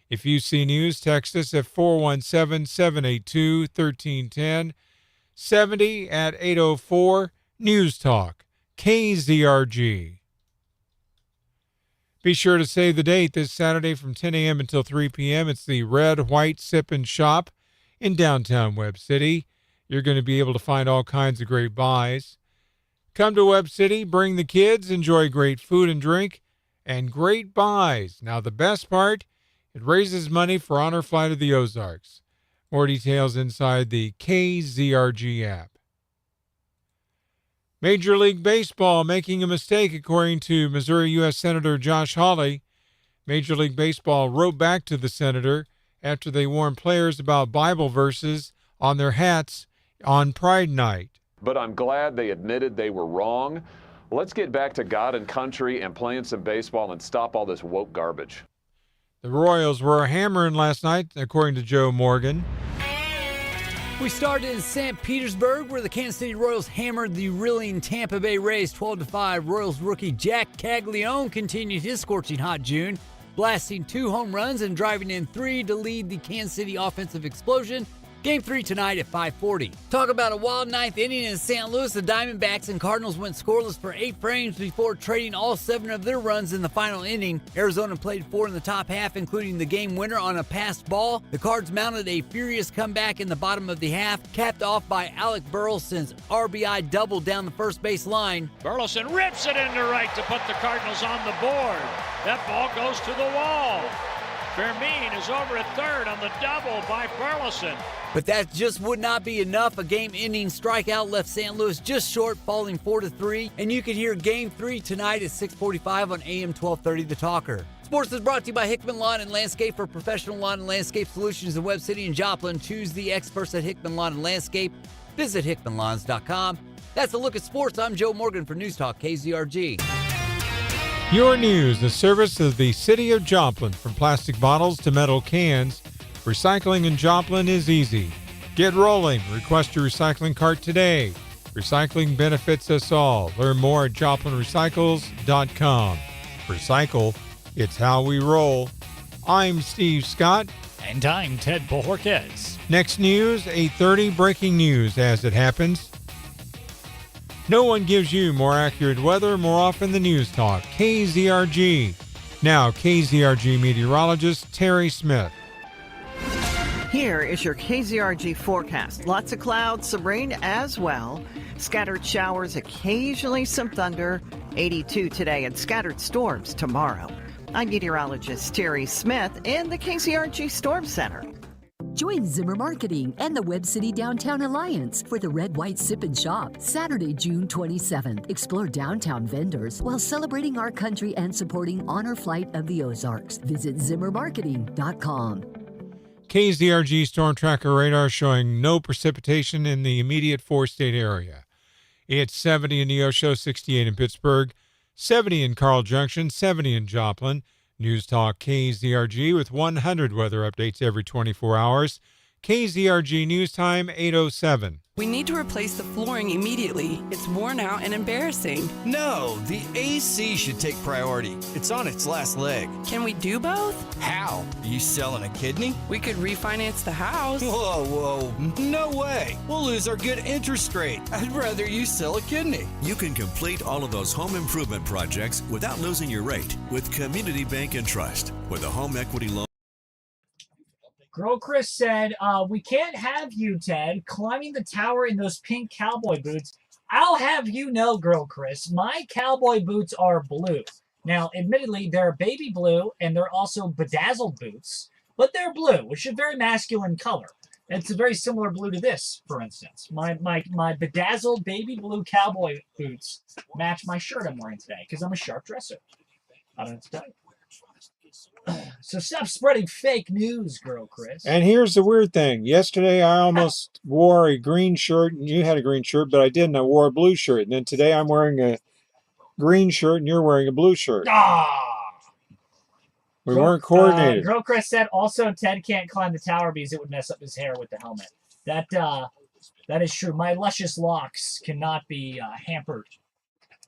If you see news, text us at 417-782-1310, 70 at 804, News Talk, KZRG. Be sure to save the date this Saturday from 10 a.m. until 3 p.m. It's the Red White Sip and Shop in downtown Webb City. You're going to be able to find all kinds of great buys. Come to Webb City, bring the kids, enjoy great food and drink, and great buys. Now, the best part, it raises money for Honor Flight of the Ozarks. More details inside the KZRG app. Major League Baseball making a mistake, according to Missouri U.S. Senator Josh Hawley. Major League Baseball wrote back to the senator after they warned players about Bible verses on their hats on Pride Night. But I'm glad they admitted they were wrong. Let's get back to God and country and playing some baseball and stop all this woke garbage. The Royals were hammering last night, according to Joe Morgan. We started in St. Petersburg, where the Kansas City Royals hammered the reeling Tampa Bay Rays 12-5. Royals rookie Jack Caglione continued his scorching hot June, blasting 2 home runs and driving in 3 to lead the Kansas City offensive explosion. Game 3 tonight at 5:40. Talk about a wild 9th inning in St. Louis. The Diamondbacks and Cardinals went scoreless for 8 frames before trading all 7 of their runs in the final inning. Arizona played 4 in the top half, including the game winner on a passed ball. The Cards mounted a furious comeback in the bottom of the half, capped off by Alec Burleson's RBI double down the first base line. Burleson rips it into right to put the Cardinals on the board. That ball goes to the wall. Fermin is over at third on the double by Burleson. But that just would not be enough. A game-ending strikeout left St. Louis just short, falling 4-3. And you can hear Game 3 tonight at 6:45 on AM 1230 The Talker. Sports is brought to you by Hickman Lawn and Landscape. For professional lawn and landscape solutions in Webb City and Joplin, choose the experts at Hickman Lawn and Landscape. Visit hickmanlawns.com. That's a look at sports. I'm Joe Morgan for News Talk KZRG. Your News, the service of the City of Joplin. From plastic bottles to metal cans, recycling in Joplin is easy. Get rolling. Request your recycling cart today. Recycling benefits us all. Learn more at joplinrecycles.com. Recycle, it's how we roll. I'm Steve Scott. And I'm Ted Bojorquez. Next news, 8:30, breaking news as it happens. No one gives you more accurate weather more often than News Talk. KZRG. Now, KZRG meteorologist Terry Smith. Here is your KZRG forecast. Lots of clouds, some rain as well. Scattered showers, occasionally some thunder. 82 today and scattered storms tomorrow. I'm meteorologist Terry Smith in the KZRG Storm Center. Join Zimmer Marketing and the Webb City Downtown Alliance for the Red White Sip and Shop, Saturday, June 27th. Explore downtown vendors while celebrating our country and supporting Honor Flight of the Ozarks. Visit zimmermarketing.com. KZRG Storm Tracker radar showing no precipitation in the immediate 4-state area. It's 70 in Neosho, 68 in Pittsburgh, 70 in Carl Junction, 70 in Joplin. News Talk KZRG with 100 weather updates every 24 hours. KZRG News Time, 8:07. We need to replace the flooring immediately. It's worn out and embarrassing. No, the AC should take priority. It's on its last leg. Can we do both? How? Are you selling a kidney? We could refinance the house. Whoa, no way. We'll lose our good interest rate. I'd rather you sell a kidney. You can complete all of those home improvement projects without losing your rate with Community Bank and Trust. With a home equity loan. Girl Chris said, we can't have you, Ted, climbing the tower in those pink cowboy boots. I'll have you know, Girl Chris, my cowboy boots are blue. Now, admittedly, they're baby blue, and they're also bedazzled boots, but they're blue, which is a very masculine color. It's a very similar blue to this, for instance. My bedazzled baby blue cowboy boots match my shirt I'm wearing today, because I'm a sharp dresser. I don't have to tell you. So stop spreading fake news, Girl Chris. And here's the weird thing. Yesterday, I almost wore a green shirt, and you had a green shirt, but I didn't. I wore a blue shirt. And then today, I'm wearing a green shirt, and you're wearing a blue shirt. We weren't coordinated. Girl Chris said, also, Ted can't climb the tower because it would mess up his hair with the helmet. That is true. My luscious locks cannot be hampered.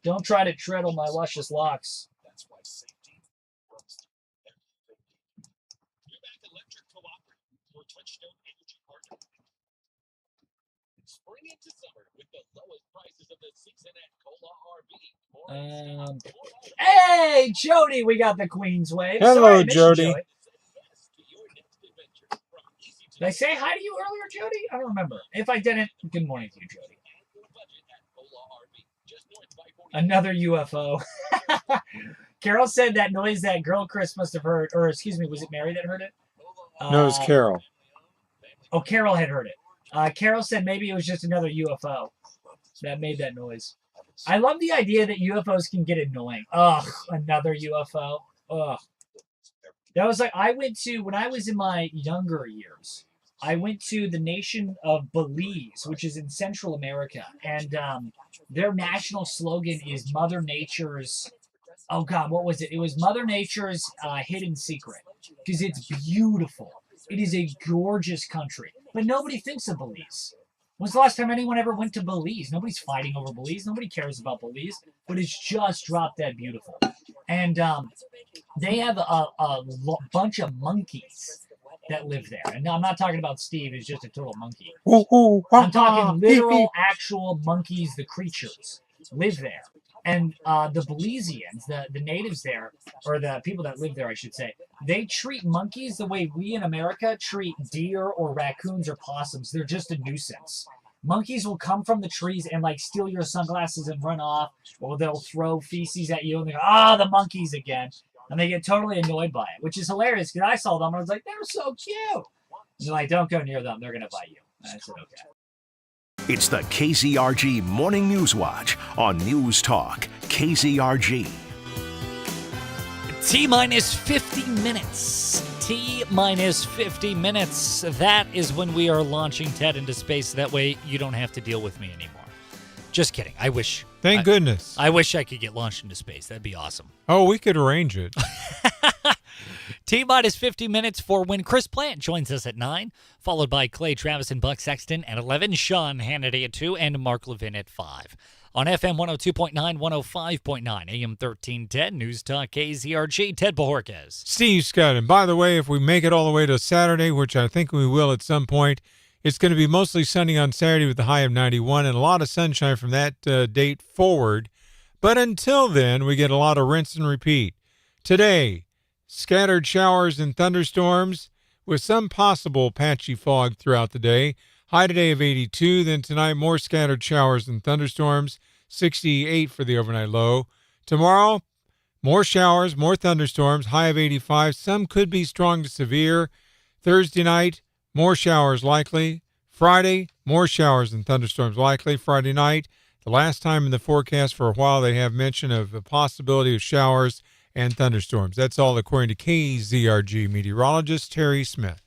Don't try to tread on my luscious locks. Hey, Jody, we got the Queen's Wave. Hello, Jody. Did I say hi to you earlier, Jody? I don't remember. If I didn't, good morning to you, Jody. Another UFO. Carol said that noise that Girl Chris must have heard, or excuse me, was it Mary that heard it? No, it was Carol. Oh, Carol had heard it. Carol said maybe it was just another UFO that made that noise. I love the idea that UFOs can get annoying. Ugh, another UFO. Ugh. That was like, when I was in my younger years, I went to the nation of Belize, which is in Central America, and their national slogan is Mother Nature's, oh God, what was it? It was Mother Nature's hidden secret, because it's beautiful. It is a gorgeous country, but nobody thinks of Belize. When's the last time anyone ever went to Belize? Nobody's fighting over Belize. Nobody cares about Belize, but it's just drop dead beautiful. And they have a bunch of monkeys that live there. And I'm not talking about Steve, who's just a total monkey. I'm talking literal, actual monkeys, the creatures, live there. And the Belizeans, the natives there, or the people that live there, I should say, they treat monkeys the way we in America treat deer or raccoons or possums. They're just a nuisance. Monkeys will come from the trees and like steal your sunglasses and run off, or they'll throw feces at you and they go, the monkeys again. And they get totally annoyed by it, which is hilarious because I saw them and I was like, they're so cute. And they're like, don't go near them. They're going to bite you. And I said, okay. It's the KZRG Morning News Watch on News Talk, KZRG. T-minus 50 minutes. T-minus 50 minutes. That is when we are launching Ted into space. That way you don't have to deal with me anymore. Just kidding. I wish. Thank goodness. I wish I could get launched into space. That'd be awesome. Oh, we could arrange it. T-minus 50 minutes for when Chris Plant joins us at 9, followed by Clay Travis and Buck Sexton at 11, Sean Hannity at 2, and Mark Levin at 5. On FM 102.9, 105.9, AM 1310, News Talk KZRG, Ted Bojorquez. Steve Scott. And by the way, if we make it all the way to Saturday, which I think we will at some point, it's going to be mostly sunny on Saturday with a high of 91 and a lot of sunshine from that date forward. But until then, we get a lot of rinse and repeat. Today, scattered showers and thunderstorms with some possible patchy fog throughout the day. High today of 82. Then tonight, more scattered showers and thunderstorms. 68 for the overnight low. Tomorrow, more showers, more thunderstorms. High of 85. Some could be strong to severe. Thursday night, more showers likely. Friday, more showers and thunderstorms likely. Friday night, the last time in the forecast for a while they have mention of a possibility of showers and thunderstorms. That's all according to KZRG meteorologist Terry Smith.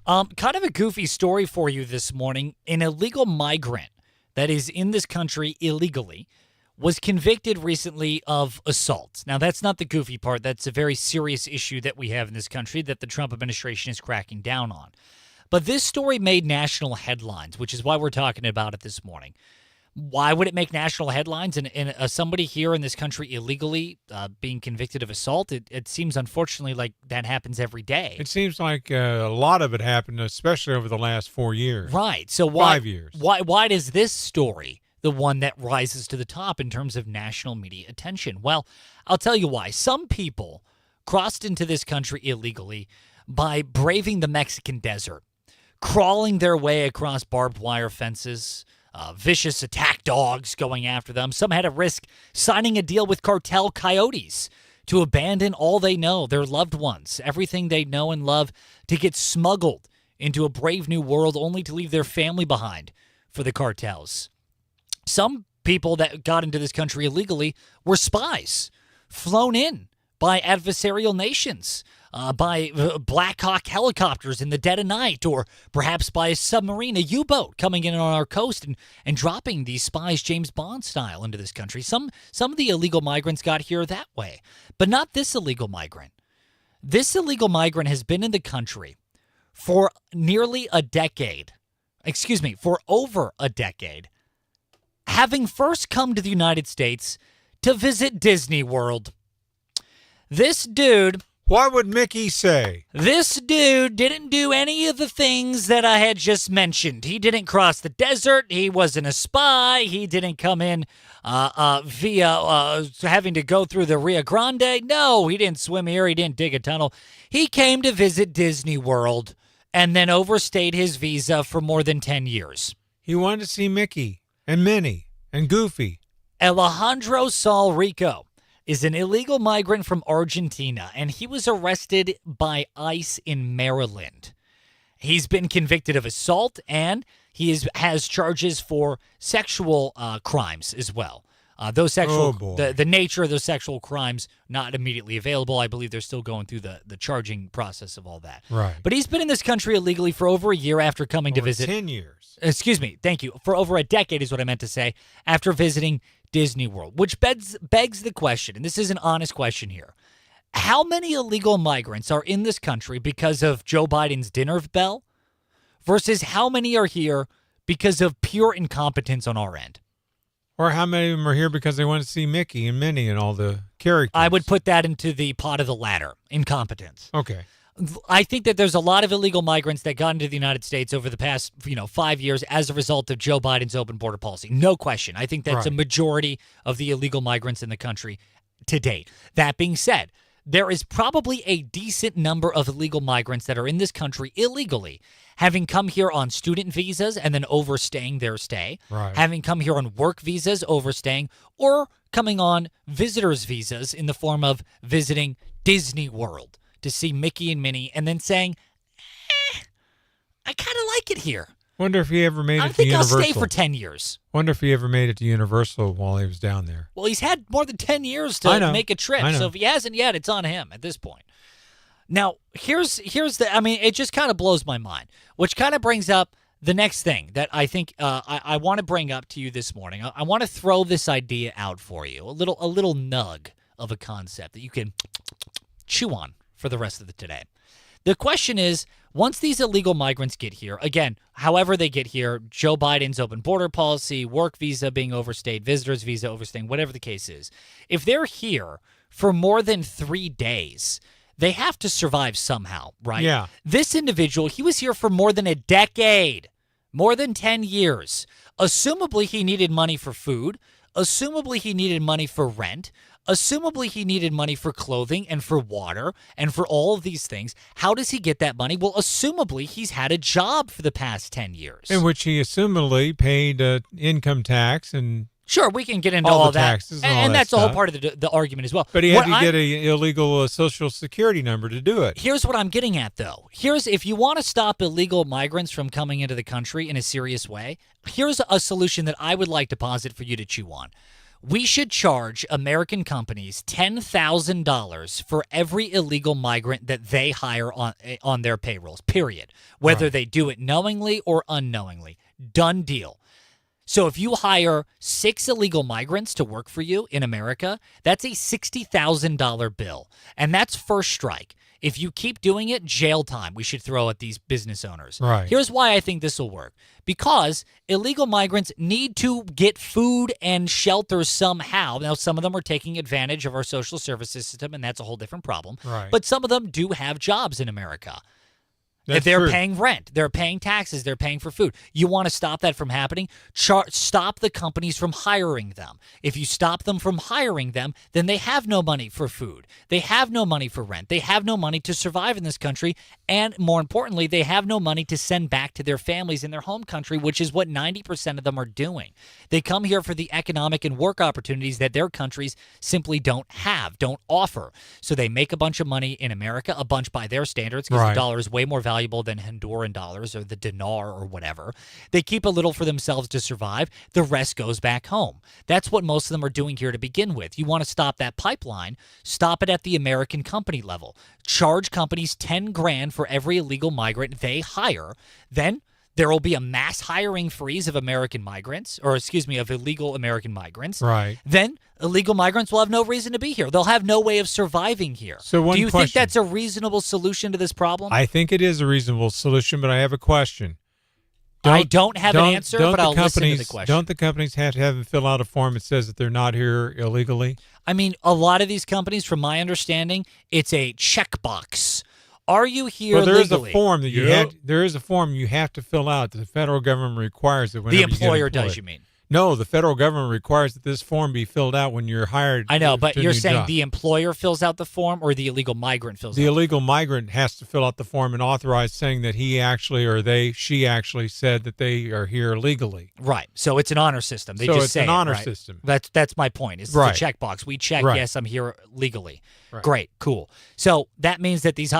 Kind of a goofy story for you this morning. An illegal migrant that is in this country illegally was convicted recently of assault. Now, that's not the goofy part. That's a very serious issue that we have in this country that the Trump administration is cracking down on. But this story made national headlines, which is why we're talking about it this morning. Why would it make national headlines? And somebody here in this country illegally being convicted of assault, it seems unfortunately like that happens every day. It seems like a lot of it happened, especially over the last 4 years. Right. So why, 5 years. Why does this story the one that rises to the top in terms of national media attention? Well, I'll tell you why. Some people crossed into this country illegally by braving the Mexican desert, crawling their way across barbed wire fences, vicious attack dogs going after them. Some had to risk signing a deal with cartel coyotes to abandon all they know, their loved ones, everything they know and love, to get smuggled into a brave new world only to leave their family behind for the cartels. Some people that got into this country illegally were spies, flown in by adversarial nations, by Black Hawk helicopters in the dead of night, or perhaps by a submarine, a U-boat coming in on our coast and dropping these spies James Bond style into this country. Some of the illegal migrants got here that way, but not this illegal migrant. This illegal migrant has been in the country for nearly a decade. For over a decade. Having first come to the United States to visit Disney World. This dude... What would Mickey say? This dude didn't do any of the things that I had just mentioned. He didn't cross the desert. He wasn't a spy. He didn't come in via having to go through the Rio Grande. No, he didn't swim here. He didn't dig a tunnel. He came to visit Disney World and then overstayed his visa for more than 10 years. He wanted to see Mickey and Minnie and Goofy. Alejandro Salrico is an illegal migrant from Argentina, and he was arrested by ICE in Maryland. He's been convicted of assault, and He has charges for sexual crimes as well. Those sexual, the nature of those sexual crimes not immediately available. I believe they're still going through the charging process of all that. Right. But he's been in this country illegally for over a year after coming to visit. 10 years. Excuse me. Thank you. For over a decade is what I meant to say. After visiting Disney World, which begs the question, and this is an honest question here. How many illegal migrants are in this country because of Joe Biden's dinner bell versus how many are here because of pure incompetence on our end? Or how many of them are here because they want to see Mickey and Minnie and all the characters? I would put that into the pot of the latter, incompetence. Okay. I think that there's a lot of illegal migrants that got into the United States over the past, 5 years as a result of Joe Biden's open border policy. No question. I think that's a majority of the illegal migrants in the country to date. That being said, there is probably a decent number of illegal migrants that are in this country illegally, having come here on student visas and then overstaying their stay, having come here on work visas, overstaying, or coming on visitors' visas in the form of visiting Disney World to see Mickey and Minnie and then saying, I kind of like it here. Wonder if he ever made it to think Universal. I'll stay for 10 years. Wonder if he ever made it to Universal while he was down there. Well, he's had more than 10 years to make a trip. So if he hasn't yet, it's on him at this point. Now, here's it just kind of blows my mind, which kind of brings up the next thing that I think I want to bring up to you this morning. I want to throw this idea out for you, a little nug of a concept that you can chew on for the rest of the today. The question is, once these illegal migrants get here, again, however they get here, Joe Biden's open border policy, work visa being overstayed, visitors visa overstaying, whatever the case is, if they're here for more than 3 days, they have to survive somehow, right? Yeah. This individual, he was here for more than a decade, more than 10 years. Assumably, he needed money for food. Assumably, he needed money for rent. Assumably, he needed money for clothing and for water and for all of these things. How does he get that money? Well, assumably, he's had a job for the past 10 years. In which he assumably paid income tax and sure, we can get into all all the that. taxes and all that that's a whole stuff. part of the argument as well. But he had to get an illegal Social Security number to do it. Here's what I'm getting at, though. If you want to stop illegal migrants from coming into the country in a serious way, here's a solution that I would like to posit for you to chew on. We should charge American companies $10,000 for every illegal migrant that they hire on their payrolls, period. Whether they do it knowingly or unknowingly. Done deal. So if you hire 6 illegal migrants to work for you in America, that's a $60,000 bill. And that's first strike. If you keep doing it, jail time we should throw at these business owners. Right. Here's why I think this will work. Because illegal migrants need to get food and shelter somehow. Now, some of them are taking advantage of our social services system, and that's a whole different problem. Right. But some of them do have jobs in America. That's they're true. paying rent, they're paying taxes, they're paying for food. You want to stop that from happening? Stop the companies from hiring them. If you stop them from hiring them, then they have no money for food. They have no money for rent. They have no money to survive in this country. And more importantly, they have no money to send back to their families in their home country, which is what 90% of them are doing. They come here for the economic and work opportunities that their countries simply don't offer. So they make a bunch of money in America, a bunch by their standards, because the dollar is way more valuable than Honduran dollars or the dinar or whatever. They keep a little for themselves to survive. The rest goes back home. That's what most of them are doing here to begin with. You want to stop that pipeline, stop it at the American company level. Charge companies $10,000 for every illegal migrant they hire. Then there will be a mass hiring freeze of illegal American migrants. Right. Then illegal migrants will have no reason to be here. They'll have no way of surviving here. So do you think that's a reasonable solution to this problem? I think it is a reasonable solution, but I have a question. I don't have an answer, but I'll listen to the question. Don't the companies have to have them fill out a form that says that they're not here illegally? I mean, a lot of these companies, from my understanding, it's a checkbox. Are you here legally? There is a form that there is a form you have to fill out that the federal government requires that whenever the employer you get employed. does, you mean? No, the federal government requires that this form be filled out when you're hired. I know, but to a you're new saying job. the employer fills out the form or the illegal migrant fills The out illegal migrant has to fill out the form and authorize saying that he actually or she actually said that they are here legally. Right. So it's an honor system. They So just it's say an honor right? system. That's my point. It's Right. a checkbox. We check, Right. yes, I'm here legally. Right. Great, cool. So that means that these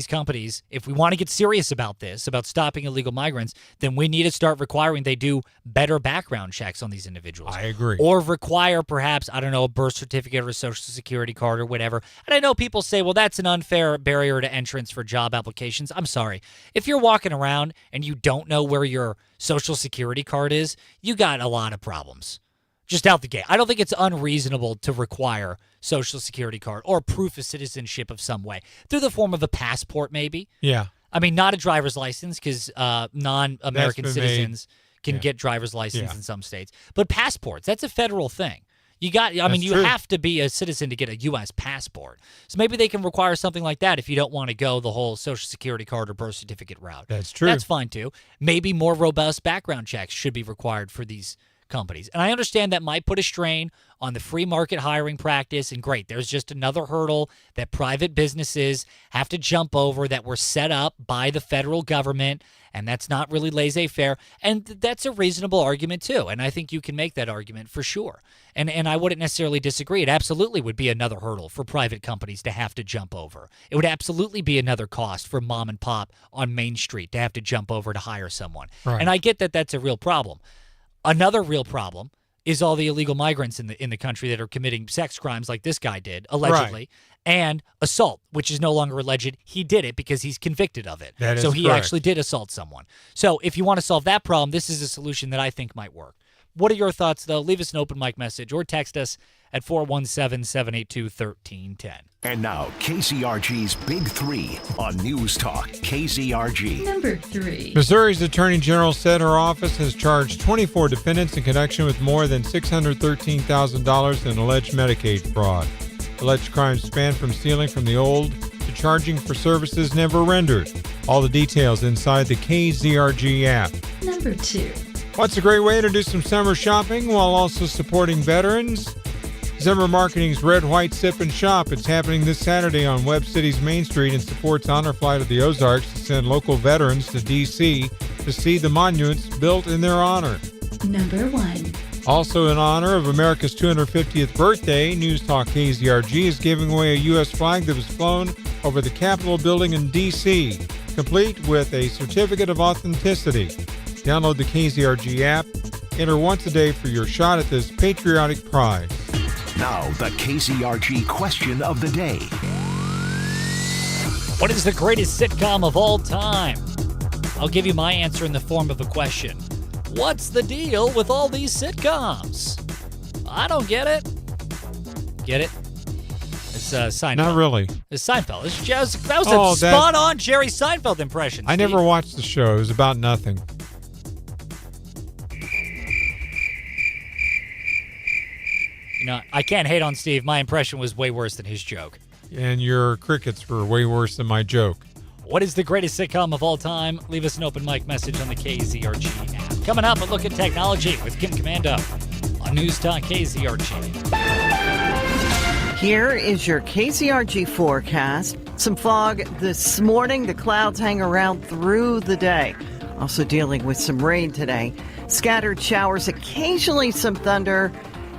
companies, if we want to get serious about this, about stopping illegal migrants, then we need to start requiring they do better background checks on these individuals. I agree. Or require perhaps, I don't know, a birth certificate or a social security card or whatever. And I know people say, well, that's an unfair barrier to entrance for job applications. I'm sorry. If you're walking around and you don't know where your social security card is, you got a lot of problems. Just out the gate. I don't think it's unreasonable to require social security card or proof of citizenship of some way through the form of a passport, maybe. Yeah. I mean, not a driver's license because non-American That's been citizens can get driver's license in some states. But passports, that's a federal thing. You have to be a citizen to get a U.S. passport. So maybe they can require something like that if you don't want to go the whole social security card or birth certificate route. That's true. That's fine, too. Maybe more robust background checks should be required for these companies. And I understand that might put a strain on the free market hiring practice, and great, there's just another hurdle that private businesses have to jump over that were set up by the federal government, and that's not really laissez-faire, and that's a reasonable argument too, and I think you can make that argument for sure. And I wouldn't necessarily disagree. It absolutely would be another hurdle for private companies to have to jump over. It would absolutely be another cost for mom and pop on Main Street to have to jump over to hire someone. Right. And I get that that's a real problem. Another real problem is all the illegal migrants in the country that are committing sex crimes like this guy did, allegedly, and assault, which is no longer alleged. He did it because he's convicted of it. That is so he correct. actually did assault someone. So if you want to solve that problem, this is a solution that I think might work. What are your thoughts, though? Leave us an open mic message or text us at 417-782-1310. And now, KZRG's Big Three on News Talk KZRG. Number 3. Missouri's Attorney General said her office has charged 24 defendants in connection with more than $613,000 in alleged Medicaid fraud. Alleged crimes span from stealing from the old to charging for services never rendered. All the details inside the KZRG app. Number 2. What's a great way to do some summer shopping while also supporting veterans? Zimmer Marketing's Red, White, Sip, and Shop. It's happening this Saturday on Webb City's Main Street and supports Honor Flight of the Ozarks to send local veterans to D.C. to see the monuments built in their honor. Number 1. Also in honor of America's 250th birthday, News Talk KZRG is giving away a U.S. flag that was flown over the Capitol building in D.C., complete with a certificate of authenticity. Download the KZRG app. Enter once a day for your shot at this patriotic prize. Now, the KZRG question of the day. What is the greatest sitcom of all time? I'll give you my answer in the form of a question. What's the deal with all these sitcoms? I don't get it. Get it? It's Seinfeld. Not really. It's Seinfeld. That was a spot-on Jerry Seinfeld impression, I Steve. never watched the show. It was about nothing. You know, I can't hate on Steve. My impression was way worse than his joke. And your crickets were way worse than my joke. What is the greatest sitcom of all time? Leave us an open mic message on the KZRG app. Coming up, a look at technology with Kim Commando on News Talk KZRG. Here is your KZRG forecast. Some fog this morning. The clouds hang around through the day. Also dealing with some rain today. Scattered showers, occasionally some thunder.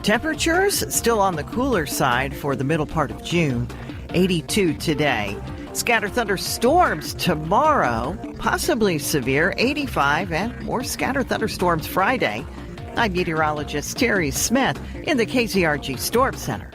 Temperatures still on the cooler side for the middle part of June. 82 today. Scattered thunderstorms tomorrow, possibly severe, 85, and more scattered thunderstorms Friday. I'm meteorologist Terry Smith in the KZRG Storm Center.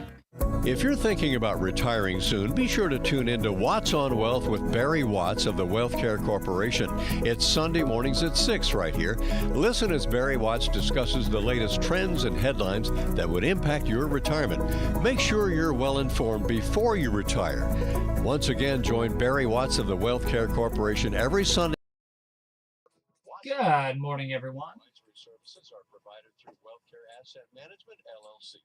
If you're thinking about retiring soon, be sure to tune in to Watts on Wealth with Barry Watts of the Wealth Care Corporation. It's Sunday mornings at 6 right here. Listen as Barry Watts discusses the latest trends and headlines that would impact your retirement. Make sure you're well informed before you retire. Once again, join Barry Watts of the Wealth Care Corporation every Sunday. Good morning, everyone. Services are provided through Wealth Care Asset Management, LLC.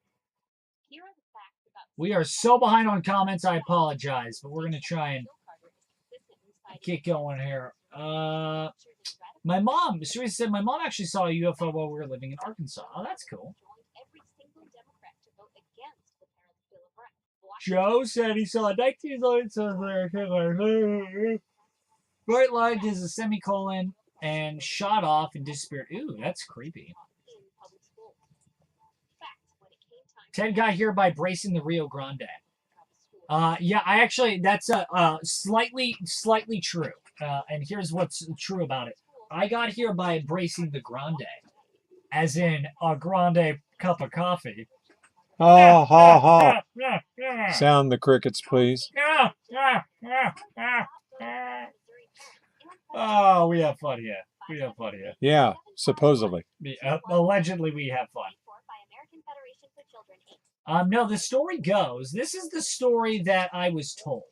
Here are the facts about We are so behind on comments, I apologize, but we're going to try and get going here. My mom, Teresa said, my mom actually saw a UFO while we were living in Arkansas. Oh, that's cool. Joe said he saw a 19 bright light is a semicolon and shot off and disappeared. Ooh, that's creepy. Ted got here by bracing the Rio Grande. Yeah, I actually, that's slightly true. And here's what's true about it. I got here by bracing the grande, as in a grande cup of coffee. Ha ha ha. Sound the crickets, please. Oh, we have fun here. Yeah, supposedly. Allegedly, we have fun. No, the story goes, this is the story that I was told.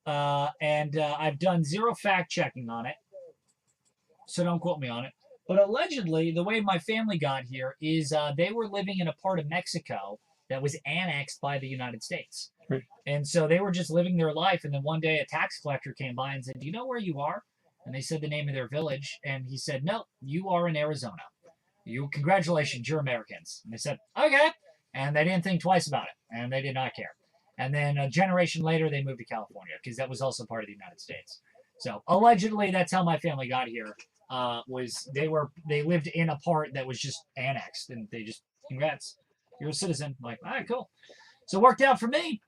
And I've done zero fact-checking on it, so don't quote me on it. But allegedly, the way my family got here is they were living in a part of Mexico that was annexed by the United States. Right. And so they were just living their life, and then one day a tax collector came by and said, do you know where you are? And they said the name of their village, and he said, no, you are in Arizona. Congratulations, you're Americans. And they said, okay. And they didn't think twice about it, and they did not care. And then a generation later, they moved to California because that was also part of the United States. So allegedly, that's how my family got here. They lived in a part that was just annexed, and they just, congrats, you're a citizen. I'm like, all right, cool. So it worked out for me.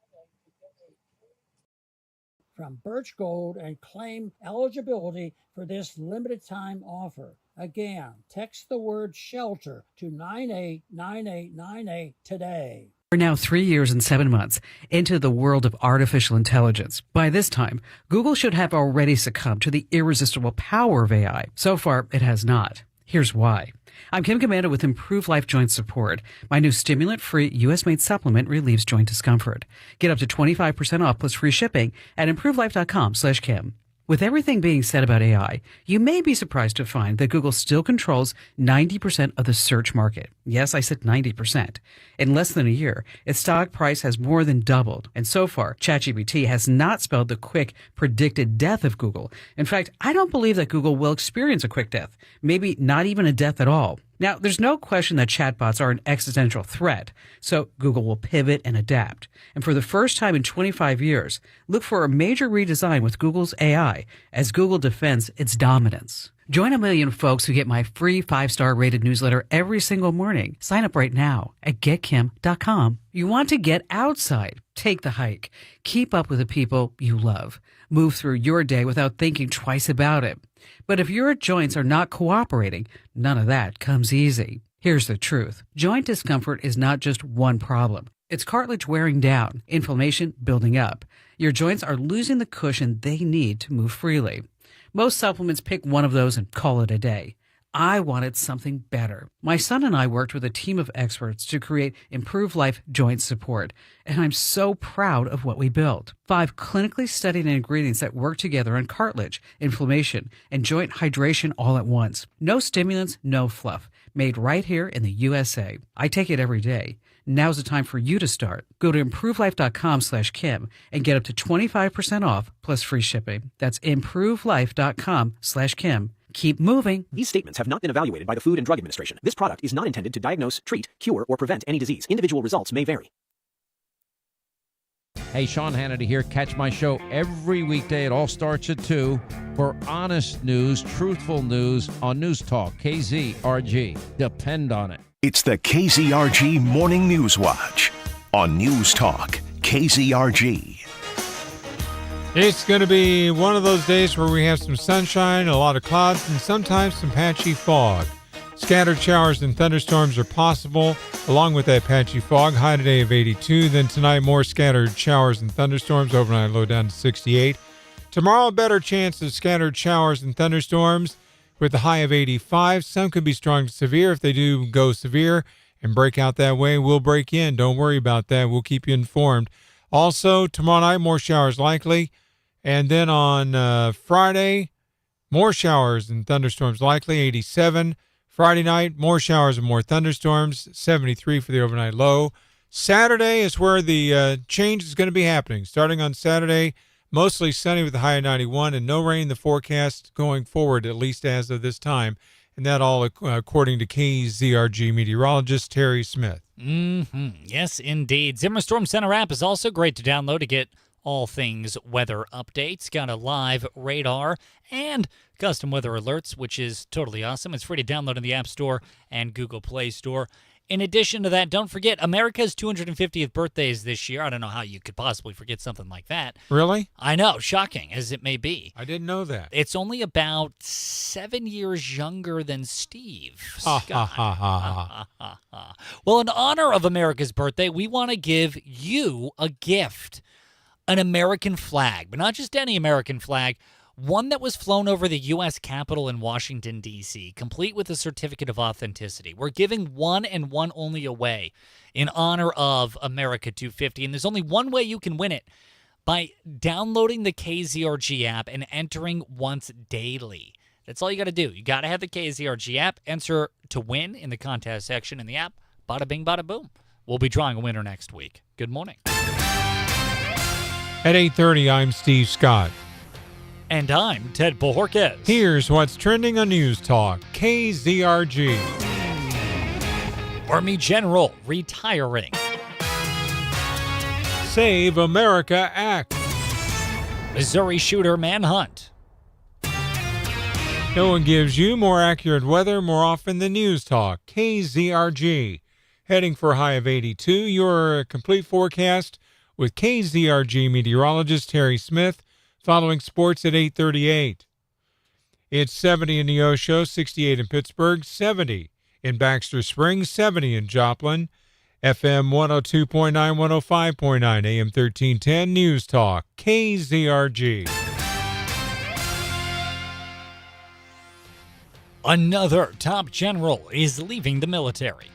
From Birch Gold and claim eligibility for this limited time offer. Again, text the word shelter to 989898 today. We're now 3 years and 7 months into the world of artificial intelligence. By this time, Google should have already succumbed to the irresistible power of AI. So far, it has not. Here's why. I'm Kim Commander with Improved Life Joint Support. My new stimulant-free U.S.-made supplement relieves joint discomfort. Get up to 25% off plus free shipping at improvedlife.com/Kim. With everything being said about AI, you may be surprised to find that Google still controls 90% of the search market. Yes, I said 90%. In less than a year, its stock price has more than doubled. And so far, ChatGPT has not spelled the quick, predicted death of Google. In fact, I don't believe that Google will experience a quick death. Maybe not even a death at all. Now, there's no question that chatbots are an existential threat, so Google will pivot and adapt. And for the first time in 25 years, look for a major redesign with Google's AI as Google defends its dominance. Join a million folks who get my free 5-star rated newsletter every single morning. Sign up right now at getkim.com. You want to get outside. Take the hike. Keep up with the people you love. Move through your day without thinking twice about it. But if your joints are not cooperating, none of that comes easy. Here's the truth. Joint discomfort is not just one problem. It's cartilage wearing down, inflammation building up. Your joints are losing the cushion they need to move freely. Most supplements pick one of those and call it a day. I wanted something better. My son and I worked with a team of experts to create Improved Life Joint Support, and I'm so proud of what we built. 5 clinically studied ingredients that work together on cartilage, inflammation, and joint hydration all at once. No stimulants, no fluff. Made right here in the USA. I take it every day. Now's the time for you to start. Go to improvedlife.com/Kim and get up to 25% off plus free shipping. That's improvedlife.com/Kim. Keep moving. These statements have not been evaluated by the Food and Drug Administration. This product is not intended to diagnose, treat, cure, or prevent any disease. Individual results may vary. Hey, Sean Hannity here. Catch my show every weekday. It all starts at 2 for honest news, truthful news on News Talk, KZRG. Depend on it. It's the KZRG Morning News Watch on News Talk, KZRG. It's going to be one of those days where we have some sunshine, a lot of clouds, and sometimes some patchy fog. Scattered showers and thunderstorms are possible, along with that patchy fog. High today of 82. Then tonight, more scattered showers and thunderstorms. Overnight low down to 68. Tomorrow, a better chance of scattered showers and thunderstorms with a high of 85. Some could be strong to severe. If they do go severe and break out that way, we'll break in. Don't worry about that. We'll keep you informed. Also, tomorrow night, more showers likely. And then on Friday, more showers and thunderstorms likely, 87. Friday night, more showers and more thunderstorms, 73 for the overnight low. Saturday is where the change is going to be happening. Starting on Saturday, Mostly sunny with a high of 91 and no rain in the forecast going forward, at least as of this time. And that all according to KZRG meteorologist Terry Smith. Yes, indeed. Zimmer Storm Center app is also great to download to get all things weather updates. Got a live radar and custom weather alerts, which is totally awesome. It's free to download in the App Store and Google Play Store. In addition to that, don't forget, America's 250th birthday is this year. I don't know how you could possibly forget something like that. Really? I know, shocking as it may be. I didn't know that. It's only about 7 years younger than Steve Scott. Well, in honor of America's birthday, we want to give you a gift. An American flag, but not just any American flag, one that was flown over the U.S. Capitol in Washington, D.C., complete with a certificate of authenticity. We're giving one and one only away in honor of America 250, and there's only one way you can win it, by downloading the KZRG app and entering once daily. That's all you got to do. You got to have the KZRG app, enter to win in the contest section in the app. Bada bing, bada boom. We'll be drawing a winner next week. Good morning. At 8:30, I'm Steve Scott. And I'm Ted Bojorquez. Here's what's trending on News Talk, KZRG. Army General retiring. Save America Act. Missouri shooter manhunt. No one gives you more accurate weather more often than News Talk, KZRG. Heading for a high of 82, your complete forecast with KZRG meteorologist Terry Smith. Following sports at 8:38. It's 70 in Neosho, 68 in Pittsburgh, 70 in Baxter Springs, 70 in Joplin. FM 102.9, 105.9, AM 1310, News Talk, KZRG. Another top general is leaving the military.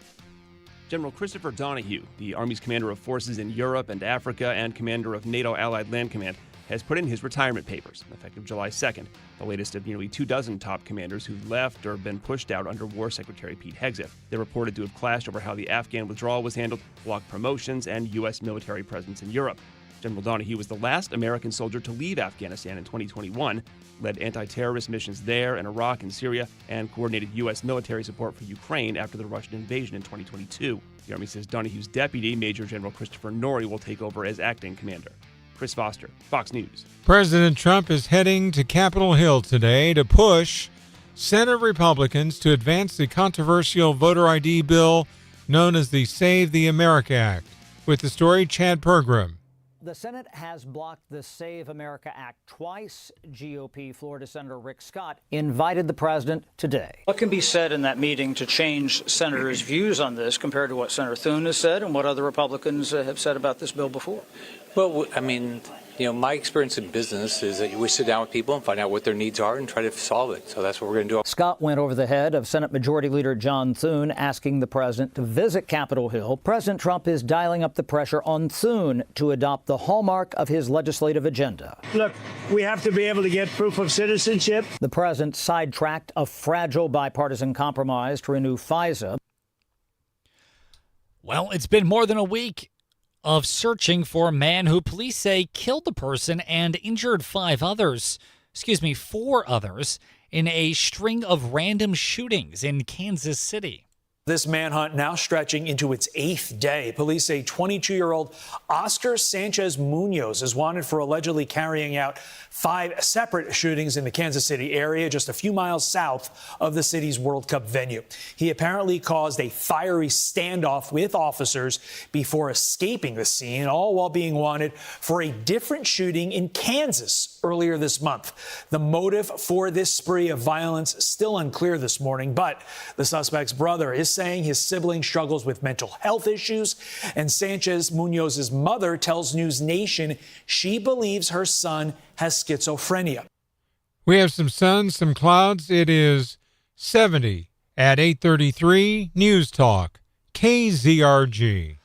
General Christopher Donahue, the Army's commander of forces in Europe and Africa and commander of NATO Allied Land Command, has put in his retirement papers, effective July 2nd, the latest of nearly 24 top commanders who've left or been pushed out under War Secretary Pete Hegseth. They're reported to have clashed over how the Afghan withdrawal was handled, blocked promotions, and U.S. military presence in Europe. General Donahue was the last American soldier to leave Afghanistan in 2021, led anti-terrorist missions there in Iraq and Syria, and coordinated U.S. military support for Ukraine after the Russian invasion in 2022. The Army says Donahue's deputy, Major General Christopher Norrie, will take over as acting commander. Chris Foster, Fox News. President Trump is heading to Capitol Hill today to push Senate Republicans to advance the controversial voter ID bill known as the Save the America Act. With the story, Chad Pergram. The Senate has blocked the Save America Act twice. GOP Florida Senator Rick Scott invited the president today. What can be said in that meeting to change senators' views on this compared to what Senator Thune has said and what other Republicans have said about this bill before? Well, I mean, my experience in business is that we sit down with people and find out what their needs are and try to solve it. So that's what we're going to do. Scott went over the head of Senate Majority Leader John Thune, asking the president to visit Capitol Hill. President Trump is dialing up the pressure on Thune to adopt the hallmark of his legislative agenda. Look, we have to be able to get proof of citizenship. The president sidetracked a fragile bipartisan compromise to renew FISA. Well, it's been more than a week of searching for a man who police say killed the person and injured four others in a string of random shootings in Kansas City. This manhunt now stretching into its 8th day. Police say 22-year-old Oscar Sanchez Munoz is wanted for allegedly carrying out 5 separate shootings in the Kansas City area, just a few miles south of the city's World Cup venue. He apparently caused a fiery standoff with officers before escaping the scene, all while being wanted for a different shooting in Kansas earlier this month. The motive for this spree of violence still unclear this morning, but the suspect's brother is saying his sibling struggles with mental health issues, and Sanchez Munoz's mother tells News Nation she believes her son has schizophrenia. We have some sun, some clouds. It is 70 at 8:33. News Talk, KZRG.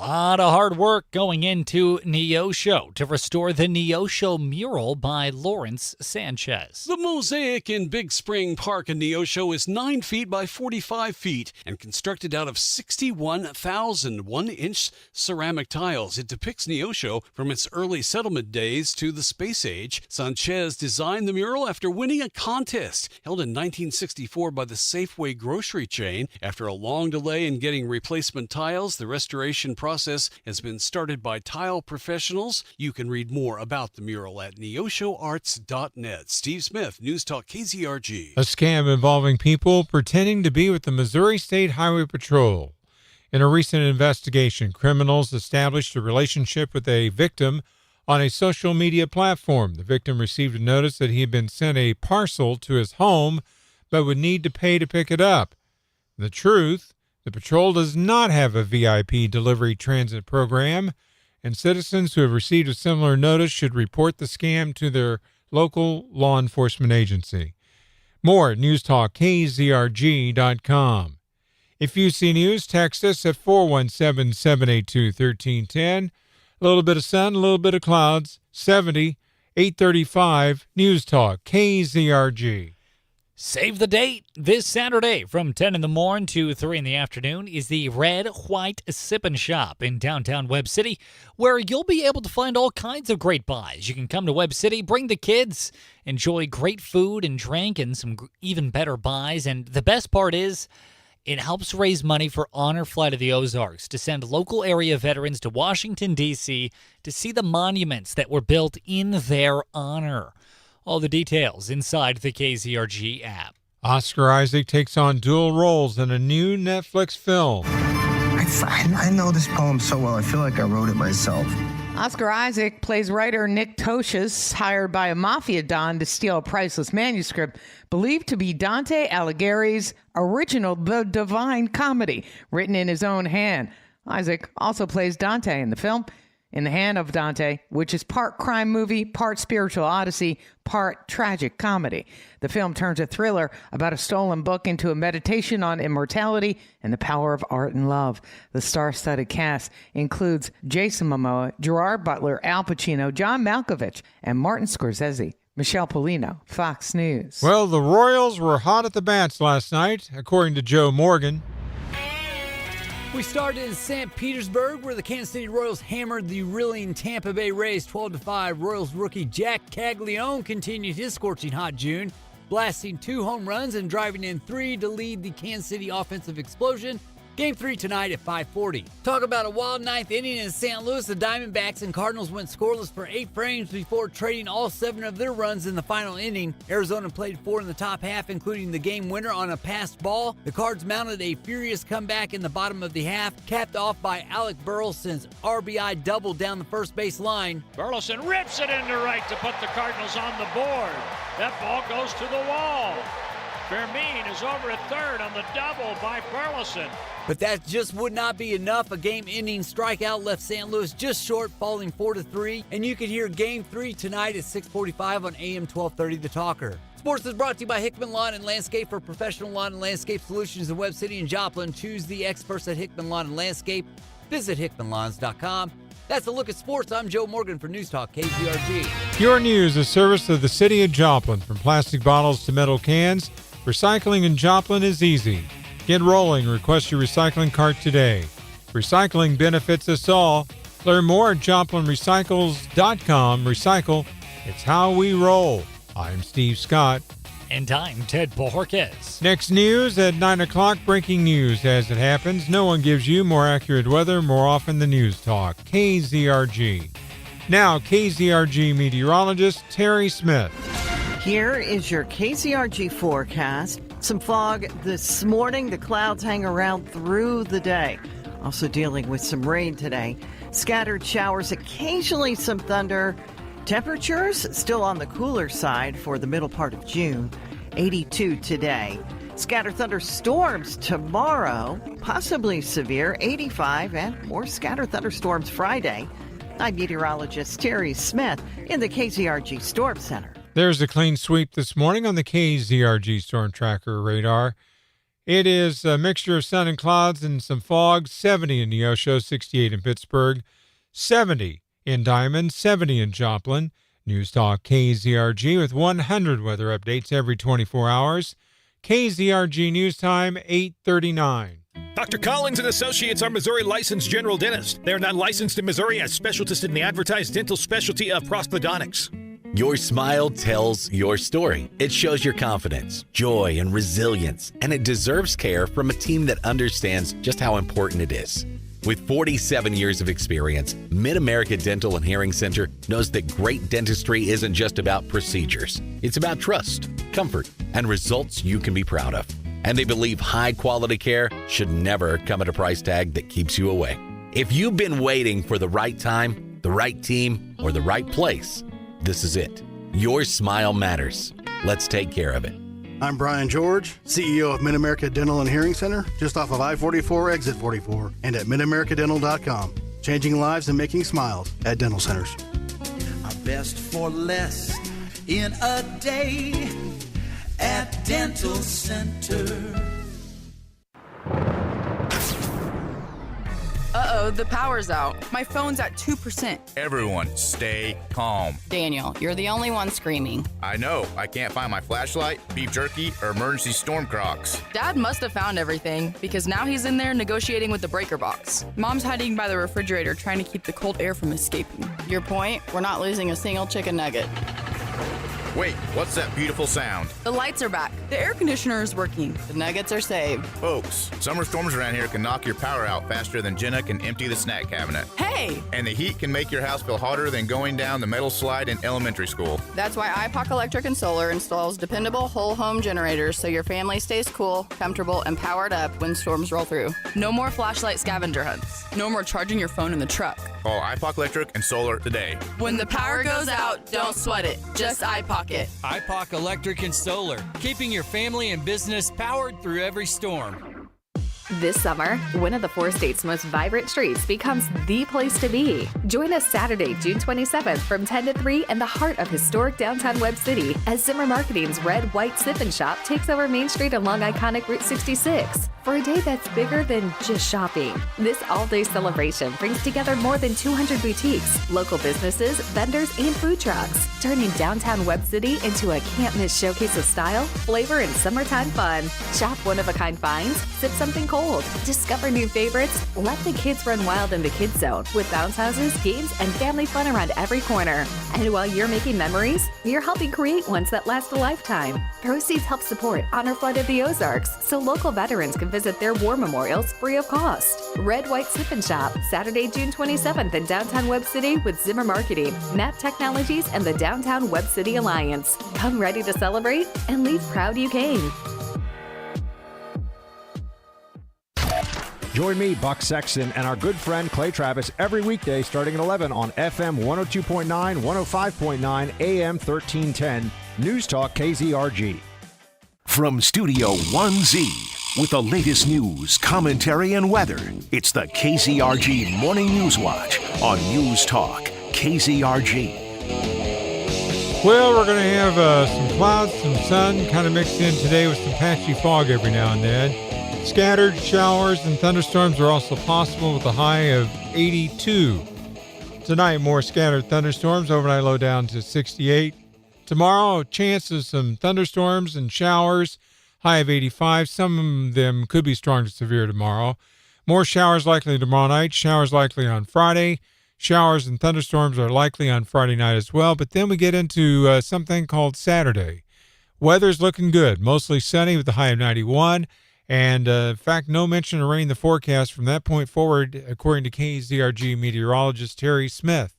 lot of hard work going into Neosho to restore the Neosho mural by Lawrence Sanchez. The mosaic in Big Spring Park in Neosho is 9 feet by 45 feet and constructed out of 61,000 one-inch ceramic tiles. It depicts Neosho from its early settlement days to the space age. Sanchez designed the mural after winning a contest held in 1964 by the Safeway grocery chain. After a long delay in getting replacement tiles, the restoration process has been started by tile professionals. You can read more about the mural at neoshoarts.net. Steve Smith, News Talk KZRG. A scam involving people pretending to be with the Missouri State Highway Patrol. In a recent investigation, criminals established a relationship with a victim on a social media platform. The victim received a notice that he had been sent a parcel to his home, but would need to pay to pick it up. The truth: the patrol does not have a VIP delivery transit program, and citizens who have received a similar notice should report the scam to their local law enforcement agency. More at newstalkkzrg.com. If you see news, text us at 417-782-1310. A little bit of sun, a little bit of clouds, 70, 835, News Talk KZRG. Save the date. This Saturday from 10 in the morning to 3 in the afternoon is the Red White Sippin' Shop in downtown Webb City, where you'll be able to find all kinds of great buys. You can come to Webb City, bring the kids, enjoy great food and drink and some even better buys. And the best part is, it helps raise money for Honor Flight of the Ozarks to send local area veterans to Washington, D.C. to see the monuments that were built in their honor. All the details inside the KZRG app. Oscar Isaac takes on dual roles in a new Netflix film. I know this poem so well, I feel like I wrote it myself. Oscar Isaac plays writer Nick Tosches, hired by a mafia don to steal a priceless manuscript believed to be Dante Alighieri's original The Divine Comedy, written in his own hand. Isaac also plays Dante in the film In the Hand of Dante, which is part crime movie, part spiritual odyssey, part tragic comedy. The film turns a thriller about a stolen book into a meditation on immortality and the power of art and love. The star-studded cast includes Jason Momoa, Gerard Butler, Al Pacino, John Malkovich, and Martin Scorsese. Michelle Polino, Fox News. Well, the Royals were hot at the bats last night, according to Joe Morgan. We started in St. Petersburg, where the Kansas City Royals hammered the reeling Tampa Bay Rays 12-5. Royals rookie Jack Caglione continued his scorching hot June, blasting 2 home runs and driving in 3 to lead the Kansas City offensive explosion. Game 3 tonight at 5:40. Talk about a wild 9th inning in St. Louis. The Diamondbacks and Cardinals went scoreless for 8 frames before trading all 7 of their runs in the final inning. Arizona played 4 in the top half, including the game winner on a passed ball. The Cards mounted a furious comeback in the bottom of the half, capped off by Alec Burleson's RBI double down the first base line. Burleson rips it into right to put the Cardinals on the board. That ball goes to the wall. Fermin is over at third on the double by Burleson. But that just would not be enough. A game-ending strikeout left St. Louis just short, falling 4-3. And you can hear Game 3 tonight at 6:45 on AM 1230 The Talker. Sports is brought to you by Hickman Lawn and Landscape. For professional lawn and landscape solutions in Webb City and Joplin, choose the experts at Hickman Lawn and Landscape. Visit hickmanlawns.com. That's a look at sports. I'm Joe Morgan for News Talk KZRG. Your News, a service of the City of Joplin. From plastic bottles to metal cans, recycling in Joplin is easy. Get rolling. Request your recycling cart today. Recycling benefits us all. Learn more at JoplinRecycles.com. Recycle. It's how we roll. I'm Steve Scott. And I'm Ted Bojorquez. Next news at 9 o'clock. Breaking news as it happens. No one gives you more accurate weather more often than News Talk. KZRG. Now, KZRG meteorologist Terry Smith. Here is your KZRG forecast. Some fog this morning. The clouds hang around through the day. Also dealing with some rain today. Scattered showers, occasionally some thunder. Temperatures still on the cooler side for the middle part of June. 82 today. Scattered thunderstorms tomorrow, possibly severe. 85 and more scattered thunderstorms Friday. I'm meteorologist Terry Smith in the KZRG Storm Center. There's a clean sweep this morning on the KZRG Storm Tracker radar. It is a mixture of sun and clouds and some fog. 70 in Neosho, 68 in Pittsburgh, 70 in Diamond, 70 in Joplin. News Talk KZRG with 100 weather updates every 24 hours. KZRG News Time, 8:39. Dr. Collins and Associates are Missouri licensed general dentists. They are not licensed in Missouri as specialists in the advertised dental specialty of prosthodontics. Your smile tells your story. It shows your confidence, joy, and resilience, and it deserves care from a team that understands just how important it is. With 47 years of experience, Mid-America Dental and Hearing Center knows that great dentistry isn't just about procedures. It's about trust, comfort, and results you can be proud of. And they believe high-quality care should never come at a price tag that keeps you away. If you've been waiting for the right time, the right team, or the right place, this is it. Your smile matters. Let's take care of it. I'm Brian George, CEO of Mid-America Dental and Hearing Center, just off of I-44, Exit 44, and at MidAmericaDental.com. Changing lives and making smiles at dental centers. Our best for less in a day at Dental Center. Uh-oh, the power's out. My phone's at 2%. Everyone, stay calm. Daniel, you're the only one screaming. I know. I can't find my flashlight, beef jerky, or emergency storm Crocs. Dad must have found everything, because now he's in there negotiating with the breaker box. Mom's hiding by the refrigerator trying to keep the cold air from escaping. Your point? We're not losing a single chicken nugget. Wait, what's that beautiful sound? The lights are back. The air conditioner is working. The nuggets are saved. Folks, summer storms around here can knock your power out faster than Jenna can empty the snack cabinet. Hey! And the heat can make your house feel hotter than going down the metal slide in elementary school. That's why IPOC Electric and Solar installs dependable whole home generators so your family stays cool, comfortable, and powered up when storms roll through. No more flashlight scavenger hunts. No more charging your phone in the truck. Call IPOC Electric and Solar today. When the power goes out, don't sweat it. Just IPOC it. IPOC Electric and Solar, keeping your family and business powered through every storm. This summer, one of the 4 states' most vibrant streets becomes the place to be. Join us Saturday, June 27th from 10 to 3 in the heart of historic downtown Webb City as Zimmer Marketing's Red, White Sip and Shop takes over Main Street along iconic Route 66 for a day that's bigger than just shopping. This all-day celebration brings together more than 200 boutiques, local businesses, vendors, and food trucks, turning downtown Webb City into a can't-miss showcase of style, flavor, and summertime fun. Shop one-of-a-kind finds, sip something cold, discover new favorites, let the kids run wild in the kids zone with bounce houses, games, and family fun around every corner. And while you're making memories, you're helping create ones that last a lifetime. Proceeds help support Honor Flight of the Ozarks, so local veterans can visit their war memorials free of cost. Red, White Sip and Shop, Saturday, June 27th in downtown Webb City with Zimmer Marketing, Map Technologies, and the Downtown Webb City Alliance. Come ready to celebrate and leave proud you came. Join me, Buck Sexton, and our good friend Clay Travis every weekday starting at 11 on FM 102.9, 105.9, AM 1310, News Talk KZRG. From Studio 1Z, with the latest news, commentary, and weather, it's the KZRG Morning News Watch on News Talk KZRG. Well, we're going to have some clouds, some sun kind of mixed in today with some patchy fog every now and then. Scattered showers and thunderstorms are also possible with a high of 82. Tonight, more scattered thunderstorms, overnight low down to 68. Tomorrow, a chance of some thunderstorms and showers, high of 85. Some of them could be strong to severe tomorrow. More showers likely tomorrow night, showers likely on Friday. Showers and thunderstorms are likely on Friday night as well. But then we get into something called Saturday. Weather's looking good, mostly sunny with a high of 91. And, in fact, no mention of rain in the forecast from that point forward, according to KZRG meteorologist Terry Smith.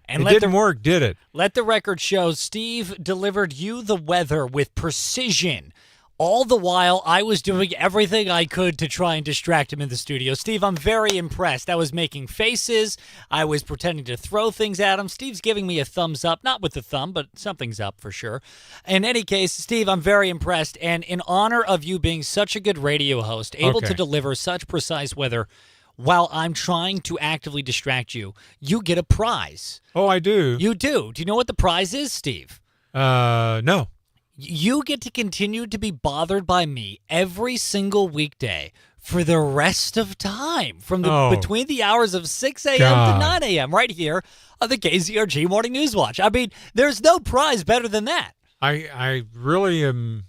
And it didn't work, did it? Let the record show Steve delivered you the weather with precision. All the while, I was doing everything I could to try and distract him in the studio. Steve, I'm very impressed. I was making faces. I was pretending to throw things at him. Steve's giving me a thumbs up. Not with the thumb, but something's up for sure. In any case, Steve, I'm very impressed. And in honor of you being such a good radio host, able to deliver such precise weather while I'm trying to actively distract you, you get a prize. Oh, I do? You do. Do you know what the prize is, Steve? No. You get to continue to be bothered by me every single weekday for the rest of time, from between the hours of 6 a.m. to 9 a.m. right here on the KZRG Morning News Watch. I mean, there's no prize better than that. I really am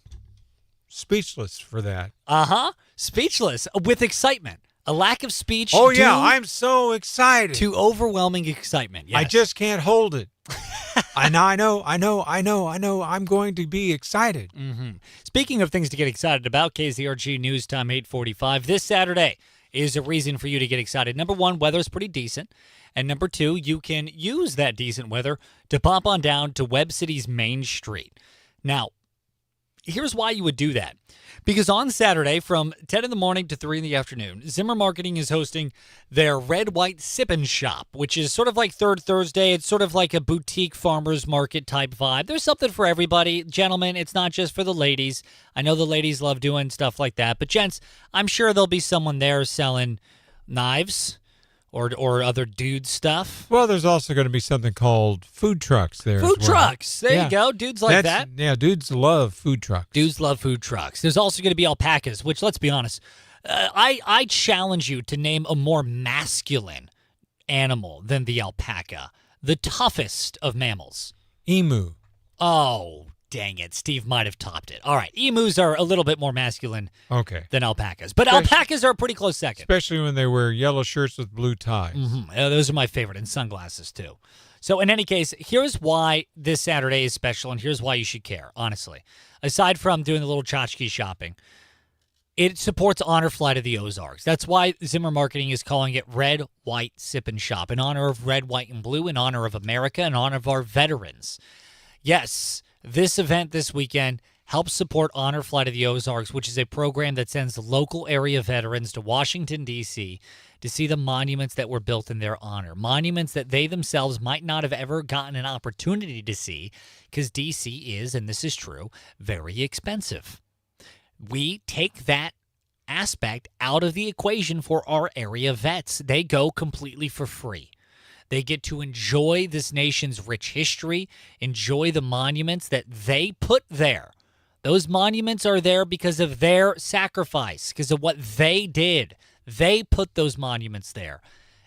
speechless for that. Speechless with excitement. A lack of speech. Oh, yeah, I'm so excited. To overwhelming excitement. Yes. I just can't hold it. And I know. I'm going to be excited. Mm-hmm. Speaking of things to get excited about, KZRG News Time 8:45. This Saturday is a reason for you to get excited. Number one, weather's pretty decent. And number two, you can use that decent weather to pop on down to Webb City's Main Street. Now, here's why you would do that. Because on Saturday from 10 in the morning to 3 in the afternoon, Zimmer Marketing is hosting their Red White Sippin' Shop, which is sort of like Third Thursday. It's sort of like a boutique farmer's market type vibe. There's something for everybody. Gentlemen, it's not just for the ladies. I know the ladies love doing stuff like that. But gents, I'm sure there'll be someone there selling knives or other dude stuff. Well, there's also going to be something called food trucks there. Food trucks. There you go. Dudes like that. Yeah, dudes love food trucks. Dudes love food trucks. There's also going to be alpacas, which, let's be honest, I challenge you to name a more masculine animal than the alpaca. The toughest of mammals. Emu. Oh, dang it. Steve might have topped it. All right. Emus are a little bit more masculine than alpacas. But alpacas are a pretty close second. Especially when they wear yellow shirts with blue ties. Mm-hmm. Those are my favorite, and sunglasses too. So in any case, here's why this Saturday is special, and here's why you should care, honestly. Aside from doing a little tchotchke shopping, it supports Honor Flight of the Ozarks. That's why Zimmer Marketing is calling it Red, White, Sip, and Shop, in honor of Red, White, and Blue, in honor of America, in honor of our veterans. Yes, this event this weekend helps support Honor Flight of the Ozarks, which is a program that sends local area veterans to Washington, D.C. to see the monuments that were built in their honor. Monuments that they themselves might not have ever gotten an opportunity to see because D.C. is, and this is true, very expensive. We take that aspect out of the equation for our area vets. They go completely for free. They get to enjoy this nation's rich history, enjoy the monuments that they put there. Those monuments are there because of their sacrifice, because of what they did. They put those monuments there.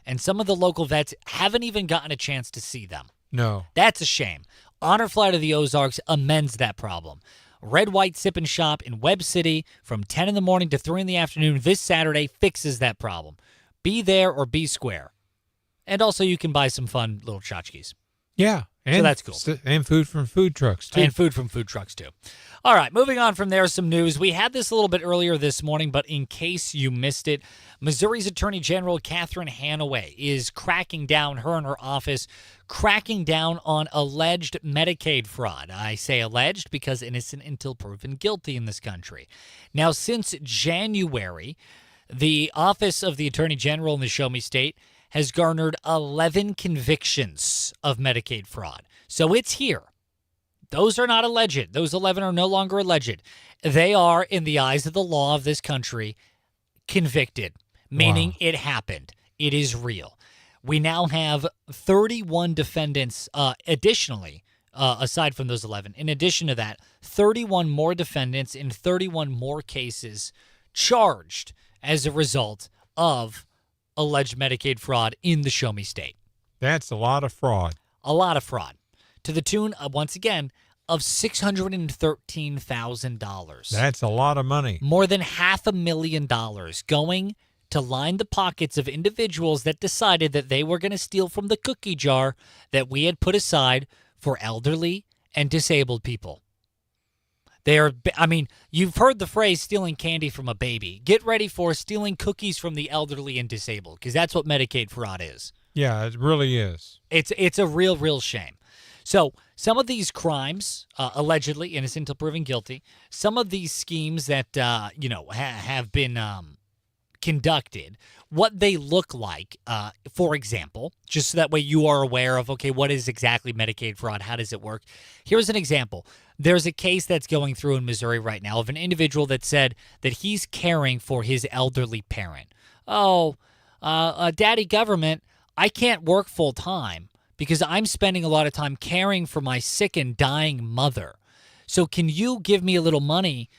And some of the local vets haven't even gotten a chance to see them. No. That's a shame. Honor Flight of the Ozarks amends that problem. Red White Sip and Shop in Webb City from 10 in the morning to 3 in the afternoon this Saturday fixes that problem. Be there or be square. And also you can buy some fun little tchotchkes. Yeah. So that's cool. And food from food trucks, too. And food from food trucks, too. All right, moving on from there, some news. We had this a little bit earlier this morning, but in case you missed it, Missouri's Attorney General Catherine Hanaway is cracking down, her and her office, cracking down on alleged Medicaid fraud. I say alleged because innocent until proven guilty in this country. Now, since January, the Office of the Attorney General in the Show Me State has garnered 11 convictions of Medicaid fraud. So it's here. Those are not alleged. Those 11 are no longer alleged. They are, in the eyes of the law of this country, convicted, meaning it happened. It is real. We now have 31 defendants additionally, aside from those 11. In addition to that, 31 more defendants in 31 more cases charged as a result of alleged Medicaid fraud in the Show Me State. That's a lot of fraud. A lot of fraud. To the tune, once again, of $613,000. That's a lot of money. More than $500,000 going to line the pockets of individuals that decided that they were going to steal from the cookie jar that we had put aside for elderly and disabled people. You've heard the phrase stealing candy from a baby. Get ready for stealing cookies from the elderly and disabled, because that's what Medicaid fraud is. Yeah, it really is. It's a real shame. So some of these crimes, allegedly innocent until proven guilty, some of these schemes that have been conducted, what they look like, for example, just so that way you are aware of, okay, what is exactly Medicaid fraud? How does it work? Here's an example. There's a case that's going through in Missouri right now of an individual that said that he's caring for his elderly parent. Daddy government, I can't work full time because I'm spending a lot of time caring for my sick and dying mother. So can you give me a little money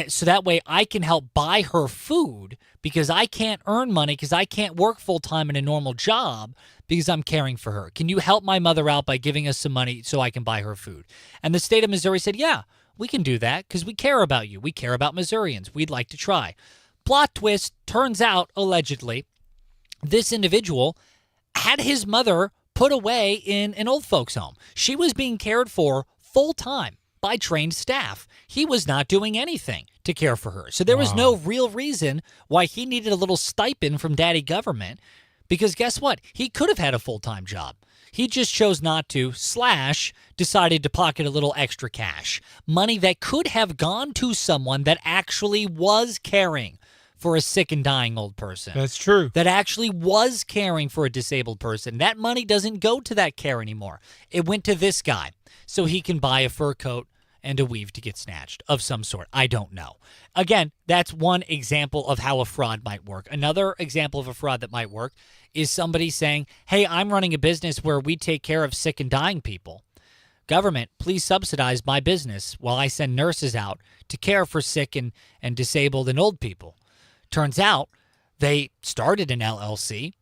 so that way I can help buy her food, because I can't earn money because I can't work full-time in a normal job because I'm caring for her. Can you help my mother out by giving us some money so I can buy her food? And the state of Missouri said, yeah, we can do that because we care about you. We care about Missourians. We'd like to try. Plot twist, turns out, allegedly, this individual had his mother put away in an old folks home. She was being cared for full-time by trained staff. He was not doing anything to care for her. So there was no real reason why he needed a little stipend from daddy government, because guess what? He could have had a full-time job. He just chose not to, / decided to pocket a little extra cash. Money that could have gone to someone that actually was caring for a sick and dying old person. That's true. That actually was caring for a disabled person. That money doesn't go to that care anymore. It went to this guy so he can buy a fur coat and a weave to get snatched of some sort. I don't know. Again, that's one example of how a fraud might work. Another example of a fraud that might work is somebody saying, hey, I'm running a business where we take care of sick and dying people. Government, please subsidize my business while I send nurses out to care for sick and disabled and old people. Turns out they started an LLC.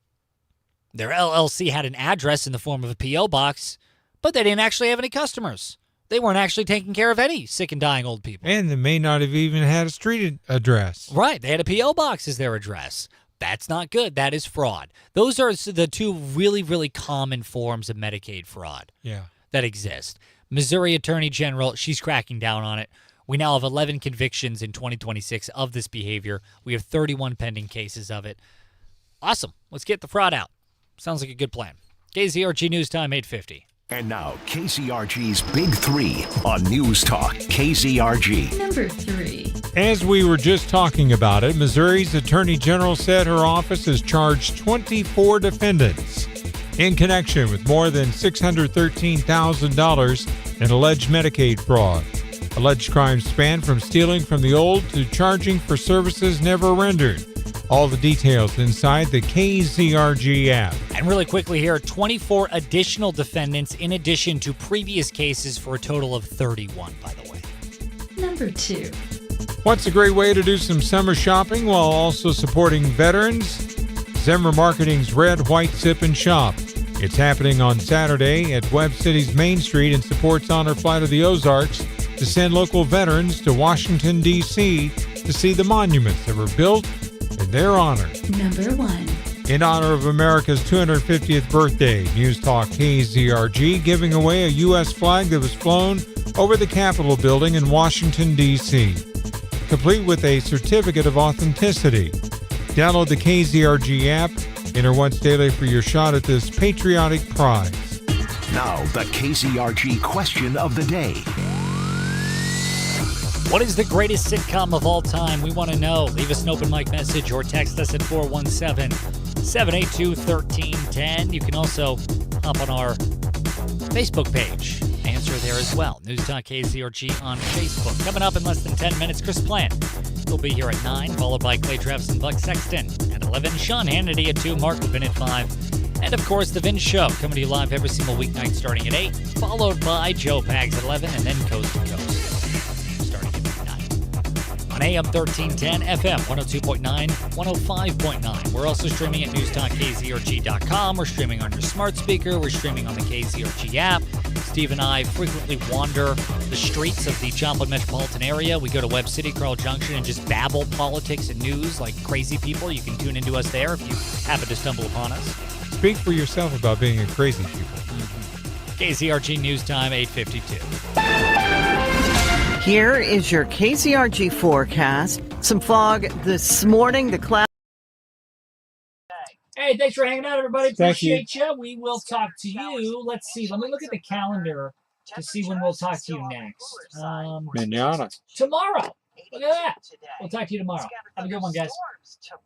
Their LLC had an address in the form of a P.O. box, but they didn't actually have any customers. They weren't actually taking care of any sick and dying old people. And they may not have even had a street address. Right. They had a P.O. box as their address. That's not good. That is fraud. Those are the two really, really common forms of Medicaid fraud that exist. Missouri Attorney General, she's cracking down on it. We now have 11 convictions in 2026 of this behavior. We have 31 pending cases of it. Awesome. Let's get the fraud out. Sounds like a good plan. KZRG News Time, 8:50. And now, KZRG's Big Three on News Talk KZRG. Number 3. As we were just talking about it, Missouri's Attorney General said her office has charged 24 defendants in connection with more than $613,000 in alleged Medicaid fraud. Alleged crimes span from stealing from the old to charging for services never rendered. All the details inside the KZRG app. And really quickly here, 24 additional defendants in addition to previous cases for a total of 31, by the way. Number 2. What's a great way to do some summer shopping while also supporting veterans? Zimmer Marketing's Red, White, Sip, and Shop. It's happening on Saturday at Webb City's Main Street and supports Honor Flight of the Ozarks to send local veterans to Washington, D.C. to see the monuments that were built in their honor. Number 1. In honor of America's 250th birthday, News Talk KZRG giving away a U.S. flag that was flown over the Capitol building in Washington, D.C., complete with a certificate of authenticity. Download the KZRG app. Enter once daily for your shot at this patriotic prize. Now, the KZRG question of the day. What is the greatest sitcom of all time? We want to know. Leave us an open mic message or text us at 417-782-1310. You can also hop on our Facebook page. Answer there as well. News Talk KZRG on Facebook. Coming up in less than 10 minutes, Chris Plant will be here at 9, followed by Clay Travis and Buck Sexton at 11. Sean Hannity at 2, Mark Levin at 5. And, of course, The Vin Show coming to you live every single weeknight starting at 8, followed by Joe Pags at 11, and then Coast to Coast starting at midnight. On AM 1310, FM 102.9, 105.9. We're also streaming at newstalkkzrg.com. We're streaming on your smart speaker. We're streaming on the KZRG app. Steve and I frequently wander the streets of the Joplin metropolitan area. We go to Webb City, Carl Junction, and just babble politics and news like crazy people. You can tune into us there if you happen to stumble upon us. Speak for yourself about being a crazy people. KZRG News Time, 8:52. Here is your KZRG forecast. Some fog this morning. The cloud. Hey, thanks for hanging out, everybody. Thank you. Appreciate you. We will talk to you. Let's see. Let me look at the calendar to see when we'll talk to you next. Manana. Tomorrow. Look at that. We'll talk to you tomorrow. Have a good one, guys.